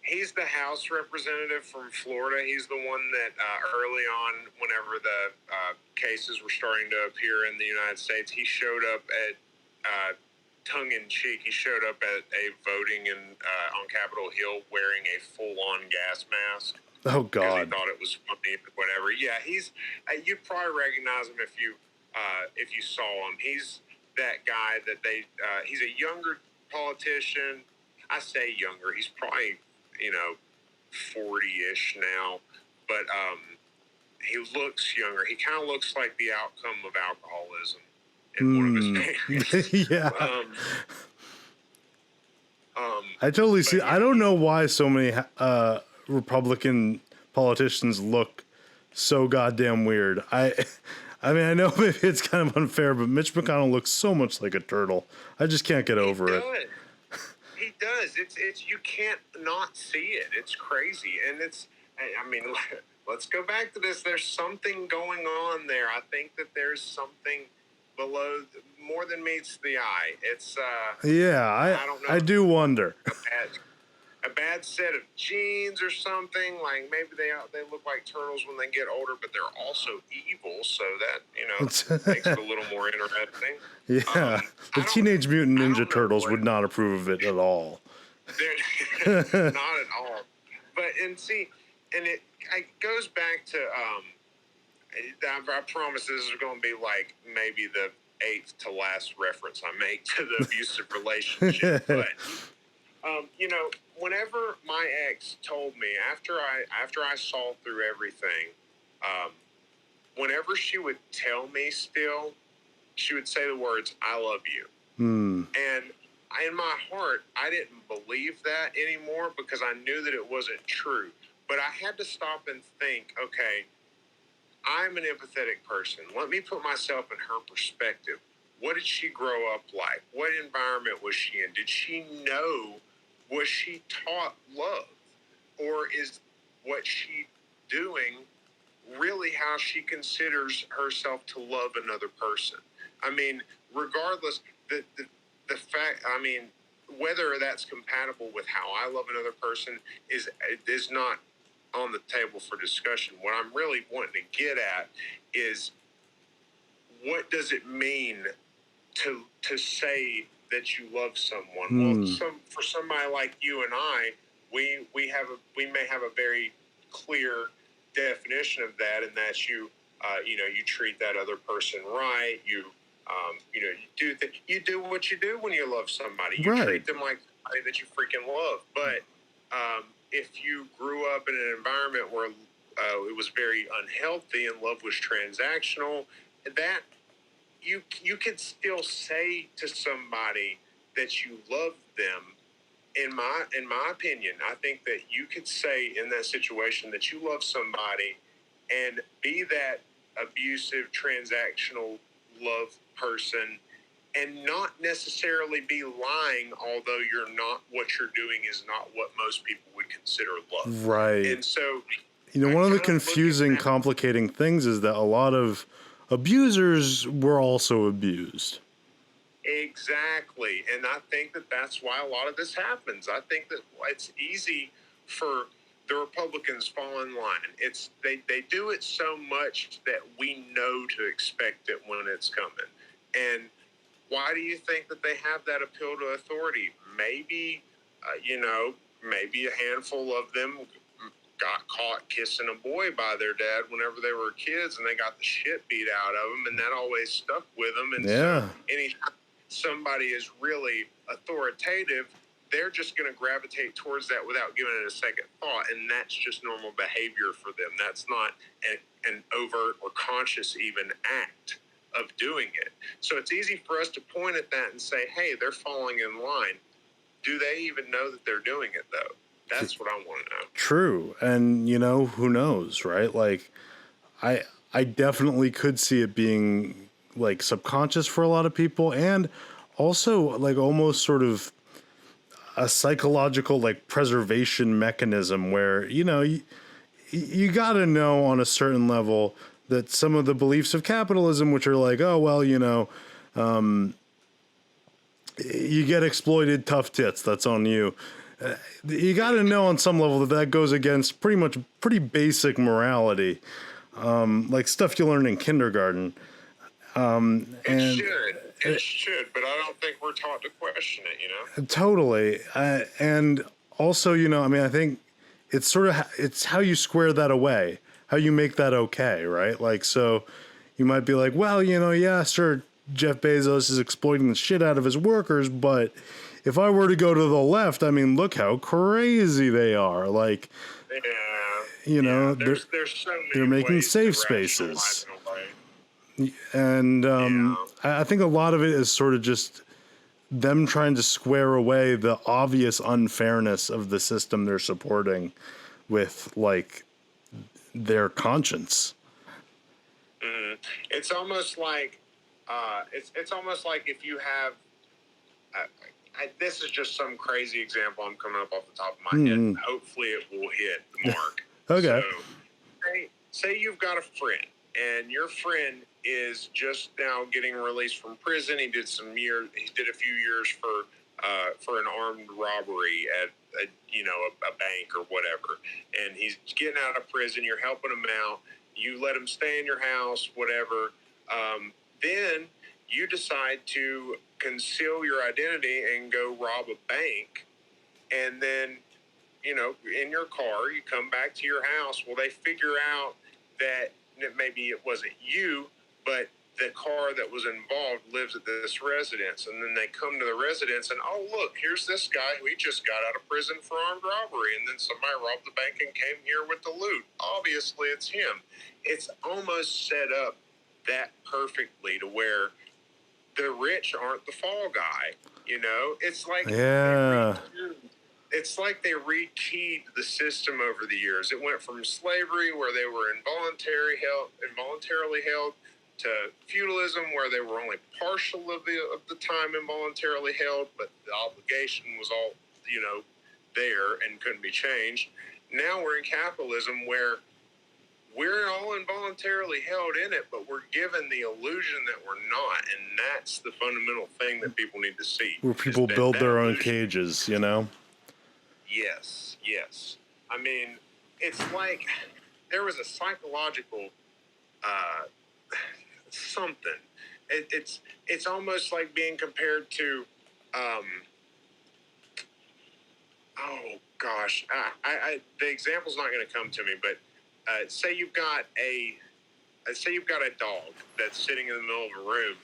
He's the House representative from Florida. He's the one that early on, whenever the cases were starting to appear in the United States, he showed up at, tongue-in-cheek, he showed up at a voting on Capitol Hill wearing a full-on gas mask. Oh, Because he God. thought it was funny, whatever. Yeah, he's. You'd probably recognize him if you saw him. He's that guy that he's a younger politician. I say younger. He's probably 40-ish now, but he looks younger. He kind of looks like the outcome of alcoholism in one of his paintings. Yeah. I totally see. I don't know why so many Republican politicians look so goddamn weird. I mean, I know maybe it's kind of unfair, but Mitch McConnell looks so much like a turtle. I just can't get over it. He does. It's you can't not see it. It's crazy, and I mean, let's go back to this. There's something going on there. I think that there's something below more than meets the eye. It's yeah, I don't know. I do wonder. A bad set of genes or something. Like maybe they look like turtles when they get older, but they're also evil. So that makes it a little more interesting. Yeah, the Teenage Mutant Ninja Turtles would not approve of it at all. Not at all. But and it goes back to I promise this is going to be like maybe the 8th to last reference I make to the abusive relationship, but. Whenever my ex told me after I saw through everything, whenever she would tell me still, she would say the words, "I love you." And in my heart, I didn't believe that anymore because I knew that it wasn't true. But I had to stop and think, okay, I'm an empathetic person. Let me put myself in her perspective. What did she grow up like? What environment was she in? Did she know? Was she taught love? Or is what she doing really how she considers herself to love another person? I mean, regardless, the fact, I mean, whether that's compatible with how I love another person is not on the table for discussion. What I'm really wanting to get at is what does it mean to say that you love someone? Well, for somebody like you and I, we may have a very clear definition of that, and that you treat that other person right. You do what you do when you love somebody. You treat them like somebody that you freaking love. But if you grew up in an environment where it was very unhealthy and love was transactional, that you could still say to somebody that you love them. In my opinion, I think that you could say in that situation that you love somebody and be that abusive, transactional love person and not necessarily be lying, although what you're doing is not what most people would consider love. Right. And so, one of the confusing, complicating things is that a lot of abusers were also abused. Exactly. And I think that that's why a lot of this happens. I think that it's easy for the Republicans fall in line. They do it so much that we know to expect it when it's coming. And why do you think that they have that appeal to authority? Maybe, maybe a handful of them got caught kissing a boy by their dad whenever they were kids, and they got the shit beat out of them, and that always stuck with them. And so anytime somebody is really authoritative, they're just going to gravitate towards that without giving it a second thought, and that's just normal behavior for them. That's not an overt or conscious even act. of doing it. So it's easy for us to point at that and say, hey, they're falling in line. Do they even know that they're doing it, though? That's what I want to know. True. And, who knows, right? Like, I definitely could see it being, like, subconscious for a lot of people, and also, like, almost sort of a psychological, like, preservation mechanism where, you got to know on a certain level that some of the beliefs of capitalism, which are like, oh, well, you get exploited, tough tits, that's on you. You got to know on some level that goes against pretty basic morality, like stuff you learn in kindergarten. It should, but I don't think we're taught to question it, Totally. And also, I think it's it's how you square that away, how you make that okay, right? Like, so you might be like, well, yeah, sure, Jeff Bezos is exploiting the shit out of his workers, but if I were to go to the left, I mean, look how crazy they are. Like, there's so many they're making ways safe to spaces. rationalize And I think a lot of it is sort of just them trying to square away the obvious unfairness of the system they're supporting with, like, their conscience. Mm-hmm. It's almost like it's almost like if you have this is just some crazy example I'm coming up off the top of my head. Hopefully it will hit the mark. Okay. So, say you've got a friend, and your friend is just now getting released from prison. He did a few years for an armed robbery at a bank or whatever, and he's getting out of prison. You're helping him out. You let him stay in your house, whatever. Then you decide to conceal your identity and go rob a bank, and then in your car you come back to your house. Well, they figure out that maybe it wasn't you, but the car that was involved lives at this residence, and then they come to the residence and, oh, look, here's this guy who he just got out of prison for armed robbery, and then somebody robbed the bank and came here with the loot. Obviously it's him. It's almost set up that perfectly to where the rich aren't the fall guy. It's like it's like they rekeyed the system over the years. It went from slavery, where they were involuntarily held, to feudalism, where they were only partial of the time involuntarily held, but the obligation was all there and couldn't be changed. Now we're in capitalism, where we're all involuntarily held in it, but we're given the illusion that we're not, and that's the fundamental thing that people need to see. Where people build their own cages, Yes. I mean, it's like there was a psychological something. It's almost like being compared to oh gosh, the example's not going to come to me, but say you've got a dog that's sitting in the middle of a room,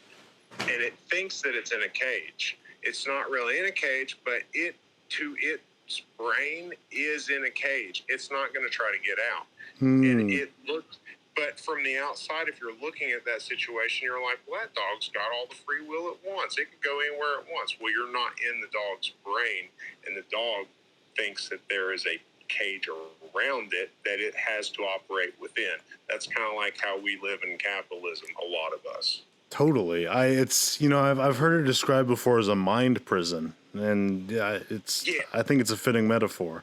and it thinks that it's in a cage. It's not really in a cage, but its brain is in a cage. It's not going to try to get out. And it looks, but from the outside, if you're looking at that situation, you're like, well, that dog's got all the free will it wants. It can go anywhere it wants. Well, you're not in the dog's brain, and the dog thinks that there is a cage around it that it has to operate within. That's kind of like how we live in capitalism, a lot of us. Totally. I've heard it described before as a mind prison, and I think it's a fitting metaphor.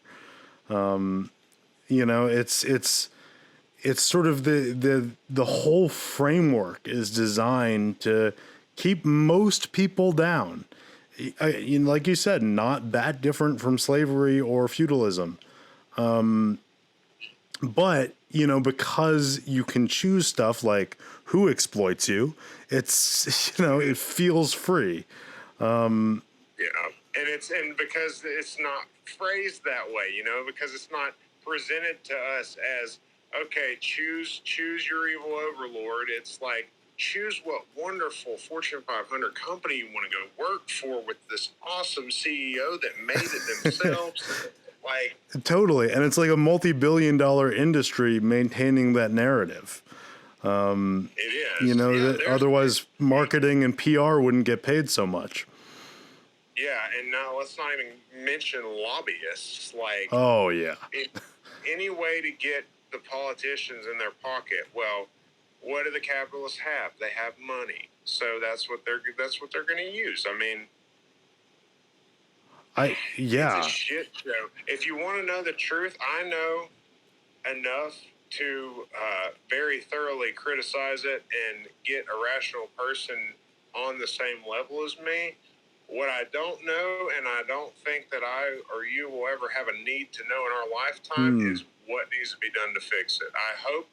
It's sort of the whole framework is designed to keep most people down. Like you said, not that different from slavery or feudalism. But, because you can choose stuff like who exploits you, it's, it feels free. And because it's not phrased that way, because it's not presented to us as, okay, choose your evil overlord. It's like, choose what wonderful Fortune 500 company you want to go work for with this awesome CEO that made it themselves. Like, totally. And it's like a multi-billion-dollar industry maintaining that narrative. It is. You know, Yeah, that otherwise marketing and PR wouldn't get paid so much. Yeah, and now let's not even mention lobbyists. Like, Oh yeah. any way to get the politicians in their pocket. Well, what do the capitalists have? They have money, so that's what they're going to use. I mean, it's a shit show. If you want to know the truth, I know enough to very thoroughly criticize it and get a rational person on the same level as me. What I don't know, and I don't think that I or you will ever have a need to know in our lifetime, is what needs to be done to fix it. I hope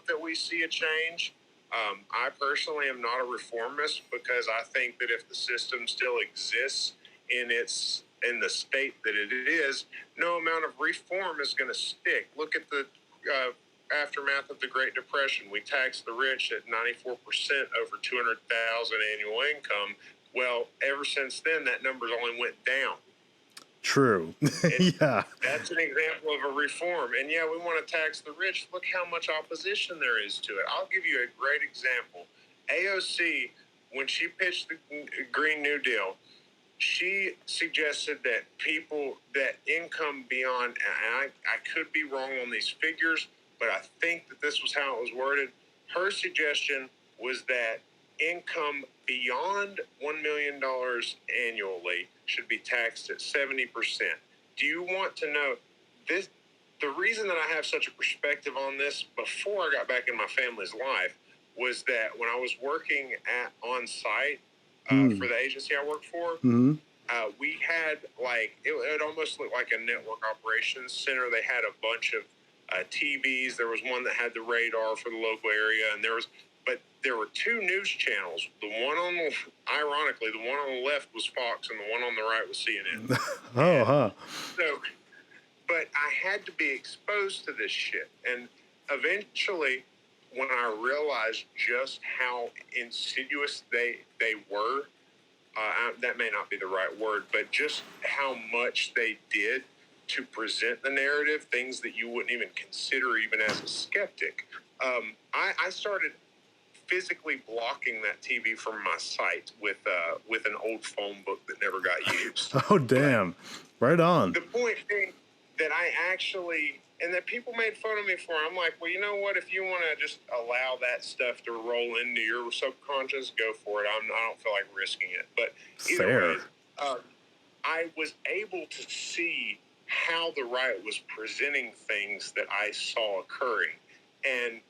that we see a change. I personally am not a reformist because I think that if the system still exists in the state that it is, no amount of reform is going to stick. Look at the aftermath of the Great Depression. We taxed the rich at 94% over 200,000 annual income. Well, ever since then, that number's only went down. True. Yeah. That's an example of a reform. And yeah, we want to tax the rich. Look how much opposition there is to it. I'll give you a great example. AOC, when she pitched the Green New Deal, she suggested that income beyond, and I could be wrong on these figures, but I think that this was how it was worded. Her suggestion was that income beyond $1 million annually should be taxed at 70%. Do you want to know this? The reason that I have such a perspective on this before I got back in my family's life was that when I was working on site for the agency I work for, we had it almost looked like a network operations center. They had a bunch of TVs. There was one that had the radar for the local area, and there were two news channels. Ironically, the one on the left was Fox, and the one on the right was CNN. So, but I had to be exposed to this shit, and eventually, when I realized just how insidious they were, that may not be the right word, but just how much they did to present the narrative, things that you wouldn't even consider even as a skeptic. I started physically blocking that TV from my site with an old phone book that never got used. Oh, damn. Right on. The point being that I actually, and that people made fun of me for, I'm like, well, you know what? If you want to just allow that stuff to roll into your subconscious, go for it. I don't feel like risking it. But either way, I was able to see how the right was presenting things that I saw occurring. And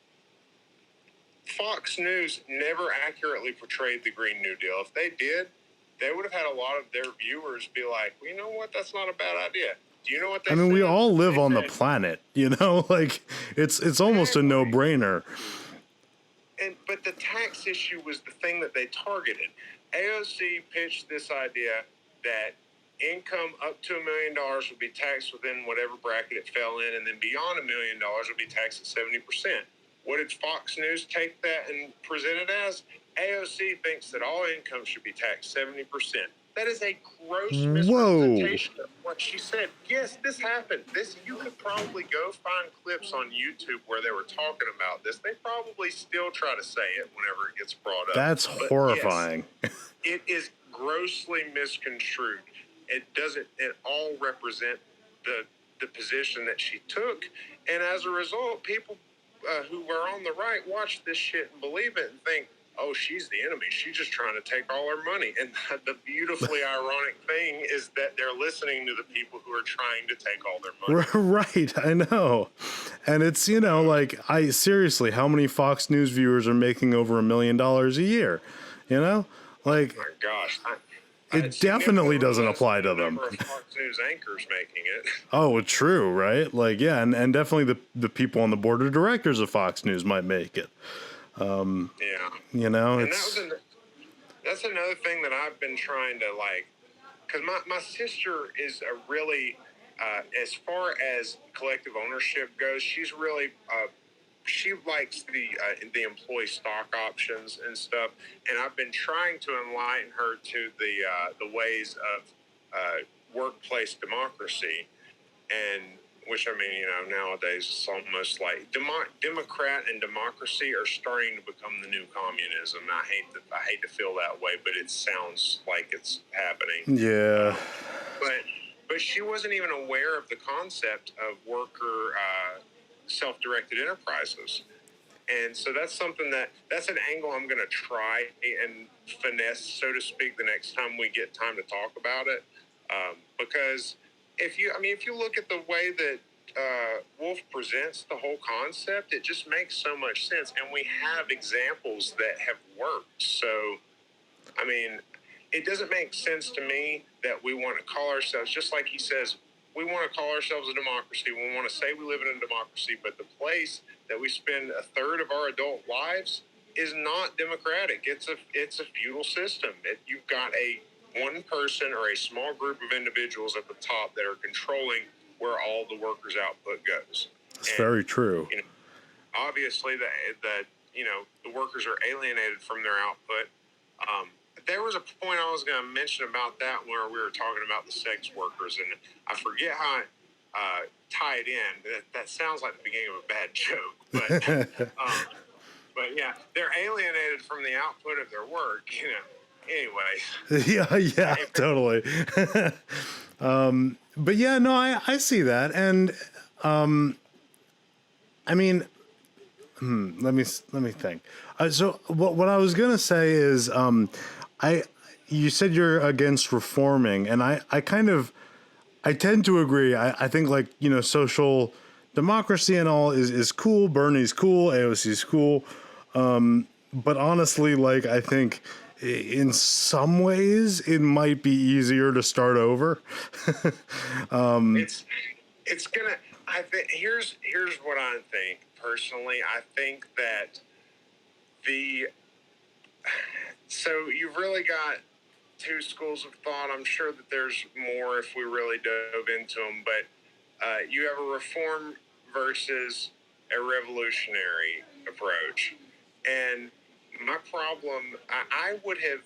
Fox News never accurately portrayed the Green New Deal. If they did, they would have had a lot of their viewers be like, well, you know what? That's not a bad idea. Do you know what they said? We all live on the planet, you know? Like, it's almost a no-brainer. But the tax issue was the thing that they targeted. AOC pitched this idea that income up to $1 million would be taxed within whatever bracket it fell in, and then beyond $1 million would be taxed at 70%. What did Fox News take that and present it as? AOC thinks that all income should be taxed 70%. That is a gross misrepresentation of what she said. Yes, this happened. You could probably go find clips on YouTube where they were talking about this. They probably still try to say it whenever it gets brought up. That's horrifying. Yes, it is grossly misconstrued. It doesn't at all represent the position that she took. And as a result, people who are on the right watch this shit and believe it and think, oh, she's the enemy. She's just trying to take all our money. And the beautifully ironic thing is that they're listening to the people who are trying to take all their money. Right, I know. And it's, seriously, how many Fox News viewers are making over $1 million a year? You know? Like, oh my gosh. It definitely doesn't apply to them. Number of Fox News anchors making it. Oh, true, right? Like, yeah, and definitely the people on the board of directors of Fox News might make it. Yeah. You know, and that's another thing that I've been trying to because my sister is a really, as far as collective ownership goes, she's really, she likes the employee stock options and stuff, and I've been trying to enlighten her to the ways of workplace democracy. And which, I mean, you know, nowadays it's almost like Democrat and democracy are starting to become the new communism. I hate to feel that way, but it sounds like it's happening. Yeah. But she wasn't even aware of the concept of worker self-directed enterprises. And so that's an angle I'm going to try and finesse, so to speak, the next time we get time to talk about it. Because if you look at the way that Wolff presents the whole concept, it just makes so much sense. And we have examples that have worked. So, I mean, it doesn't make sense to me that we want to call ourselves, just like he says, we want to call ourselves a democracy. We want to say we live in a democracy, but the place that we spend a third of our adult lives is not democratic. It's a feudal system. You've got one person or a small group of individuals at the top that are controlling where all the workers' output goes. It's very true. You know, obviously, the workers are alienated from their output. There was a point I was going to mention about that where we were talking about the sex workers, and I forget how I tied in. That sounds like the beginning of a bad joke, but yeah, they're alienated from the output of their work. You know, anyway. Yeah, totally. But yeah, no, I see that, and I mean, let me think. So what I was gonna say is, you said you're against reforming, and I tend to agree. I think, like, you know, social democracy and all is cool. Bernie's cool. AOC's cool. But honestly, like, I think in some ways it might be easier to start over. It's gonna. I think here's what I think personally. I think that so you've really got two schools of thought. I'm sure that there's more if we really dove into them, but you have a reform versus a revolutionary approach. And my problem, I would have,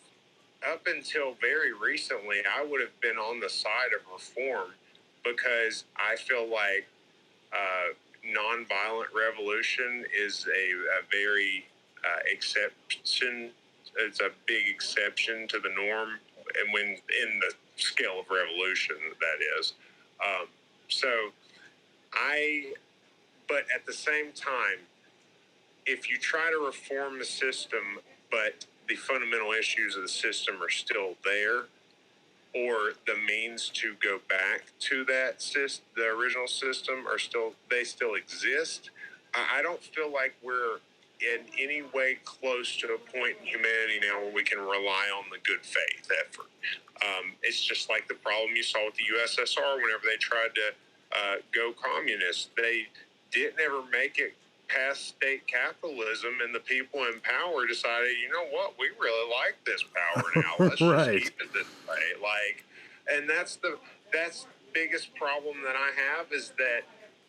up until very recently, I would have been on the side of reform, because I feel like nonviolent revolution is a very exception. It's a big exception to the norm, and when in the scale of revolution, that is. But at the same time, if you try to reform the system, but the fundamental issues of the system are still there, or the means to go back to the original system still exist, I don't feel like we're in any way close to a point in humanity now where we can rely on the good faith effort. It's just like the problem you saw with the USSR whenever they tried to go communist. They didn't ever make it past state capitalism, and the people in power decided, you know what, we really like this power now. Let's Right. just keep it this way. And that's the biggest problem that I have, is that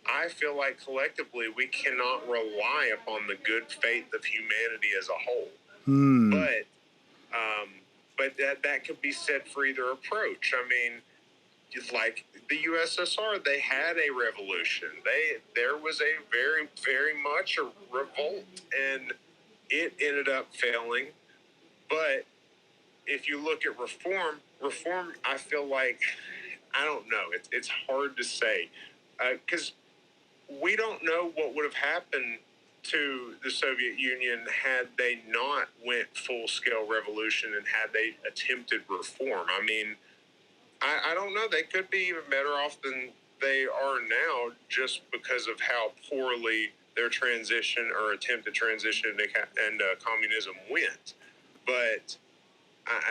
I feel like collectively we cannot rely upon the good faith of humanity as a whole. But that could be said for either approach. I mean, like the USSR, they had a revolution. There was a very, very much a revolt, and it ended up failing. But if you look at reform, I feel like, I don't know. It's hard to say, because we don't know what would have happened to the Soviet Union had they not went full-scale revolution and had they attempted reform. I mean, I don't know. They could be even better off than they are now, just because of how poorly their transition or attempted transition and communism went. But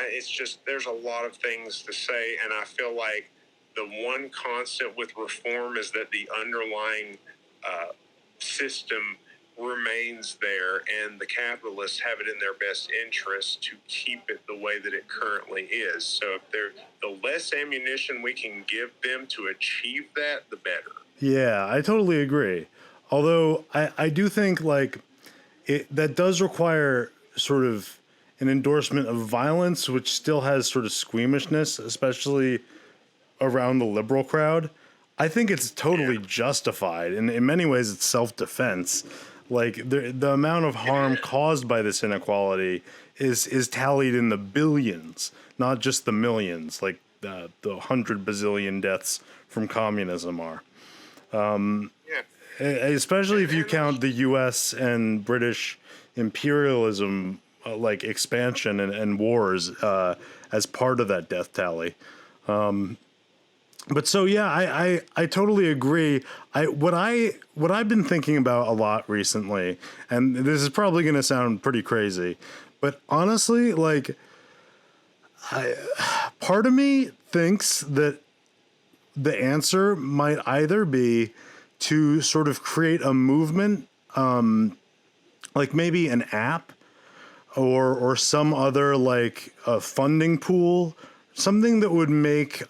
it's just, there's a lot of things to say, and I feel like the one constant with reform is that the underlying system remains there, and the capitalists have it in their best interest to keep it the way that it currently is. So if the less ammunition we can give them to achieve that, the better. Yeah, I totally agree. Although I do think, like, that does require sort of an endorsement of violence, which still has sort of squeamishness, especially around the liberal crowd. I think it's totally justified. And in many ways, it's self-defense. Like the amount of harm caused by this inequality is tallied in the billions, not just the millions, like the 100 bazillion deaths from communism are. Yeah. Especially if you count the U.S. and British imperialism, like expansion and wars, as part of that death tally. But so yeah, I totally agree. What I've been thinking about a lot recently, and this is probably going to sound pretty crazy, but honestly, like, part of me thinks that the answer might either be to sort of create a movement, like maybe an app or some other like a funding pool, something that would make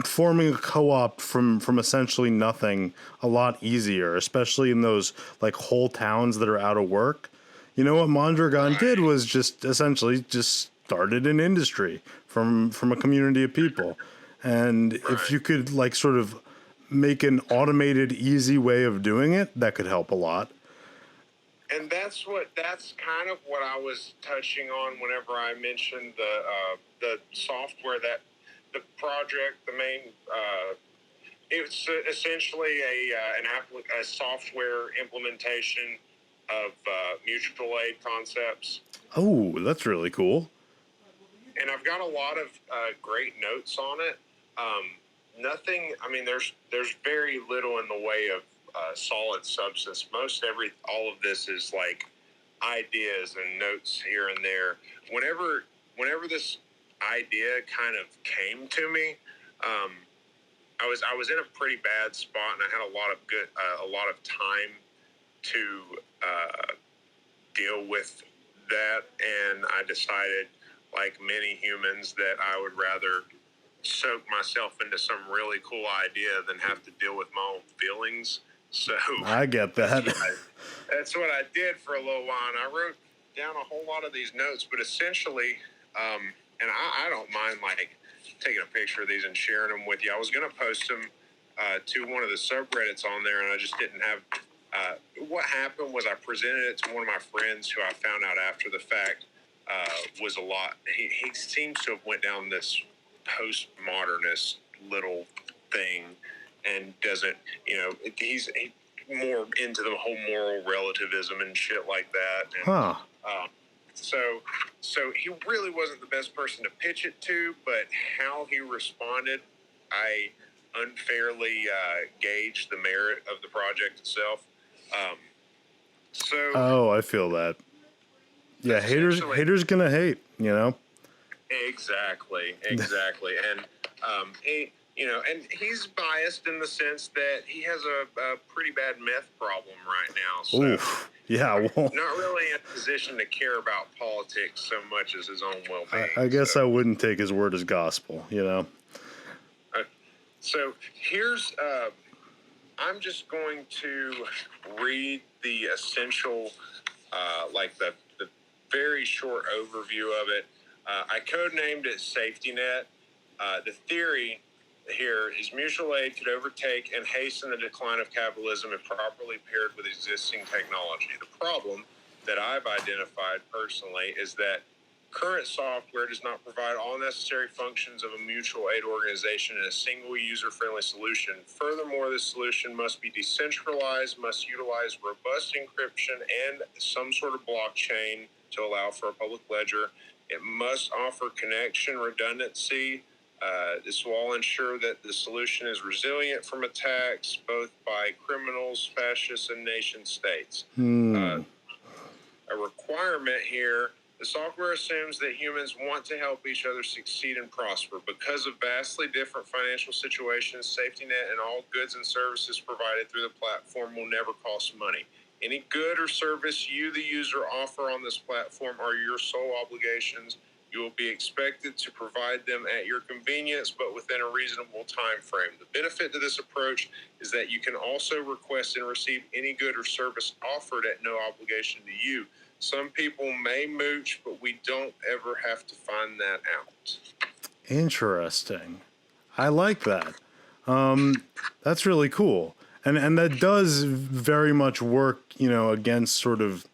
forming a co-op from essentially nothing a lot easier, especially in those like whole towns that are out of work. You know what Mondragon did was just essentially just started an industry from a community of people. And if you could like sort of make an automated, easy way of doing it, that could help a lot. And that's kind of what I was touching on whenever I mentioned the software that the project, the main, it's essentially a software implementation of mutual aid concepts. Oh, that's really cool. And I've got a lot of great notes on it. Nothing. I mean, there's very little in the way of solid substance. All of this is like ideas and notes here and there. Whenever this idea kind of came to me, I was in a pretty bad spot, and I had a lot of time to deal with that, and I decided, like many humans, that I would rather soak myself into some really cool idea than have to deal with my own feelings. So I get that. That's what I did for a little while, and I wrote down a whole lot of these notes. But essentially, and I don't mind like taking a picture of these and sharing them with you. I was going to post them to one of the subreddits on there, and I just didn't have. What happened was I presented it to one of my friends who I found out after the fact was a lot. He seems to have went down this postmodernist little thing and doesn't, he's more into the whole moral relativism and shit like that. And, so he really wasn't the best person to pitch it to, but how he responded, I unfairly gauged the merit of the project itself. Oh, I feel that. Yeah, haters gonna hate, you know? Exactly. And and he's biased in the sense that he has a pretty bad meth problem right now. So oof. Yeah, well, not really in a position to care about politics so much as his own well-being. I guess I wouldn't take his word as gospel, you know? So here's, I'm just going to read the essential, like the very short overview of it. I codenamed it Safety Net. The theory here is mutual aid could overtake and hasten the decline of capitalism if properly paired with existing technology. The problem that I've identified personally is that current software does not provide all necessary functions of a mutual aid organization in a single user-friendly solution. Furthermore, this solution must be decentralized, must utilize robust encryption and some sort of blockchain to allow for a public ledger. It must offer connection redundancy. This will all ensure that the solution is resilient from attacks, both by criminals, fascists, and nation states. A requirement here, the software assumes that humans want to help each other succeed and prosper. Because of vastly different financial situations, Safety Net and all goods and services provided through the platform will never cost money. Any good or service you, the user, offer on this platform are your sole obligations. You will be expected to provide them at your convenience, but within a reasonable time frame. The benefit to this approach is that you can also request and receive any good or service offered at no obligation to you. Some people may mooch, but we don't ever have to find that out. Interesting. I like that. That's really cool. And that does very much work, against sort of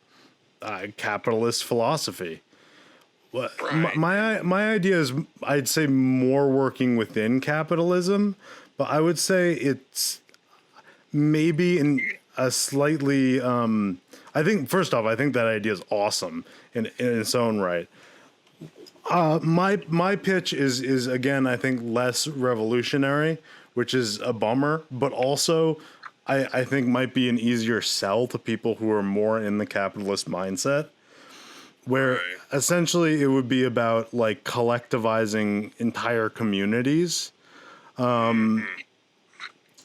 capitalist philosophy. Well, Right. my idea is, I'd say, more working within capitalism, but I would say it's maybe in a slightly. I think, first off, I think that idea is awesome in its own right. My pitch is again, I think, less revolutionary, which is a bummer, but also I think might be an easier sell to people who are more in the capitalist mindset, where Right. essentially it would be about like collectivizing entire communities. And,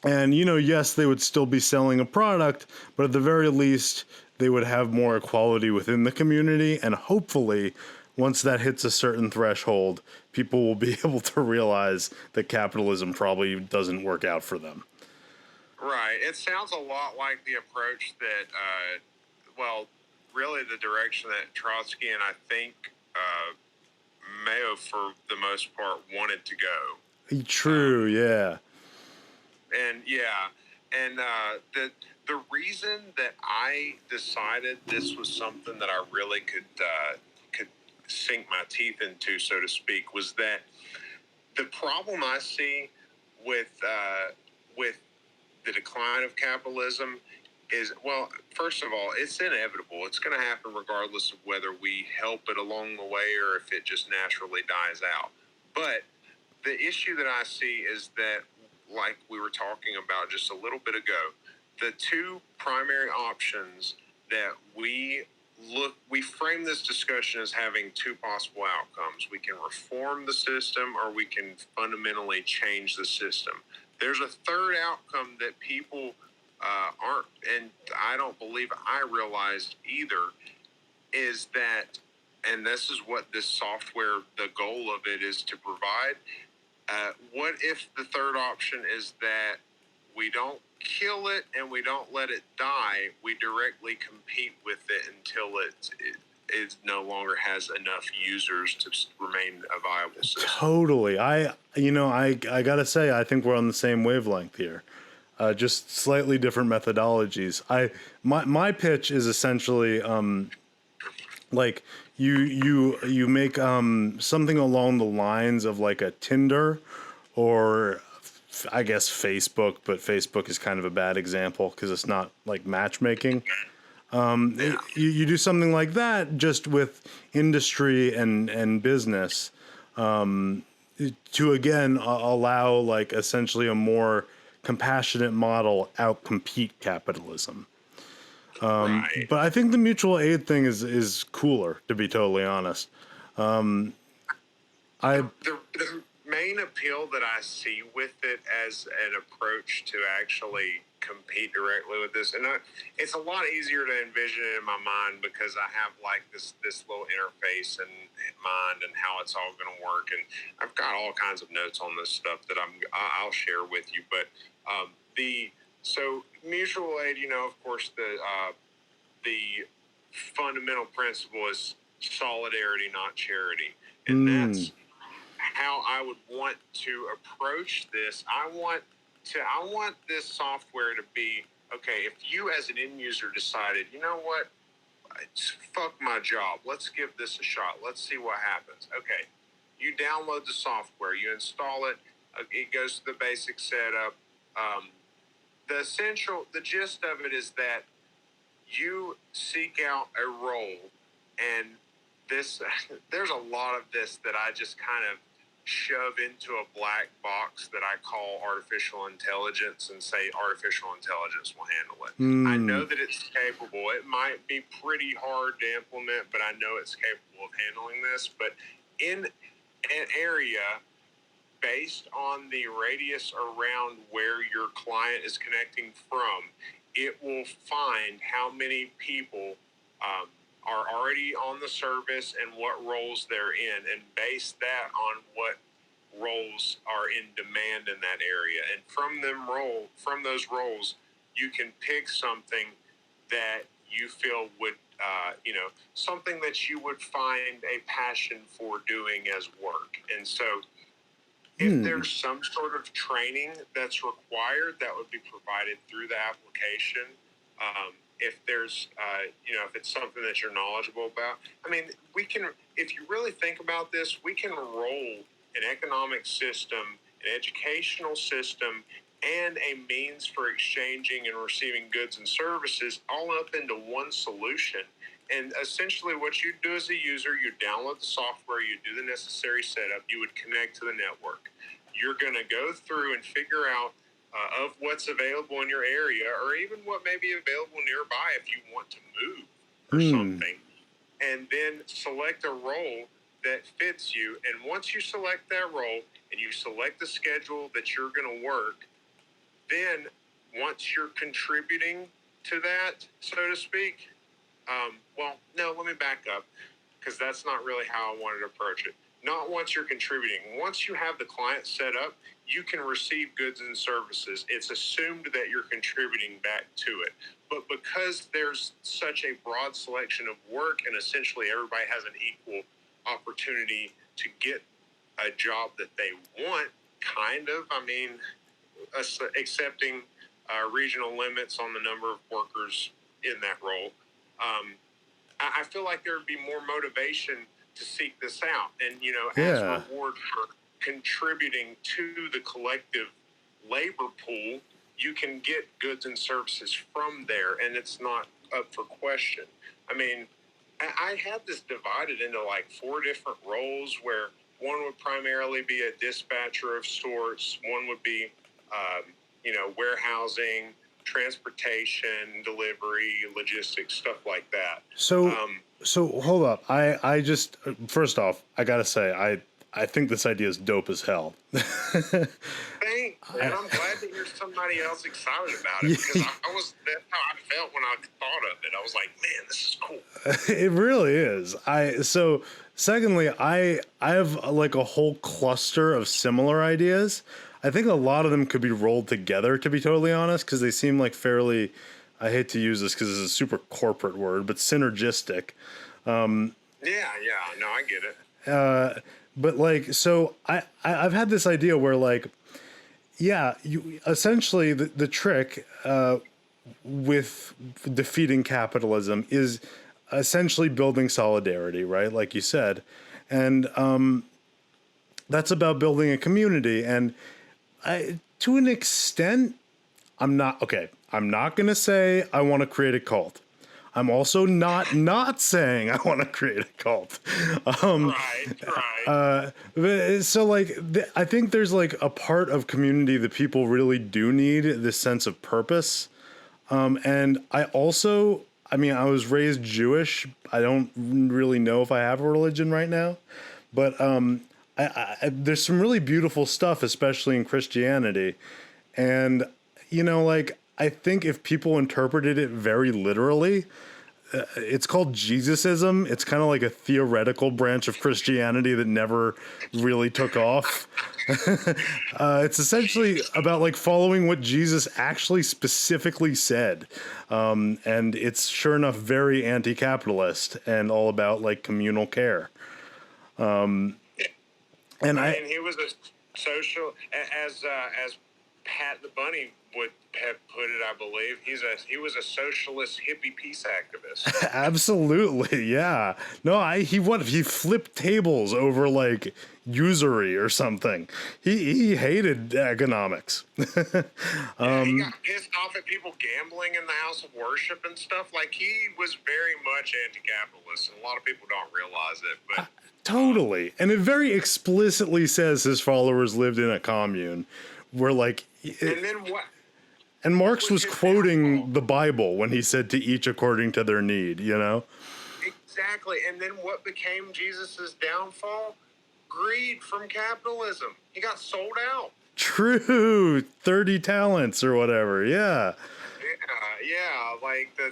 yes, they would still be selling a product, but at the very least, they would have more equality within the community. And hopefully, once that hits a certain threshold, people will be able to realize that capitalism probably doesn't work out for them. Right. It sounds a lot like the approach that, well, really the direction that Trotsky and I think Mayo, for the most part, wanted to go. True, yeah. And the reason that I decided this was something that I really could sink my teeth into, so to speak, was that the problem I see with the decline of capitalism is, well, first of all, it's inevitable. It's going to happen regardless of whether we help it along the way or if it just naturally dies out. But the issue that I see is that, like we were talking about just a little bit ago, the two primary options that we frame this discussion as having two possible outcomes. We can reform the system, or we can fundamentally change the system. There's a third outcome that people aren't, and I don't believe I realized either, is that, and this is what this software, the goal of it is to provide. What if the third option is that we don't kill it and we don't let it die? We directly compete with it until it no longer has enough users to remain a viable system. Totally. I gotta say, I think we're on the same wavelength here. Just slightly different methodologies. My pitch is essentially like you make something along the lines of like a Tinder, or I guess Facebook, but Facebook is kind of a bad example because it's not like matchmaking. You do something like that, just with industry and business, to again allow like essentially a more compassionate model outcompete capitalism. Right. But I think the mutual aid thing is cooler, to be totally honest. I The main appeal that I see with it as an approach to actually compete directly with this, and it's a lot easier to envision it in my mind because I have like this little interface in mind and how it's all going to work, and I've got all kinds of notes on this stuff that I'll share with you. But so mutual aid, of course, the fundamental principle is solidarity, not charity, and that's how I would want to approach this. I want this software to be, okay, if you as an end user decided, you know what, fuck my job, let's give this a shot, let's see what happens. Okay, you download the software, you install it, it goes to the basic setup. The gist of it is that you seek out a role, and there's a lot of this that I just kind of shove into a black box that I call artificial intelligence and say artificial intelligence will handle it. I know that it's capable. It might be pretty hard to implement, but I know it's capable of handling this. But in an area based on the radius around where your client is connecting from, it will find how many people are already on the service and what roles they're in, and base that on what roles are in demand in that area. And from those roles, you can pick something that you feel would, something that you would find a passion for doing as work. And so If there's some sort of training that's required, that would be provided through the application. If there's, if it's something that you're knowledgeable about, I mean, if you really think about this, we can roll an economic system, an educational system, and a means for exchanging and receiving goods and services all up into one solution. And essentially what you do as a user, you download the software, you do the necessary setup, you would connect to the network. You're going to go through and figure out of what's available in your area, or even what may be available nearby if you want to move or something. And then select a role that fits you. And once you select that role and you select the schedule that you're going to work, then once you're contributing to that, so to speak, let me back up, because that's not really how I wanted to approach it. Not once you're contributing. Once you have the client set up, you can receive goods and services. It's assumed that you're contributing back to it. But because there's such a broad selection of work, and essentially everybody has an equal opportunity to get a job that they want, kind of, I mean, accepting regional limits on the number of workers in that role, I feel like there would be more motivation to seek this out. And, as reward for contributing to the collective labor pool, you can get goods and services from there, and it's not up for question. I mean, I had this divided into like 4 different roles, where one would primarily be a dispatcher of sorts, one would be, warehousing, transportation, delivery, logistics, stuff like that. So hold up. I just, first off, I gotta say, I think this idea is dope as hell. Thanks, and I'm glad to hear somebody else excited about it, because that's how I felt when I thought of it. I was like, man, this is cool. It really is. Secondly, I have like a whole cluster of similar ideas. I think a lot of them could be rolled together, to be totally honest, because they seem like fairly, I hate to use this because it's a super corporate word, but synergistic. No, I get it. But like, so I've had this idea where like, you essentially the trick with defeating capitalism is essentially building solidarity, right? Like you said, and that's about building a community. And to an extent, I'm not going to say I want to create a cult. I'm also not saying I want to create a cult. Right. So like, I think there's like a part of community that people really do need, this sense of purpose. And I also, I was raised Jewish. I don't really know if I have a religion right now, but there's some really beautiful stuff, especially in Christianity. And, I think if people interpreted it very literally, it's called Jesusism. It's kind of like a theoretical branch of Christianity that never really took off. It's essentially about like following what Jesus actually specifically said. And it's sure enough very anti-capitalist and all about like communal care. And he was a social, as Pat the Bunny would have put it, I believe. He was a socialist hippie peace activist. Absolutely, yeah. No, he flipped tables over like usury or something. He hated economics. He got pissed off at people gambling in the house of worship and stuff. Like, he was very much anti-capitalist, and a lot of people don't realize it. But totally, and it very explicitly says his followers lived in a commune, where like. And then what? And Marx was quoting the Bible when he said to each according to their need, Exactly. And then what became Jesus's downfall? Greed from capitalism. He got sold out. True. 30 talents or whatever. Yeah. Yeah. Like the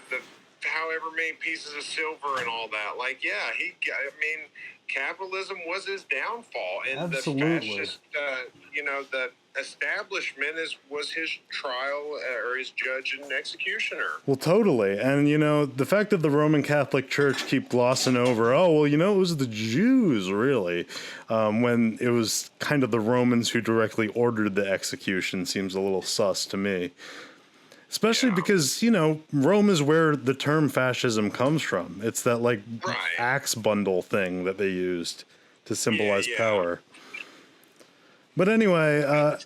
however many pieces of silver and all that. Like, yeah, capitalism was his downfall, and Absolutely. the fascist, the establishment was his trial or his judge and executioner. Well, totally. And, the fact that the Roman Catholic Church keep glossing over, it was the Jews, really, when it was kind of the Romans who directly ordered the execution seems a little sus to me. Especially because, Rome is where the term fascism comes from. It's that, axe bundle thing that they used to symbolize power. But anyway,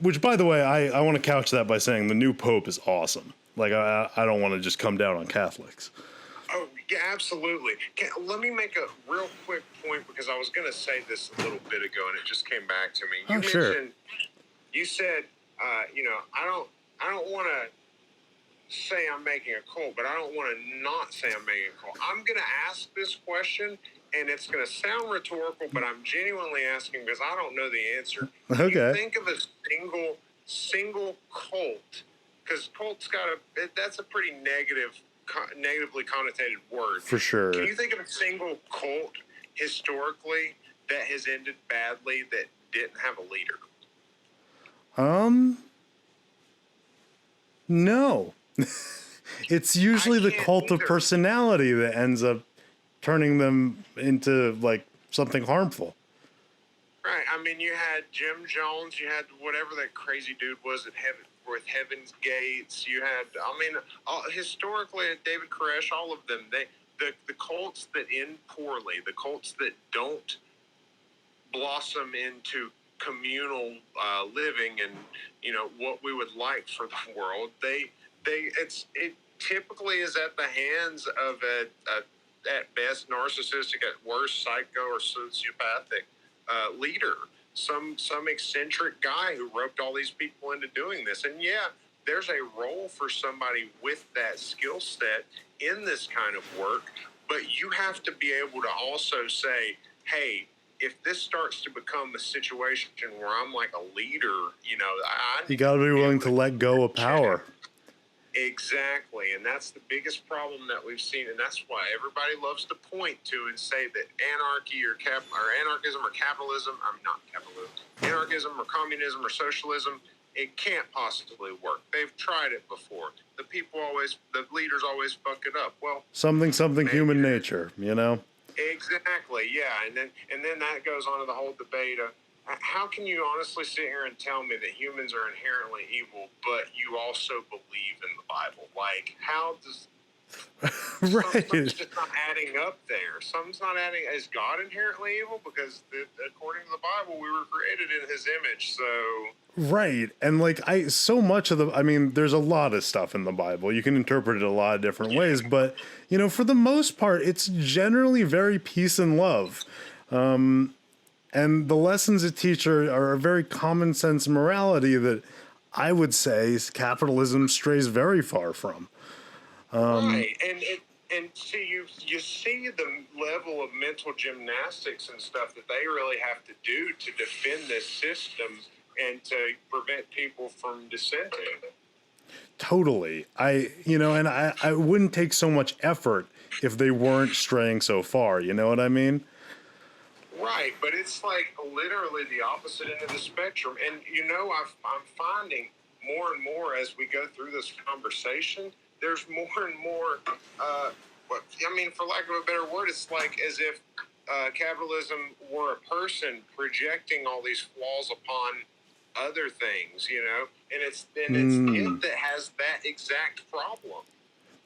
which, by the way, I want to couch that by saying the new pope is awesome. I don't want to just come down on Catholics. Oh, yeah, absolutely. Let me make a real quick point, because I was going to say this a little bit ago, and it just came back to me. You mentioned, you said, I don't want to say I'm making a cult, but I don't want to not say I'm making a cult. I'm going to ask this question, and it's going to sound rhetorical, but I'm genuinely asking because I don't know the answer. Okay. Can you think of a single cult? Because cult's that's a pretty negatively connotated word. For sure. Can you think of a single cult historically that has ended badly that didn't have a leader? No. It's usually the cult of personality that ends up turning them into something harmful. Right. I mean, you had Jim Jones, you had whatever that crazy dude was with Heaven's Gates. You had, historically, David Koresh, all of them. The cults that end poorly, the cults that don't blossom into communal living and what we would like for the world, it typically is at the hands of a at best narcissistic, at worst psycho or sociopathic leader, some eccentric guy who roped all these people into doing this. And there's a role for somebody with that skill set in this kind of work, but you have to be able to also say, hey, if this starts to become a situation where I'm like a leader, you got to be willing to let go of power. Exactly, and that's the biggest problem that we've seen, and that's why everybody loves to point to and say that anarchy or anarchism or capitalism, anarchism or communism or socialism, it can't possibly work. They've tried it before. The leaders always fuck it up. Well, something human nature, Exactly, yeah, and then that goes on to the whole debate of how can you honestly sit here and tell me that humans are inherently evil, but you also believe in the Bible? How does something's just not adding up there? Something's not adding. Is God inherently evil? Because according to the Bible, we were created in His image. So right, and so much of there's a lot of stuff in the Bible. You can interpret it a lot of different ways, but for the most part, it's generally very peace and love. And the lessons it teaches are a very common sense morality that I would say capitalism strays very far from. Right, and see you see the level of mental gymnastics and stuff that they really have to do to defend this system and to prevent people from dissenting. Totally, I wouldn't take so much effort if they weren't straying so far. You know what I mean? Right, but it's literally the opposite end of the spectrum. And I'm finding more and more as we go through this conversation, there's more and more, for lack of a better word, it's as if capitalism were a person projecting all these flaws upon other things, and it's it that has that exact problem.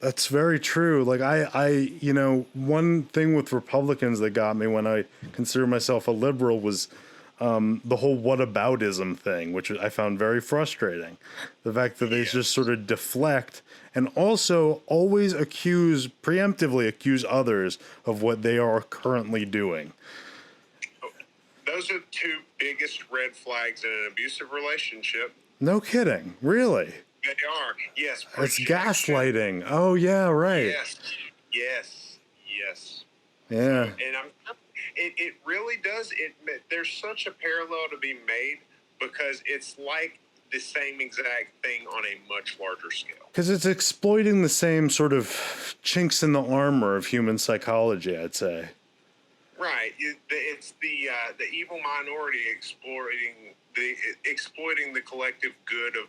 That's very true. One thing with Republicans that got me when I consider myself a liberal was the whole whataboutism thing, which I found very frustrating. The fact that they just sort of deflect and also always preemptively accuse others of what they are currently doing. Those are the two biggest red flags in an abusive relationship. No kidding. Really? They are. Yes. It's gaslighting. Oh, yeah, right. Yes. Yeah. And it really does. There's such a parallel to be made because it's like the same exact thing on a much larger scale. Because it's exploiting the same sort of chinks in the armor of human psychology, I'd say. Right. It's the evil minority exploiting the collective good of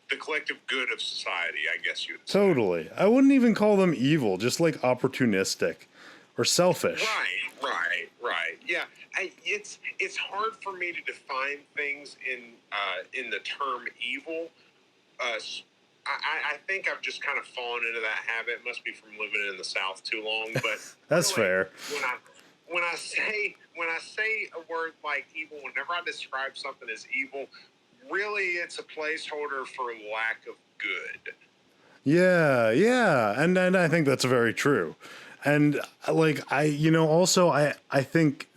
the collective good of society, I guess you would say. Totally. I wouldn't even call them evil, just like opportunistic or selfish. Right. Yeah, it's hard for me to define things in the term evil. I think I've just kind of fallen into that habit. It must be from living in the South too long. But That's fair. When I say a word like evil, whenever I describe something as evil, really it's a placeholder for lack of good. Yeah, and I think that's very true. And like also I think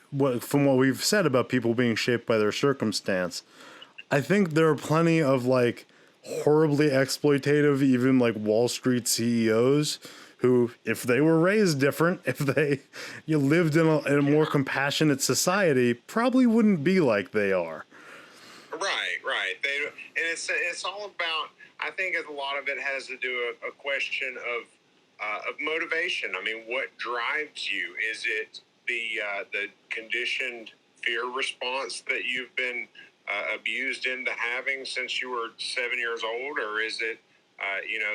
from what we've said about people being shaped by their circumstance, I think there are plenty of like horribly exploitative, even like Wall Street CEOs who, if they were raised different, if they lived in a more compassionate society, probably wouldn't be like they are. Right. And it's all about. I think a lot of it has to do a question of motivation. I mean, what drives you? Is it the conditioned fear response that you've been abused into having since you were 7 years old, or is it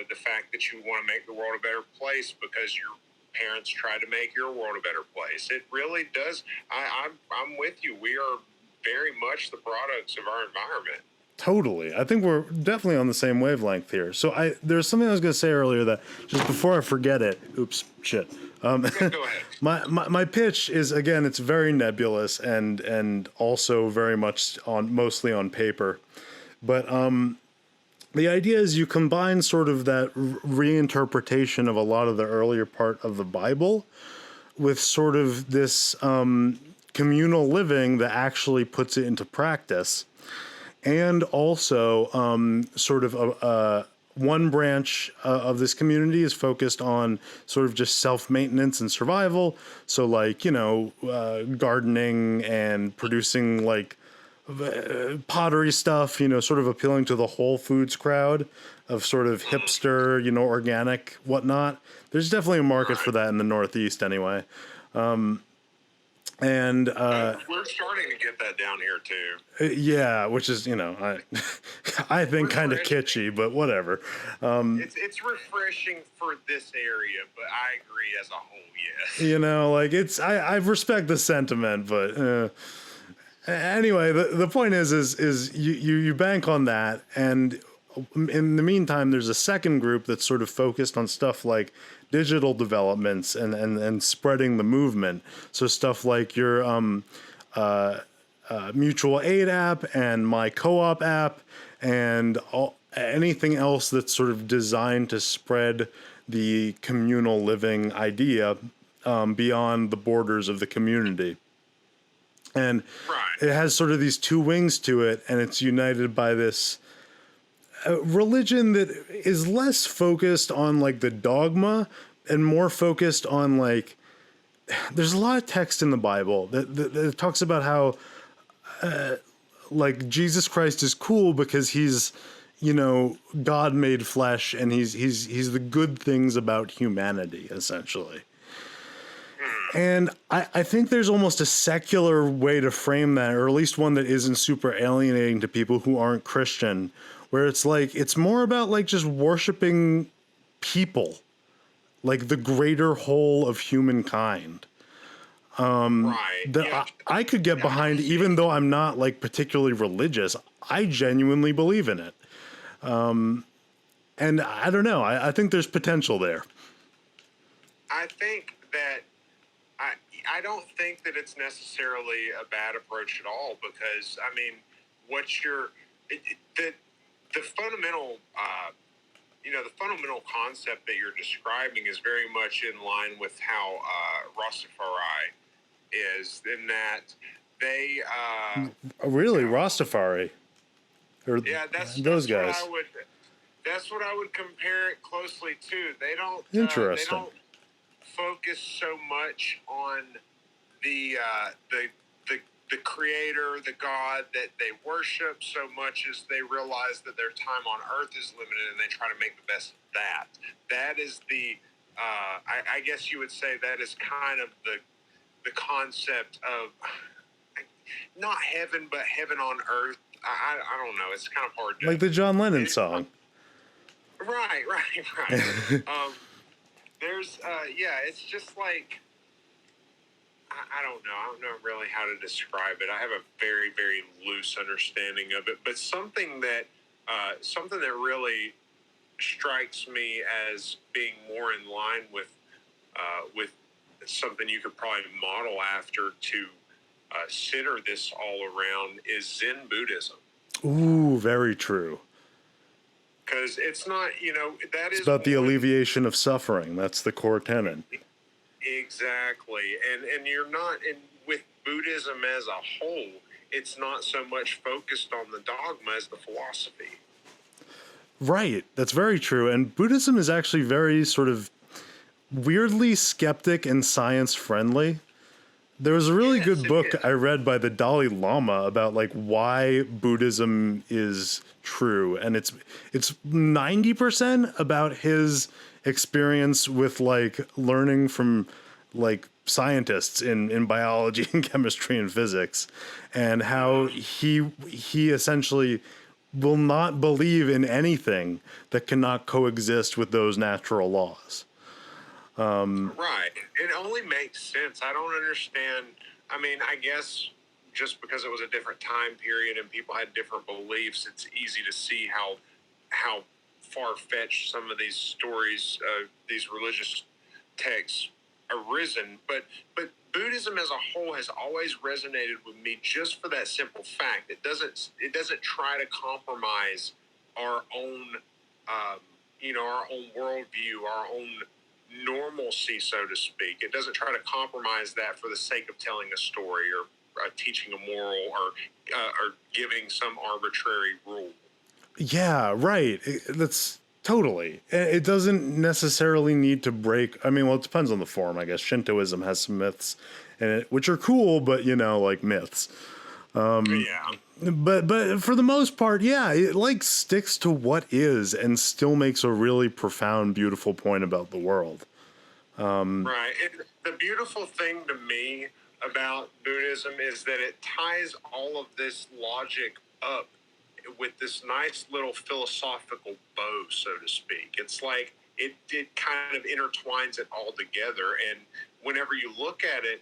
the fact that you want to make the world a better place because your parents tried to make your world a better place? It really does. I'm with you. We are very much the products of our environment. Totally. I think we're definitely on the same wavelength here. So there's something I was going to say earlier that just before I forget it. Oops, shit. Go ahead. My pitch is, again, it's very nebulous and also very much mostly on paper. But the idea is you combine sort of that reinterpretation of a lot of the earlier part of the Bible with sort of this communal living that actually puts it into practice. And also sort of one branch of this community is focused on sort of just self-maintenance and survival. So like, gardening and producing like pottery stuff, sort of appealing to the Whole Foods crowd of sort of hipster, organic, whatnot. There's definitely a market for that in the Northeast anyway. And we're starting to get that down here too. Yeah, which is I think kind of kitschy, but whatever. It's refreshing for this area, but I agree as a whole. Yes. I respect the sentiment, but anyway, the point is you bank on that, and in the meantime, there's a second group that's sort of focused on stuff like digital developments and spreading the movement. So stuff like your mutual aid app and my co-op app and anything else that's sort of designed to spread the communal living idea beyond the borders of the community. And It has sort of these two wings to it, and it's united by this religion that is less focused on like the dogma and more focused on like, there's a lot of text in the Bible that talks about how like Jesus Christ is cool because he's, God made flesh, and he's the good things about humanity, essentially. And I think there's almost a secular way to frame that, or at least one that isn't super alienating to people who aren't Christian, where it's like, it's more about like just worshiping people, like the greater whole of humankind. I could get behind, even though I'm not like particularly religious. I genuinely believe in it. And I don't know. I think there's potential there. I think that I don't think that it's necessarily a bad approach at all, because I mean, the fundamental the fundamental concept that you're describing is very much in line with how Rastafari is, in that they really Rastafari. Those guys. That's what I would compare it closely to. They don't. Interesting. They don't focus so much on the creator, the God that they worship, so much as they realize that their time on earth is limited, and they try to make the best of that. That is the I guess you would say that is kind of the concept of not heaven, but heaven on earth. I don't know. It's kind of hard to, like the John Lennon song. Right. There's it's just like, I don't know. I don't know really how to describe it. I have a very, very loose understanding of it, but something that really strikes me as being more in line with something you could probably model after to center this all around is Zen Buddhism. Ooh, very true. Because it's not, that is It's about the alleviation of suffering. That's the core tenet. Exactly. And you're not, and with Buddhism as a whole, it's not so much focused on the dogma as the philosophy. Right. That's very true. And Buddhism is actually very sort of weirdly skeptic and science friendly. There was a really good book I read by the Dalai Lama about like why Buddhism is true, and it's 90% about his experience with like learning from like scientists in biology and chemistry and physics, and how he essentially will not believe in anything that cannot coexist with those natural laws. Right. It only makes sense. I don't understand. I mean, I guess just because it was a different time period and people had different beliefs, it's easy to see how far-fetched some of these stories, these religious texts arisen. But Buddhism as a whole has always resonated with me just for that simple fact. It doesn't try to compromise our own, our own worldview, our own normalcy, so to speak. It doesn't try to compromise that for the sake of telling a story or teaching a moral or giving some arbitrary rule. Yeah, right. That's totally. It doesn't necessarily need to break. I mean, well, it depends on the form, I guess. Shintoism has some myths in it, which are cool, but like myths. But for the most part, yeah, it like sticks to what is and still makes a really profound, beautiful point about the world. Right. And the beautiful thing to me about Buddhism is that it ties all of this logic up with this nice little philosophical bow, so to speak. It's like it kind of intertwines it all together. And whenever you look at it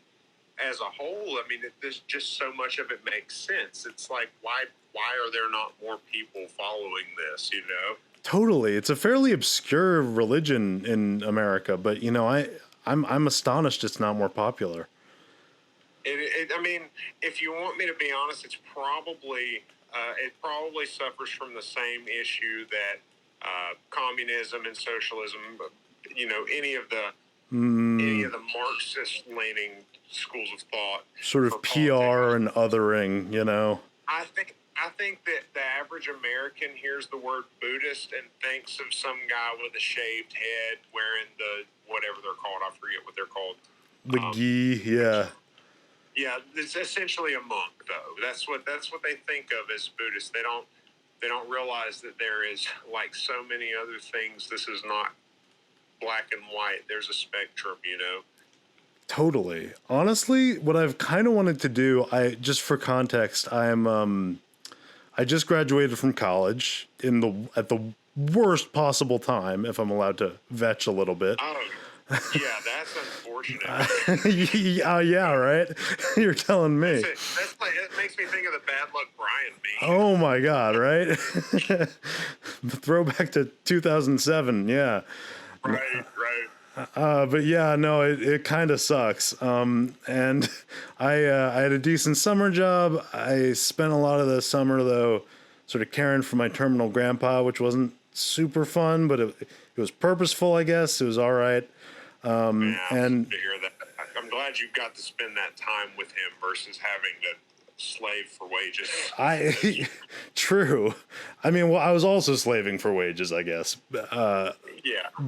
as a whole, I mean, there's just so much of it makes sense. It's like, why are there not more people following this, Totally. It's a fairly obscure religion in America, but, I'm astonished it's not more popular. I mean, if you want me to be honest, it's probably it probably suffers from the same issue that communism and socialism, any of the Marxist-leaning schools of thought, sort of PR and othering, I think that the average American hears the word Buddhist and thinks of some guy with a shaved head wearing the whatever they're called. I forget what they're called. The gi, yeah. Yeah, it's essentially a monk, though. That's what they think of as Buddhist. They don't realize that there is, like so many other things, this is not black and white. There's a spectrum, Totally. Honestly, what I've kind of wanted to do, just for context, I just graduated from college at the worst possible time, if I'm allowed to vetch a little bit. Oh, yeah, that's unfortunate. Yeah, right? You're telling me. That's like, it makes me think of the Bad Luck Brian meme. Oh my God, right? Throwback to 2007, yeah. Right. But yeah, no, it kind of sucks. And I had a decent summer job. I spent a lot of the summer, though, sort of caring for my terminal grandpa, which wasn't super fun, but it was purposeful, I guess. It was all right. And to hear that. I'm glad you got to spend that time with him versus having to slave for wages. True. I mean, well, I was also slaving for wages, I guess. Yeah.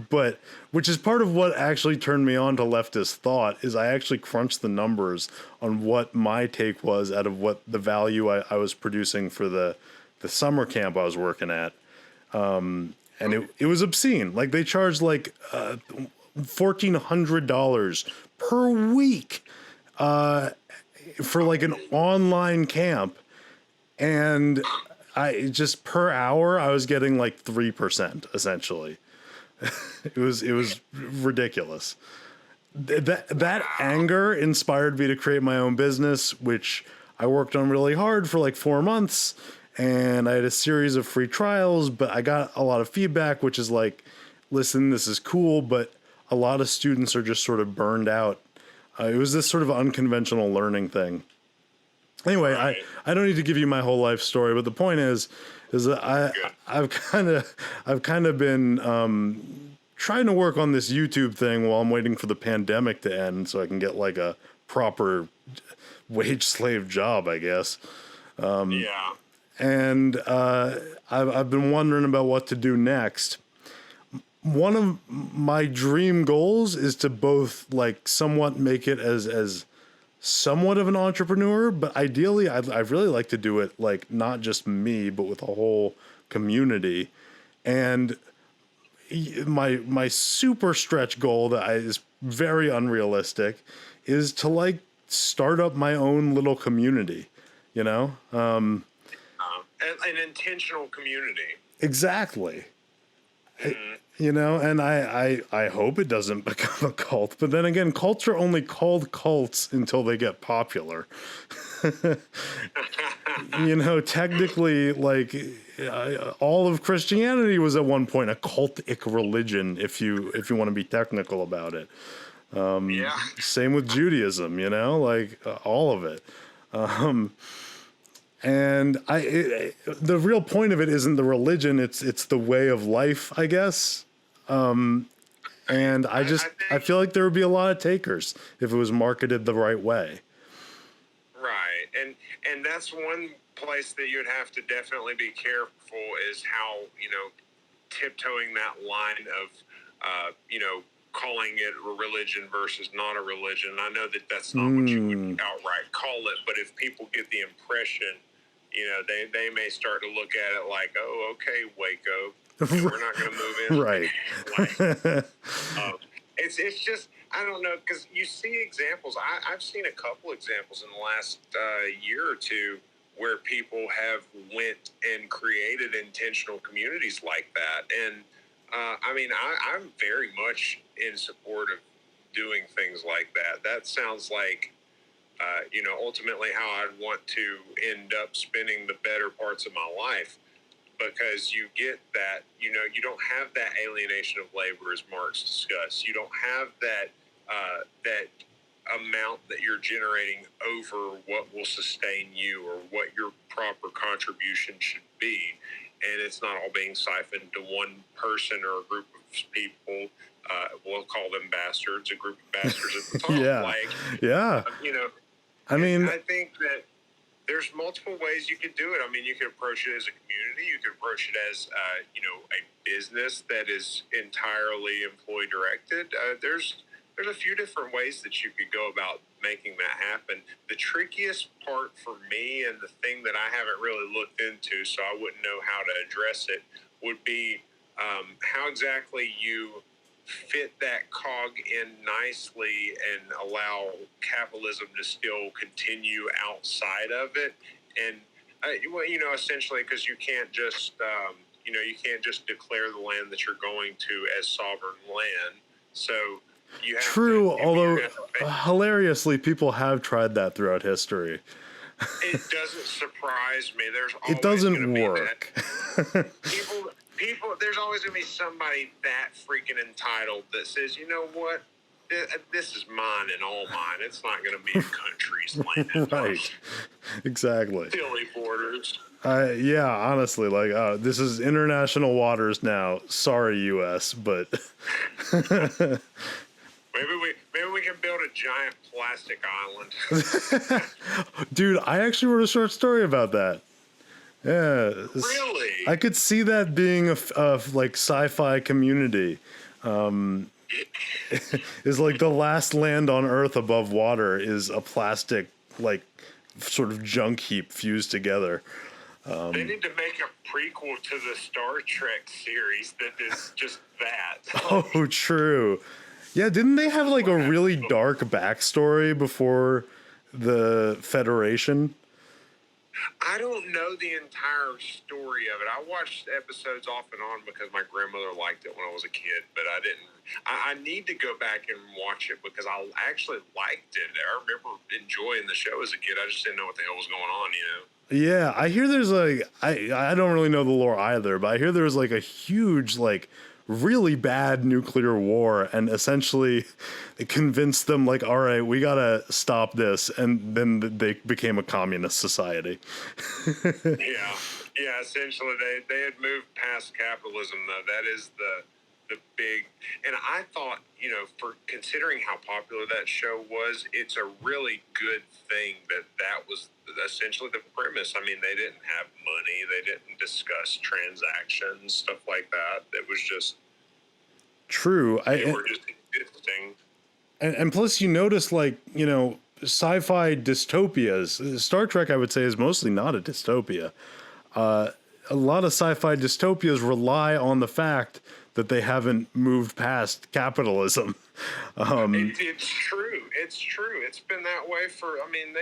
But which is part of what actually turned me on to leftist thought is I actually crunched the numbers on what my take was out of what the value I was producing for the summer camp I was working at. And it was obscene. Like they charged like $1,400 per week for like an online camp, and I just per hour I was getting like 3% essentially. It was ridiculous. That anger inspired me to create my own business, which I worked on really hard for like 4 months, and I had a series of free trials, but I got a lot of feedback, which is like, listen, this is cool, but a lot of students are just sort of burned out. It was this sort of unconventional learning thing. Anyway, Right. I don't need to give you my whole life story, but the point is that I've kind of been trying to work on this YouTube thing while I'm waiting for the pandemic to end, so I can get like a proper wage slave job, I guess. Yeah. And I've been wondering about what to do next. One of my dream goals is to both like somewhat make it as somewhat of an entrepreneur, but ideally I'd really like to do it like not just me, but with a whole community. And my super stretch goal that is very unrealistic is to like start up my own little community, you know? An intentional community. Exactly. You know, and I hope it doesn't become a cult. But then again, cults are only called cults until they get popular. You know, technically, like all of Christianity was at one point a cultic religion, if you want to be technical about it. Yeah. Same with Judaism, you know, like all of it. And the real point of it isn't the religion; it's the way of life, I guess. And I feel like there would be a lot of takers if it was marketed the right way. Right. And that's one place that you'd have to definitely be careful is how, tiptoeing that line of, calling it a religion versus not a religion. I know that that's not what you would outright call it, but if people get the impression, they may start to look at it like, oh, okay, Waco, we're not going to move in. Right. It's just, I don't know, because you see examples. I've seen a couple examples in the last year or two where people have went and created intentional communities like that. And I'm very much in support of doing things like that. That sounds like, ultimately how I'd want to end up spending the better parts of my life, because you get that, you don't have that alienation of labor as Marx discussed. You don't have that amount that you're generating over what will sustain you or what your proper contribution should be. And it's not all being siphoned to one person or a group of people. We'll call them bastards, a group of bastards at the top. Yeah. I think that there's multiple ways you could do it. I mean, you could approach it as a community. You could approach it as, a business that is entirely employee directed. There's a few different ways that you could go about making that happen. The trickiest part for me, and the thing that I haven't really looked into, so I wouldn't know how to address it, would be how exactly you fit that cog in nicely and allow capitalism to still continue outside of it. And essentially, because you can't just you can't just declare the land that you're going to as sovereign land. So you have True, to, although hilariously people have tried that throughout history. It doesn't surprise me. It doesn't work. People, there's always going to be somebody that freaking entitled that says, you know what, this is mine and all mine. It's not going to be a country's land. Right. Exactly. Silly borders. Yeah, honestly, like, this is international waters now. Sorry, U.S., but Maybe we can build a giant plastic island. Dude, I actually wrote a short story about that. Yeah. Really? I could see that being a like sci-fi community. Is like the last land on Earth above water is a plastic, like, sort of junk heap fused together. They need to make a prequel to the Star Trek series that is just that. Oh, true. Yeah, didn't they have like a really dark backstory before the Federation? I don't know the entire story of it. I watched episodes off and on because my grandmother liked it when I was a kid, but I didn't. I need to go back and watch it because I actually liked it. I remember enjoying the show as a kid. I just didn't know what the hell was going on, you know? Yeah, I hear there's like I don't really know the lore either, but I hear there's like a huge like really bad nuclear war, and essentially it convinced them like, all right, we gotta stop this, and then they became a communist society. Yeah. Essentially, they had moved past capitalism. Though that is the big. And I thought, you know, for considering how popular that show was, it's a really good thing that was essentially the premise. I mean, they didn't have money, they didn't discuss transactions, stuff like that. It was just True. they were just existing. And plus, you notice, like, you know, sci-fi dystopias. Star Trek, I would say, is mostly not a dystopia. A lot of sci-fi dystopias rely on the fact that they haven't moved past capitalism. It's true. It's true. It's been that way for. I mean,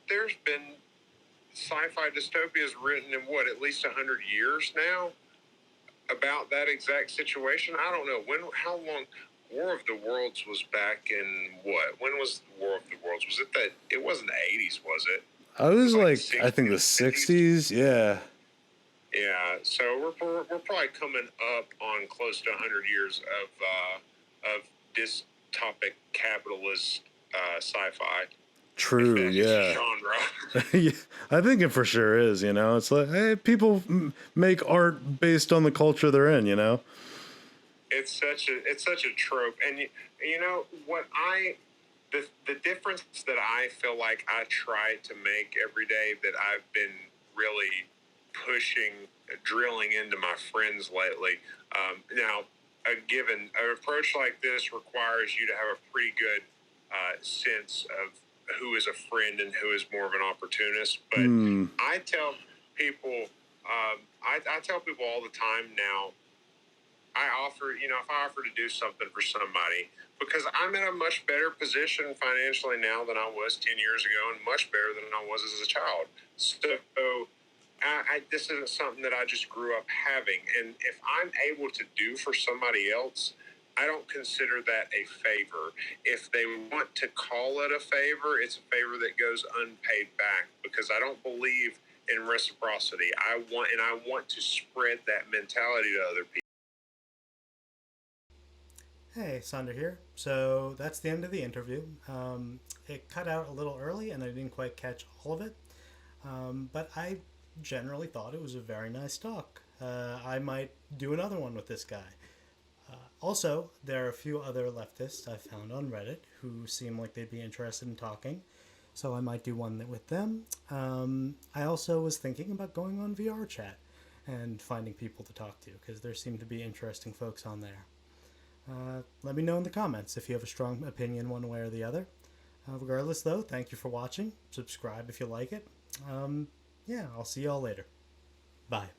there's been sci-fi dystopias written in what, at least 100 years now about that exact situation. I don't know how long. War of the Worlds was back in what? When was War of the Worlds? Was it that? It wasn't the 80s, was it? I was like 60s, I think the 60s. Yeah. Yeah, so we're probably coming up on close to 100 years of dystopic capitalist sci-fi. True. Yeah. Genre. Yeah. I think it for sure is. You know, it's like, hey, people make art based on the culture they're in. You know. It's such a trope, and you know what the difference that I feel like I try to make every day that I've been really drilling into my friends lately. Now, an approach like this requires you to have a pretty good sense of who is a friend and who is more of an opportunist. But I tell people, I tell people all the time now. I offer, you know, if I offer to do something for somebody, because I'm in a much better position financially now than I was 10 years ago, and much better than I was as a child. So this isn't something that I just grew up having. And if I'm able to do for somebody else, I don't consider that a favor. If they want to call it a favor, it's a favor that goes unpaid back, because I don't believe in reciprocity. I want to spread that mentality to other people. Hey, Sander here. So that's the end of the interview. It cut out a little early and I didn't quite catch all of it. But I generally thought it was a very nice talk. I might do another one with this guy. Also, there are a few other leftists I found on Reddit who seem like they'd be interested in talking. So I might do one with them. I also was thinking about going on VR chat and finding people to talk to, because there seem to be interesting folks on there. Let me know in the comments if you have a strong opinion one way or the other. Regardless, though, thank you for watching. Subscribe if you like it. Yeah, I'll see y'all later. Bye.